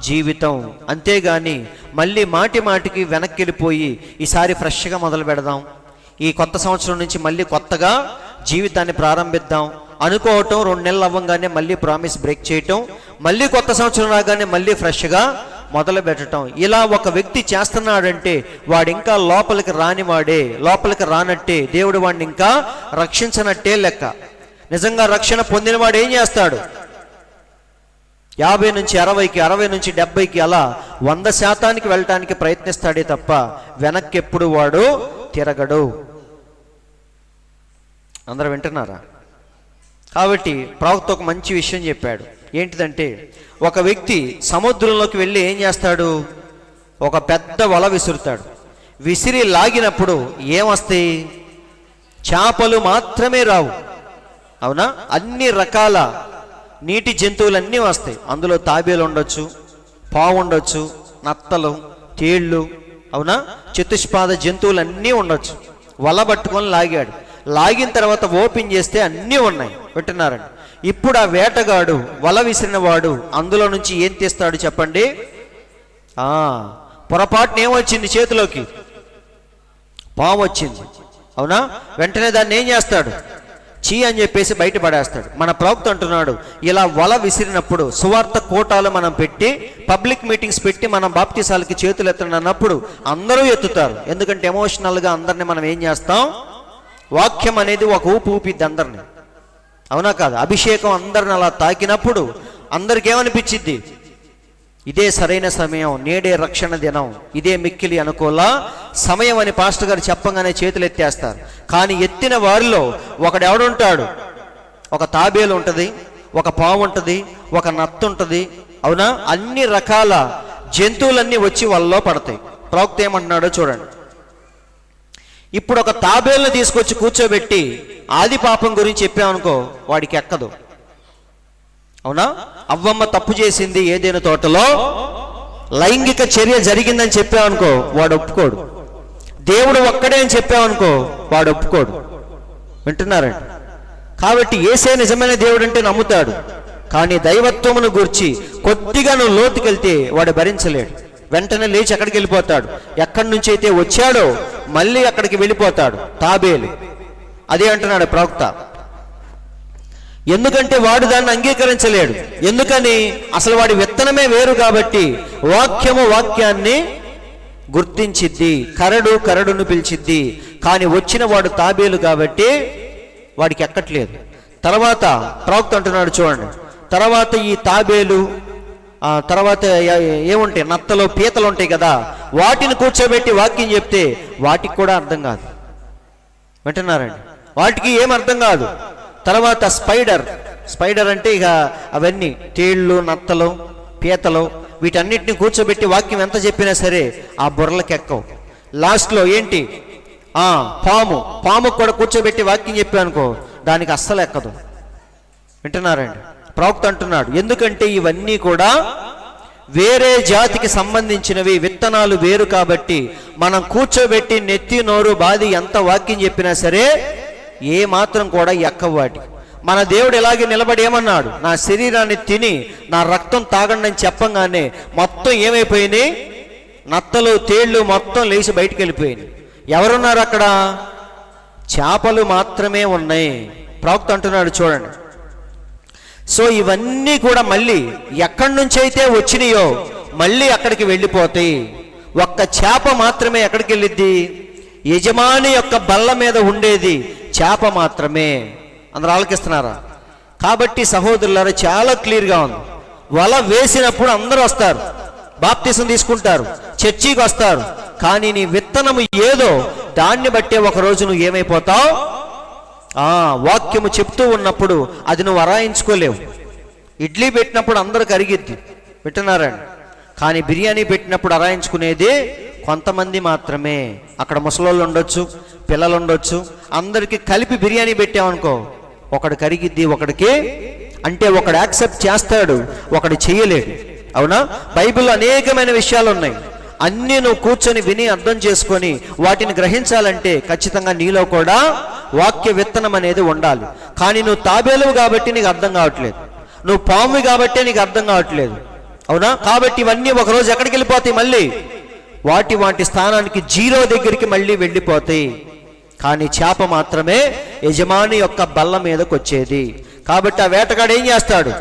జీవితం. అంతేగాని మళ్ళీ మాటికి వెనక్కి వెళ్ళిపోయి ఈసారి ఫ్రెష్గా మొదలు పెడదాం, ఈ కొత్త సంవత్సరం నుంచి మళ్ళీ కొత్తగా జీవితాన్ని ప్రారంభిద్దాం అనుకోవటం, 2 నెలలు అవ్వగానే మళ్ళీ ప్రామిస్ బ్రేక్ చేయటం, మళ్ళీ కొత్త సంవత్సరం రాగానే మళ్ళీ ఫ్రెష్గా మొదలు పెట్టడం. ఇలా ఒక వ్యక్తి చేస్తున్నాడంటే వాడు ఇంకా లోపలికి రానివాడే, లోపలికి రానట్టే, దేవుడు వాడిని ఇంకా రక్షించనట్టే లెక్క. నిజంగా రక్షణ పొందినవాడు ఏం చేస్తాడు? 50 నుంచి 60కి, 60 నుంచి 70కి, అలా 100% వెళ్ళటానికి ప్రయత్నిస్తాడే తప్ప వెనక్కి ఎప్పుడు వాడు తిరగడు. అందరూ వింటున్నారా? కాబట్టి ప్రవక్త ఒక మంచి విషయం చెప్పాడు. ఏంటిదంటే, ఒక వ్యక్తి సముద్రంలోకి వెళ్ళి ఏం చేస్తాడు? ఒక పెద్ద వల విసురుతాడు. విసిరి లాగినప్పుడు ఏమొస్తాయి? చేపలు మాత్రమే రావు. అవునా? అన్ని రకాల నీటి జంతువులన్నీ వస్తాయి. అందులో తాబేలు ఉండొచ్చు, పావు ఉండొచ్చు, నత్తలు, తేళ్ళు, అవునా, చతుష్పాద జంతువులన్నీ ఉండొచ్చు. వల పట్టుకొని లాగాడు. లాగిన తర్వాత ఓపెన్ చేస్తే అన్నీ ఉన్నాయి. వింటున్నారండి? ఇప్పుడు ఆ వేటగాడు, వల విసిరిన వాడు అందులో నుంచి ఏం తీస్తాడు చెప్పండి? పొరపాటున ఏమొచ్చింది? చేతిలోకి పాము వచ్చింది. అవునా? వెంటనే దాన్ని ఏం చేస్తాడు? చీ అని చెప్పేసి బయట పడేస్తాడు. మన ప్రవక్త అంటున్నాడు, ఇలా వల విసిరినప్పుడు సువార్త కోటాలు మనం పెట్టి, పబ్లిక్ మీటింగ్స్ పెట్టి మనం బాప్తిసాలకి చేతులు ఎత్తండి అన్నప్పుడు అందరూ ఎత్తుతారు. ఎందుకంటే ఎమోషనల్గా అందరినీ మనం ఏం చేస్తాం? వాక్యం అనేది ఒక ఊపిద్ది అందరిని. అవునా కాదు? అభిషేకం అందరిని అలా తాకినప్పుడు అందరికి ఏమనిపించిద్ది? ఇదే సరైన సమయం, నేడే రక్షణ దినం, ఇదే మిక్కిలి అనుకూల సమయం అని పాస్టర్ గారు చెప్పగానే చేతులు ఎత్తేస్తారు. కానీ ఎత్తిన వారిలో ఒకడెవడుంటాడు? ఒక తాబేలు ఉంటుంది, ఒక పాము ఉంటుంది, ఒక నత్త ఉంటుంది. అవునా? అన్ని రకాల జంతువులన్నీ వచ్చి వాళ్ళలో పడతాయి. ప్రవక్త ఏమంటున్నాడో చూడండి. ఇప్పుడు ఒక తాబేలును తీసుకొచ్చి కూర్చోబెట్టి ఆది పాపం గురించి చెప్పామనుకో, వాడికి ఎక్కదు. అవునా? అవ్వమ్మ తప్పు చేసింది ఏదైనా తోటలో, లైంగిక చర్య జరిగిందని చెప్పామనుకో, వాడు ఒప్పుకోడు. దేవుడు ఒక్కడే అని చెప్పామనుకో, వాడు ఒప్పుకోడు. వింటున్నారండి? కాబట్టి యేసే నిజమైన దేవుడు అంటే నమ్ముతాడు. కానీ దైవత్వమును గూర్చి కొద్దిగా నువ్వు లోతుకెళ్తే వాడు భరించలేడు. వెంటనే లేచి ఎక్కడికి వెళ్ళిపోతాడు. ఎక్కడి నుంచి అయితే వచ్చాడో మళ్ళీ అక్కడికి వెళ్ళిపోతాడు. తాబేలు అదే అంటున్నాడు ప్రవక్త. ఎందుకంటే వాడు దాన్ని అంగీకరించలేడు. ఎందుకని? అసలు వాడి విత్తనమే వేరు కాబట్టి. వాక్యాన్ని గుర్తించిద్ది, కరడును పిలిచిద్ది. కానీ వచ్చిన వాడు తాబేలు కాబట్టి వాడికి ఎక్కట్లేదు. తర్వాత ప్రవక్త అంటున్నాడు చూడండి, తర్వాత ఈ తాబేలు తర్వాత ఏముంటాయి, నత్తలు పీతలు ఉంటాయి కదా, వాటిని కూర్చోబెట్టి వాక్యం చెప్తే వాటికి కూడా అర్థం కాదు. వింటున్నారండి? వాటికి ఏం అర్థం కాదు. తర్వాత స్పైడర్ అంటే ఇక అవన్నీ తేళ్ళు, నత్తలు, పీతలు, వీటన్నిటిని కూర్చోబెట్టి వాక్యం ఎంత చెప్పినా సరే ఆ బుర్రలకు ఎక్కవు. లాస్ట్లో ఏంటి, పాము కూడా కూర్చోబెట్టి వాక్యం చెప్పానుకో, దానికి అస్సలు ఎక్కదు. వింటున్నారండి? ప్రవక్త అంటున్నాడు, ఎందుకంటే ఇవన్నీ కూడా వేరే జాతికి సంబంధించినవి, విత్తనాలు వేరు కాబట్టి మనం కూర్చోబెట్టి నెత్తి నోరు బాది ఎంత వాక్యం చెప్పినా సరే ఏ మాత్రం కూడా ఎక్కవు వాటికి. మన దేవుడు ఇలాగే నిలబడి ఏమన్నాడు, నా శరీరాన్ని తిని నా రక్తం తాగండి అని చెప్పంగానే మొత్తం ఏమైపోయినాయి, నత్తలు తేళ్లు మొత్తం లేచి బయటికి వెళ్ళిపోయినాయి. ఎవరున్నారు అక్కడ? చేపలు మాత్రమే ఉన్నాయి. ప్రవక్త అంటున్నాడు చూడండి. సో ఇవన్నీ కూడా మళ్ళీ ఎక్కడి నుంచి అయితే వచ్చినాయో మళ్ళీ అక్కడికి వెళ్ళిపోతాయి. ఒక్క చేప మాత్రమే ఎక్కడికి వెళ్ళిద్ది? యజమాని యొక్క బల్ల మీద ఉండేది చేప మాత్రమే. అందరూ ఆలకిస్తున్నారా? కాబట్టి సహోదరులారా, చాలా క్లియర్గా ఉంది. వల వేసినప్పుడు అందరూ వస్తారు, బాప్తిసం తీసుకుంటారు, చర్చికి వస్తారు. కానీ నీ విత్తనము ఏదో దాన్ని బట్టే ఒకరోజు నువ్వు ఏమైపోతావు? వాక్యము చెప్తూ ఉన్నప్పుడు అది నువ్వు అరాయించుకోలేవు. ఇడ్లీ పెట్టినప్పుడు అందరికి అరిగిద్ది. వింటున్నారండి? కానీ బిర్యానీ పెట్టినప్పుడు అరాయించుకునేది కొంతమంది మాత్రమే. అక్కడ ముసలోళ్ళు ఉండొచ్చు, పిల్లలు ఉండొచ్చు, అందరికీ కలిపి బిర్యానీ పెట్టామనుకో, ఒకడు కరిగిద్ది, ఒకడికి అంటే ఒకడు యాక్సెప్ట్ చేస్తాడు, ఒకడు చెయ్యలేడు. అవునా? బైబిల్లో అనేకమైన విషయాలు ఉన్నాయి. అన్నీ నువ్వు కూర్చొని విని అర్థం చేసుకొని వాటిని గ్రహించాలంటే ఖచ్చితంగా నీలో కూడా వాక్య విత్తనం అనేది ఉండాలి. కానీ నువ్వు తాబేలువు కాబట్టి నీకు అర్థం కావట్లేదు, నువ్వు పాము కాబట్టి నీకు అర్థం కావట్లేదు. అవునా? కాబట్టి ఇవన్నీ ఒకరోజు ఎక్కడికి వెళ్ళిపోతాయి? మళ్ళీ వాటి స్థానానికి జీరో దగ్గరికి మళ్ళీ వెళ్ళిపోతాయి. కానీ చేప మాత్రమే యజమాని యొక్క బల్ల మీదకి వచ్చేది. కాబట్టి ఆ వేటగాడు ఏం చేస్తాడు?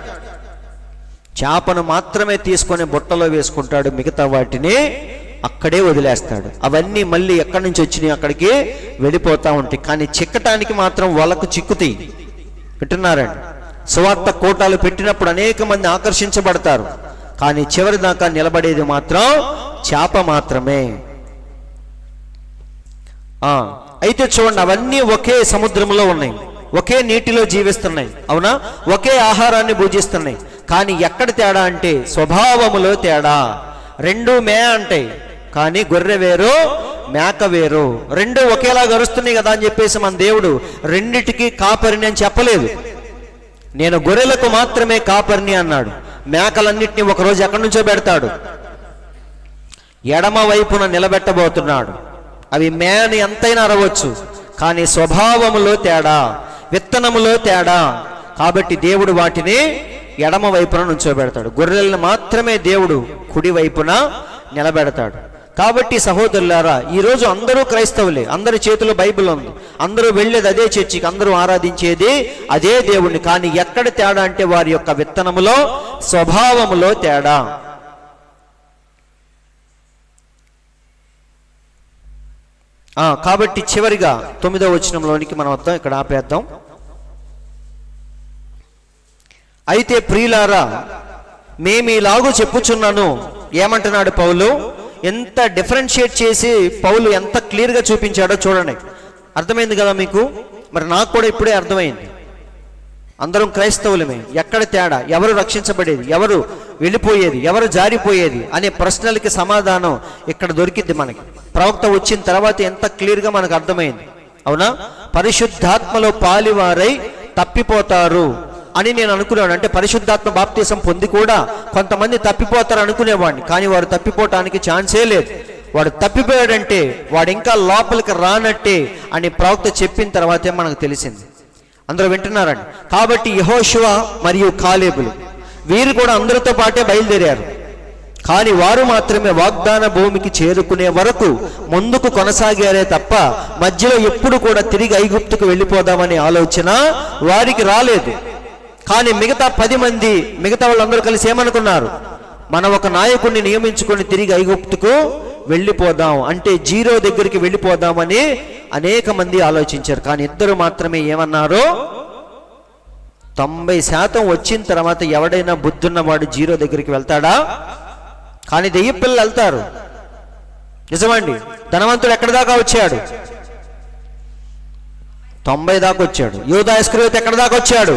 చేపను మాత్రమే తీసుకొని బుట్టలో వేసుకుంటాడు, మిగతా వాటిని అక్కడే వదిలేస్తాడు. అవన్నీ మళ్ళీ ఎక్కడి నుంచి వచ్చినాయి అక్కడికి వెళ్ళిపోతూ ఉంటాయి. కానీ చిక్కటానికి మాత్రం వలకు చిక్కుతాయి. వింటున్నారండి? సువార్త కోటాలు పెట్టినప్పుడు అనేక మంది ఆకర్షించబడతారు, కానీ చివరి దాకా నిలబడేది మాత్రం చేప మాత్రమే. అయితే చూడండి, అవన్నీ ఒకే సముద్రంలో ఉన్నాయి, ఒకే నీటిలో జీవిస్తున్నాయి. అవునా? ఒకే ఆహారాన్ని భుజిస్తున్నాయి. కానీ ఎక్కడ తేడా అంటే స్వభావములో తేడా. రెండు మే అంటాయి, కానీ గొర్రె వేరు, మేక వేరు. రెండు ఒకేలా గరుస్తున్నాయి కదా అని చెప్పేసి మన దేవుడు రెండిటికి కాపరిని అని చెప్పలేదు. నేను గొర్రెలకు మాత్రమే కాపరిని అన్నాడు. మేకలన్నిటినీ ఒకరోజు ఎక్కడి నుంచో పెడతాడు, ఎడమ వైపున నిలబెట్టబోతున్నాడు. అవి మేని ఎంతైనా అరవచ్చు, కానీ స్వభావములో తేడా, విత్తనములో తేడా. కాబట్టి దేవుడు వాటిని ఎడమ వైపున నుంచోబెడతాడు, గొర్రెలను మాత్రమే దేవుడు కుడి వైపున నిలబెడతాడు. కాబట్టి సహోదరులారా, ఈరోజు అందరూ క్రైస్తవులే, అందరి చేతిలో బైబిల్ ఉంది, అందరూ వెళ్ళేది అదే చర్చికి, అందరూ ఆరాధించేది అదే దేవుణ్ణి. కానీ ఎక్కడ తేడా అంటే వారి యొక్క విత్తనములో, స్వభావములో తేడా. కాబట్టి చివరిగా 9వ వచనంలోనికి మనం వద్దాం, ఇక్కడ ఆపేద్దాం. అయితే ప్రియులారా, మేమీలాగు చెప్పుచున్నాను. ఏమంటున్నాడు పౌలు? ఎంత డిఫరెన్షియేట్ చేసి పౌలు ఎంత క్లియర్గా చూపించాడో చూడండి. అర్థమైంది కదా మీకు? మరి నాకు కూడా ఇప్పుడే అర్థమైంది. అందరం క్రైస్తవులమే. ఎక్కడ తేడా? ఎవరు రక్షించబడేది, ఎవరు వెళ్ళిపోయేది, ఎవరు జారిపోయేది అనే ప్రశ్నలకి సమాధానం ఇక్కడ దొరికింది మనకి. ప్రవక్త వచ్చిన తర్వాత ఎంత క్లియర్గా మనకు అర్థమైంది. అవునా? పరిశుద్ధాత్మలో పాలివారై తప్పిపోతారు అని నేను అనుకున్నాను. అంటే పరిశుద్ధాత్మ బాప్తీసం పొంది కూడా కొంతమంది తప్పిపోతారు అనుకునేవాడిని, కానీ వాడు తప్పిపోవటానికి ఛాన్సే లేదు. వాడు తప్పిపోయాడంటే వాడు ఇంకా లోపలికి రానట్టే అని ప్రవక్త చెప్పిన తర్వాతే మనకు తెలిసింది. అందరూ వింటున్నారండి. కాబట్టి యెహోషువ మరియు కాలేబులు వీరు కూడా అందరితో పాటే బయలుదేరారు. కానీ వారు మాత్రమే వాగ్దాన భూమికి చేరుకునే వరకు ముందుకు కొనసాగారే తప్ప మధ్యలో ఎప్పుడు కూడా తిరిగి ఐగుప్తుకు వెళ్ళిపోదామనే ఆలోచన వారికి రాలేదు. కానీ మిగతా 10 మంది, మిగతా వాళ్ళందరూ కలిసి ఏమనుకున్నారు? మనం ఒక నాయకుడిని నియమించుకొని తిరిగి ఐగుప్తుకు వెళ్ళిపోదాం, అంటే జీరో దగ్గరికి వెళ్ళిపోదామని అనేక మంది ఆలోచించారు. కానీ ఇద్దరు మాత్రమే ఏమన్నారు? 90% వచ్చిన తర్వాత ఎవడైనా బుద్ధున్నవాడు జీరో దగ్గరికి వెళ్తాడా? కానీ దెయ్య పిల్లలు వెళ్తారు. నిజమండి. ధనవంతుడు ఎక్కడి దాకా వచ్చాడు? 90 దాకా వచ్చాడు. యూదా ఇస్కరియోతు ఎక్కడి దాకా వచ్చాడు?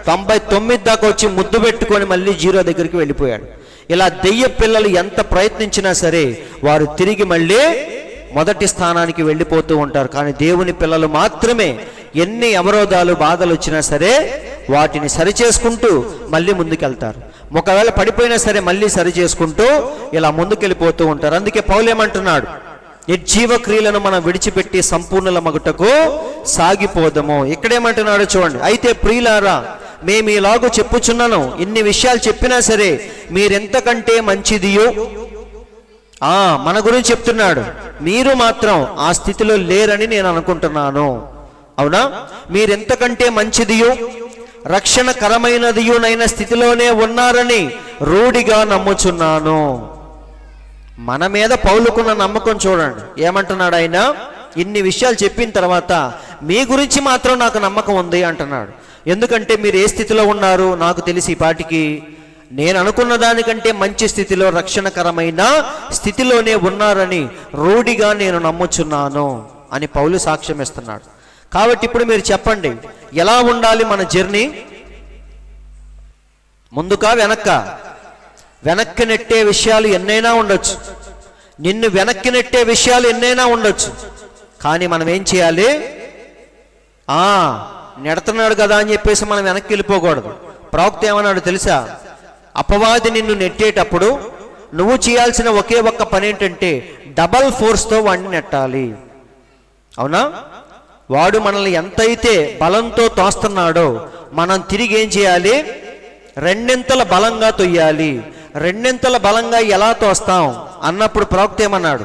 99 దాకా వచ్చి ముద్దు పెట్టుకొని మళ్ళీ జీరో దగ్గరికి వెళ్ళిపోయాడు. ఇలా దెయ్య పిల్లలు ఎంత ప్రయత్నించినా సరే వారు తిరిగి మళ్ళీ మొదటి స్థానానికి వెళ్ళిపోతూ ఉంటారు. కానీ దేవుని పిల్లలు మాత్రమే ఎన్ని అవరోధాలు, బాధలు వచ్చినా సరే వాటిని సరిచేసుకుంటూ మళ్ళీ ముందుకెళ్తారు. ఒకవేళ పడిపోయినా సరే మళ్ళీ సరి చేసుకుంటూ ఇలా ముందుకెళ్ళిపోతూ ఉంటారు. అందుకే పౌలు ఏమంటున్నాడు? నిర్జీవ క్రియలను మనం విడిచిపెట్టి సంపూర్ణల మగుటకు సాగిపోదము. ఇక్కడేమంటున్నాడు చూడండి. అయితే ప్రియులారా, మేము ఇలాగూ చెప్పుచున్నాను, ఇన్ని విషయాలు చెప్పినా సరే మీరెంతకంటే మంచిదియో, మన గురించి చెప్తున్నాడు, మీరు మాత్రం ఆ స్థితిలో లేరని నేను అనుకుంటున్నాను. అవునా? మీరెంతకంటే మంచిదియో రక్షణకరమైనదియునైన స్థితిలోనే ఉన్నారని రూఢిగా నమ్ముచున్నాను. మన మీద పౌలుకున్న నమ్మకం చూడండి. ఏమంటున్నాడు ఆయన? ఇన్ని విషయాలు చెప్పిన తర్వాత మీ గురించి మాత్రం నాకు నమ్మకం ఉంది అంటున్నాడు. ఎందుకంటే మీరు ఏ స్థితిలో ఉన్నారు నాకు తెలిసి ఈ పాటికి నేను అనుకున్న దానికంటే మంచి స్థితిలో, రక్షణకరమైన స్థితిలోనే ఉన్నారని రూఢిగా నేను నమ్ముచున్నాను అని పౌలు సాక్ష్యం ఇస్తున్నాడు. కాబట్టి ఇప్పుడు మీరు చెప్పండి, ఎలా ఉండాలి మన జర్నీ? ముందుకా వెనక్కా? వెనక్కి నెట్టే విషయాలు ఎన్నైనా ఉండొచ్చు, నిన్ను వెనక్కి నెట్టే విషయాలు ఎన్నైనా ఉండొచ్చు. కానీ మనం ఏం చేయాలి? నెడుతున్నాడు కదా అని చెప్పేసి మనం వెనక్కి వెళ్ళిపోకూడదు. ప్రవక్త ఏమన్నాడు తెలుసా? అపవాది నిన్ను నెట్టేటప్పుడు నువ్వు చేయాల్సిన ఒకే ఒక్క పని ఏంటంటే డబల్ ఫోర్స్తో వాడిని నెట్టాలి. అవునా? వాడు మనల్ని ఎంతైతే బలంతో తోస్తున్నాడో మనం తిరిగి ఏం చేయాలి? రెండింతల బలంగా తొయ్యాలి. రెండింతల బలంగా ఎలా తోస్తాం అన్నప్పుడు ప్రవక్త ఏమన్నాడు?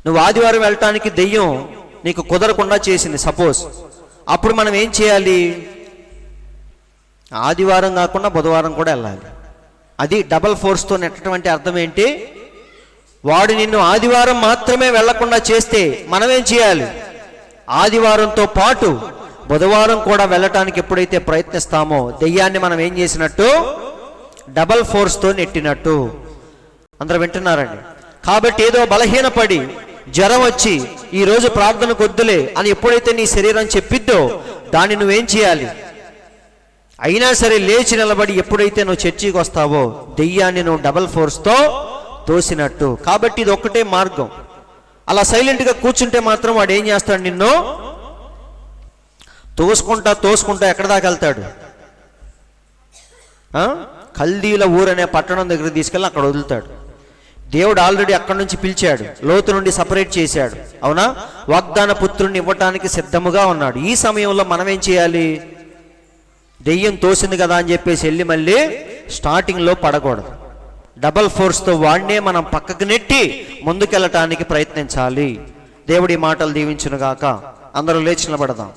నువ్వు ఆదివారం వెళ్ళటానికి దెయ్యం నీకు కుదరకుండా చేసింది సపోజ్, అప్పుడు మనం ఏం చేయాలి? ఆదివారం కాకుండా బుధవారం కూడా వెళ్ళాలి. అది డబల్ ఫోర్స్తో నెట్టడం అంటే అర్థం ఏంటి? వాడు నిన్ను ఆదివారం మాత్రమే వెళ్లకుండా చేస్తే మనం ఏం చేయాలి? ఆదివారంతో పాటు బుధవారం కూడా వెళ్ళటానికి ఎప్పుడైతే ప్రయత్నిస్తామో దెయ్యాన్ని మనం ఏం చేసినట్టు? డబల్ ఫోర్స్తో నెట్టినట్టు. అందరూ వింటున్నారండి. కాబట్టి ఏదో బలహీనపడి జ్వరం వచ్చి ఈరోజు ప్రార్థనకు వద్దులే అని ఎప్పుడైతే నీ శరీరం చెప్పిద్దో దాన్ని నువ్వేం చేయాలి? అయినా సరే లేచి నిలబడి ఎప్పుడైతే నువ్వు చర్చికి వస్తావో దెయ్యాన్ని నువ్వు డబల్ ఫోర్స్తో తోసినట్టు. కాబట్టి ఇది ఒక్కటే మార్గం. అలా సైలెంట్గా కూర్చుంటే మాత్రం వాడు ఏం చేస్తాడు? నిన్ను తోసుకుంటా ఎక్కడ దాకా వెళ్తాడు? కల్దీల ఊరనే పట్టణం దగ్గర తీసుకెళ్ళి అక్కడ వదులుతాడు. దేవుడు ఆల్రెడీ అక్కడి నుంచి పిలిచాడు, లోతు నుండి సపరేట్ చేశాడు. అవునా? వాగ్దాన పుత్రుడిని ఇవ్వటానికి సిద్ధముగా ఉన్నాడు. ఈ సమయంలో మనం ఏం చేయాలి? దెయ్యం తోసింది కదా అని చెప్పేసి వెళ్ళి మళ్ళీ స్టార్టింగ్లో పడకూడదు. డబల్ ఫోర్స్తో వాడినే మనం పక్కకు నెట్టి ముందుకెళ్ళటానికి ప్రయత్నించాలి. దేవుడి మాటలు దీవించునుగాక. అందరూ లేచి నిలబడదాం.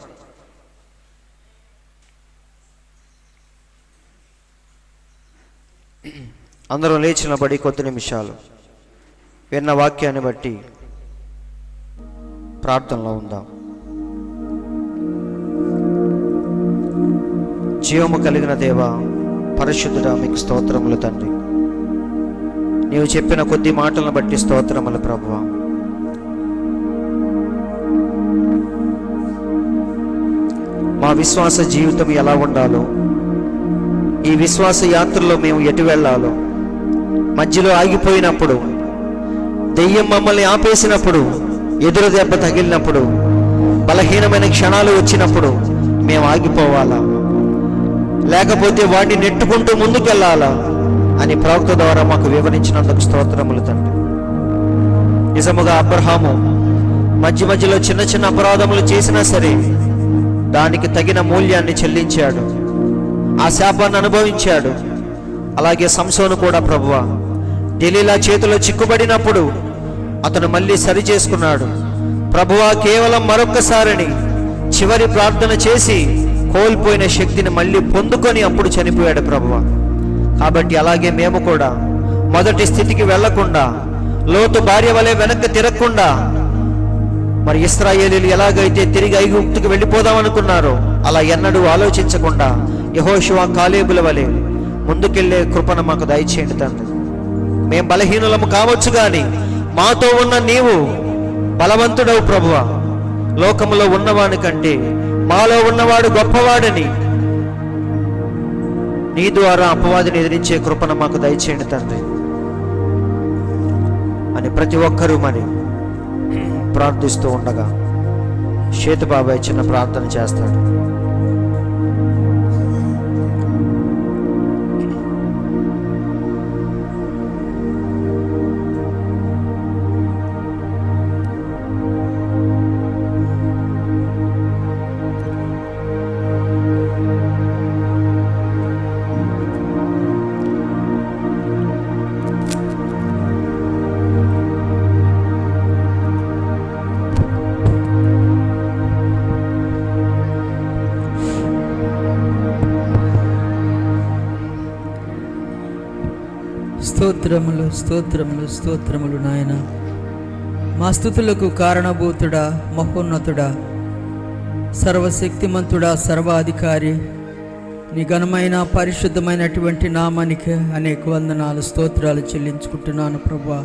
అందరూ లేచి నిలబడి కొద్ది నిమిషాలు విన్న వాక్యాన్ని బట్టి ప్రార్థనలో ఉందాం. జీవము కలిగిన దేవా, పరిశుద్ధుడా, మీకు స్తోత్రములు తండ్రి. నీవు చెప్పిన కొద్ది మాటలను బట్టి స్తోత్రములు ప్రభువా. మా విశ్వాస జీవితం ఎలా ఉండాలో, ఈ విశ్వాస యాత్రలో మేము ఎటు వెళ్ళాలో, మధ్యలో ఆగిపోయినప్పుడు, దెయ్యం మమ్మల్ని ఆపేసినప్పుడు, ఎదురు దెబ్బ తగిలినప్పుడు, బలహీనమైన క్షణాలు వచ్చినప్పుడు మేము ఆగిపోవాలా, లేకపోతే వాడిని నెట్టుకుంటూ ముందుకెళ్ళాలా అని ప్రవక్త ద్వారా మాకు వివరించినందుకు స్తోత్రములు తండ్రి. నిజముగా అబ్రహాము మధ్యలో చిన్న చిన్న అపరాధములు చేసినా సరే దానికి తగిన మూల్యాన్ని చెల్లించాడు, ఆ శాపాన్ని అనుభవించాడు. అలాగే సంసోను కూడా ప్రభువా దెలీలా చేతిలో చిక్కుబడినప్పుడు అతను మళ్ళీ సరి చేసుకున్నాడు. ప్రభువా కేవలం మరొక్కసారిని చివరి ప్రార్థన చేసి కోల్పోయిన శక్తిని మళ్ళీ పొందుకొని అప్పుడు చనిపోయాడు ప్రభువా. కాబట్టి అలాగే మేము కూడా మొదటి స్థితికి వెళ్లకుండా, లోతు భార్య వలె వెనక్కి తిరగకుండా, మరి ఇశ్రాయేలీయులు ఎలాగైతే తిరిగి ఐగుప్తుకు వెళ్ళిపోదాం అనుకున్నారో అలా ఎన్నడూ ఆలోచించకుండా యెహోషువ కాలేబుల వలె ముందుకెళ్లే కృపను మాకు దయచేయండి తండ్రి. మేము బలహీనులము కావచ్చు కానీ మాతో ఉన్న నీవు బలవంతుడవు ప్రభువా. లోకములో ఉన్నవాని కంటే మాలో ఉన్నవాడు గొప్పవాడని నీ ద్వారా అపవాదిని ఎదిరించే కృపను మాకు దయచేయండి తండ్రి అని ప్రతి ఒక్కరూ మరి ప్రార్థిస్తూ ఉండగా శేతుబాబాయ్ చిన్న ప్రార్థన చేస్తాడు. స్తోత్రములు స్తోత్రములు స్తోత్రములు నాయన. మా స్తుతులకు కారణభూతుడా, మహోన్నతుడా, సర్వశక్తిమంతుడా, సర్వాధికారి, నీ ఘనమైన పరిశుద్ధమైనటువంటి నామానికి అనేక వందనాలు స్తోత్రాలు చెల్లించుకుంటున్నాను ప్రభువా.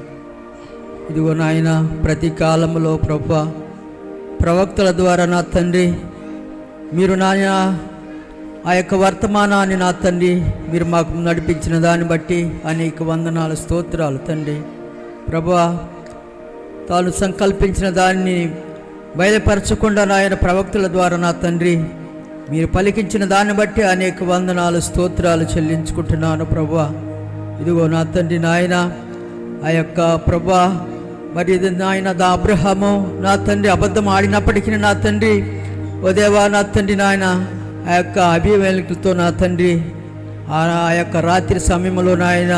ఇదిగో నాయన, ప్రతి కాలంలో ప్రభువా ప్రవక్తల ద్వారా నా తండ్రి మీరు నాయన ఆ యొక్క వర్తమానాన్ని నా తండ్రి మీరు మాకు నడిపించిన దాన్ని బట్టి అనేక వందనాలు స్తోత్రాలు తండ్రి. ప్రభువా తాను సంకల్పించిన దాన్ని బయలుపరచకుండా నాయన ప్రవక్తల ద్వారా నా తండ్రి మీరు పలికించిన దాన్ని బట్టి అనేక వందనాలు స్తోత్రాలు చెల్లించుకుంటున్నాను ప్రభువా. ఇదిగో నా తండ్రి నాయన ఆ యొక్క ప్రభువా మరి ఇది నాయన అబ్రహాము నా తండ్రి అబద్ధం ఆడినప్పటికీ నా తండ్రి ఓ దేవా నా తండ్రి నాయన ఆ యొక్క అభిమేలకులతో నా తండ్రి ఆ యొక్క రాత్రి సమయంలో నాయన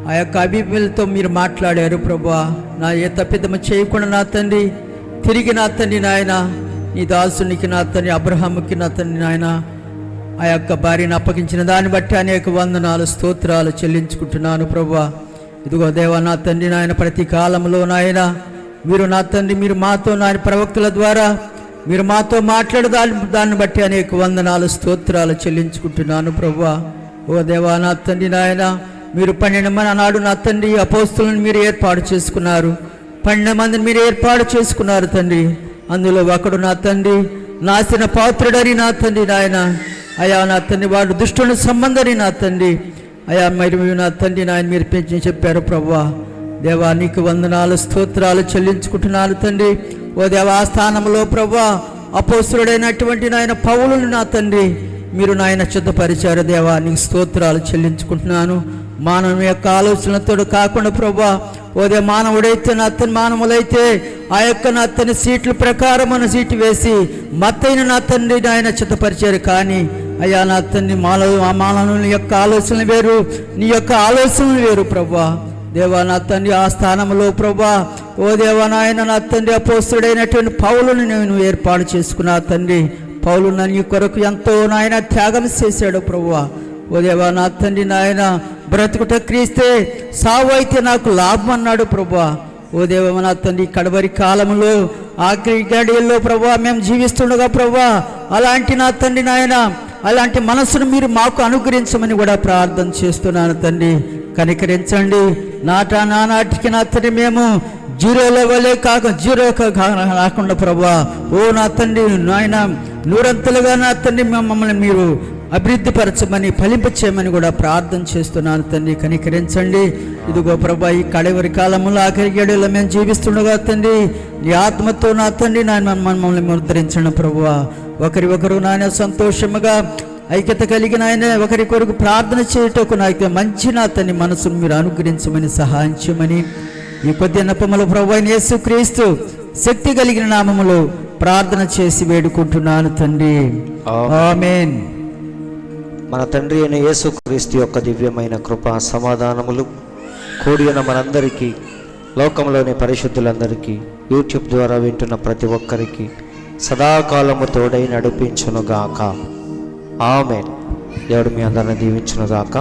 ఆ యొక్క అభిమేలతో మీరు మాట్లాడారు ప్రభువా. నా ఏ తప్పిదము చేయకుండా నా తండ్రి తిరిగి నా తండ్రి నాయన నీ దాసునికి నా తండ్రి అబ్రహాముకి నా తండ్రి నాయన ఆ యొక్క భార్యను అప్పగించిన దాన్ని బట్టి అనేక వందనాలు స్తోత్రాలు చెల్లించుకుంటున్నాను ప్రభువా. ఇదిగో దేవా నా తండ్రి నాయన ప్రతి కాలంలో నాయన మీరు నా తండ్రి మీరు మాతో నాయన ప్రవక్తల ద్వారా మీరు మాతో మాట్లాడే దాన్ని బట్టి అనేక వందనాలు స్తోత్రాలు చెల్లించుకుంటున్నాను ప్రభువా. ఓ దేవా నా తండ్రి నాయన మీరు 12 మంది నాడు నా తండ్రి అపోస్తులను మీరు ఏర్పాటు చేసుకున్నారు. 12 మందిని మీరు ఏర్పాటు చేసుకున్నారు తండ్రి. అందులో ఒకడు నా తండ్రి నాశన పాత్రుడని నా తండ్రి నాయన అయా నా తండ్రి వాడు దుష్టుని సంబంధని నా తండ్రి అయా మరి నా తండ్రి నాయన మీరు పెంచి చెప్పారు ప్రభువా. దేవా నీకు వందనాలు స్తోత్రాలు చెల్లించుకుంటున్నాను తండ్రి. ఓ దేవా స్థానంలో ప్రభువా అపోస్తుడైనటువంటి నాయన పౌలుని నా తండ్రి మీరు నాయన సిద్ధపరిచారు దేవా నీకు స్తోత్రాలు చెల్లించుకుంటున్నాను. మానవ యొక్క ఆలోచనలతో కాకుండా ప్రభువా ఓదే మానవుడైతే నా తన మానవులైతే ఆ యొక్క నా తన సీట్ల ప్రకారం మన సీటు వేసి మత్తైన నా తండ్రి నాయన సిద్ధపరిచారు. కానీ అయ్యా నా తండ్రి మానవుని యొక్క ఆలోచనలు వేరు, నీ యొక్క ఆలోచనలు వేరు ప్రభువా. దేవా నా తండ్రి ఆ స్థానంలో ప్రభా ఓ దేవా నాయన నా తండ్రి అపోస్తుడైనటువంటి పౌలుని నేను ఏర్పాటు చేసుకున్నా తండ్రి. పౌలు నీ కొరకు ఎంతో నాయన త్యాగం చేశాడు ప్రభువా. ఓ దేవా నా తండ్రి నాయన బ్రతుకుట క్రీస్తే సావు అయితే నాకు లాభం అన్నాడు ప్రభువా. ఓ దేవా నా తండ్రి కడవరి కాలంలో ఆఖరి గడియల్లో ప్రభువా మేము జీవిస్తుండగా ప్రభువా అలాంటి నా తండ్రి నాయన అలాంటి మనసును మీరు మాకు అనుగ్రహించమని కూడా ప్రార్థన చేస్తున్నాను తండ్రి. కనికరించండి. నానాటికి నా తండ్రి మేము జీరో లెవెలే జీరో కాకుండా ప్రభువా ఓ నా తండ్రి నాయన నూరంతలుగా నా తండ్రి మమ్మల్ని మీరు అభివృద్ధిపరచమని ఫలింపచేయమని కూడా ప్రార్థన చేస్తున్నాను తండ్రి. కనికరించండి. ఇదిగో ప్రభా, ఈ కడవరి కాలంలో ఆఖరి గడియలో మేము జీవిస్తుండగా తండ్రి, నీ ఆత్మతో నా తండ్రి నాయన మమ్మల్ని ముద్రించండి ప్రభువా. ఒకరు నాయన సంతోషముగా ఐక్యత కలిగిన ఆయన ఒకరి కొరకు ప్రార్థన చేయటకు నాకు మంచి నా తండ్రి మనసును మీరు అనుగ్రహించమని సహాయం చేయమని ఈ కొద్ది నపములు ప్రభువైన యేసుక్రీస్తు శక్తి కలిగిన నామములో ప్రార్థన చేసి వేడుకుంటున్నాను తండ్రి. ఆమేన్. మన తండ్రి అయిన యేసుక్రీస్తు యొక్క దివ్యమైన కృప సమాధానములు కూడి ఉన్న మనందరికీ, లోకంలోని పరిశుద్ధులందరికీ, యూట్యూబ్ ద్వారా వింటున్న ప్రతి ఒక్కరికి సదాకాలము తోడై నడిపించునుగాక. ఆమేన్. దేవుడు మీ అందరిని దీవించునుగాక.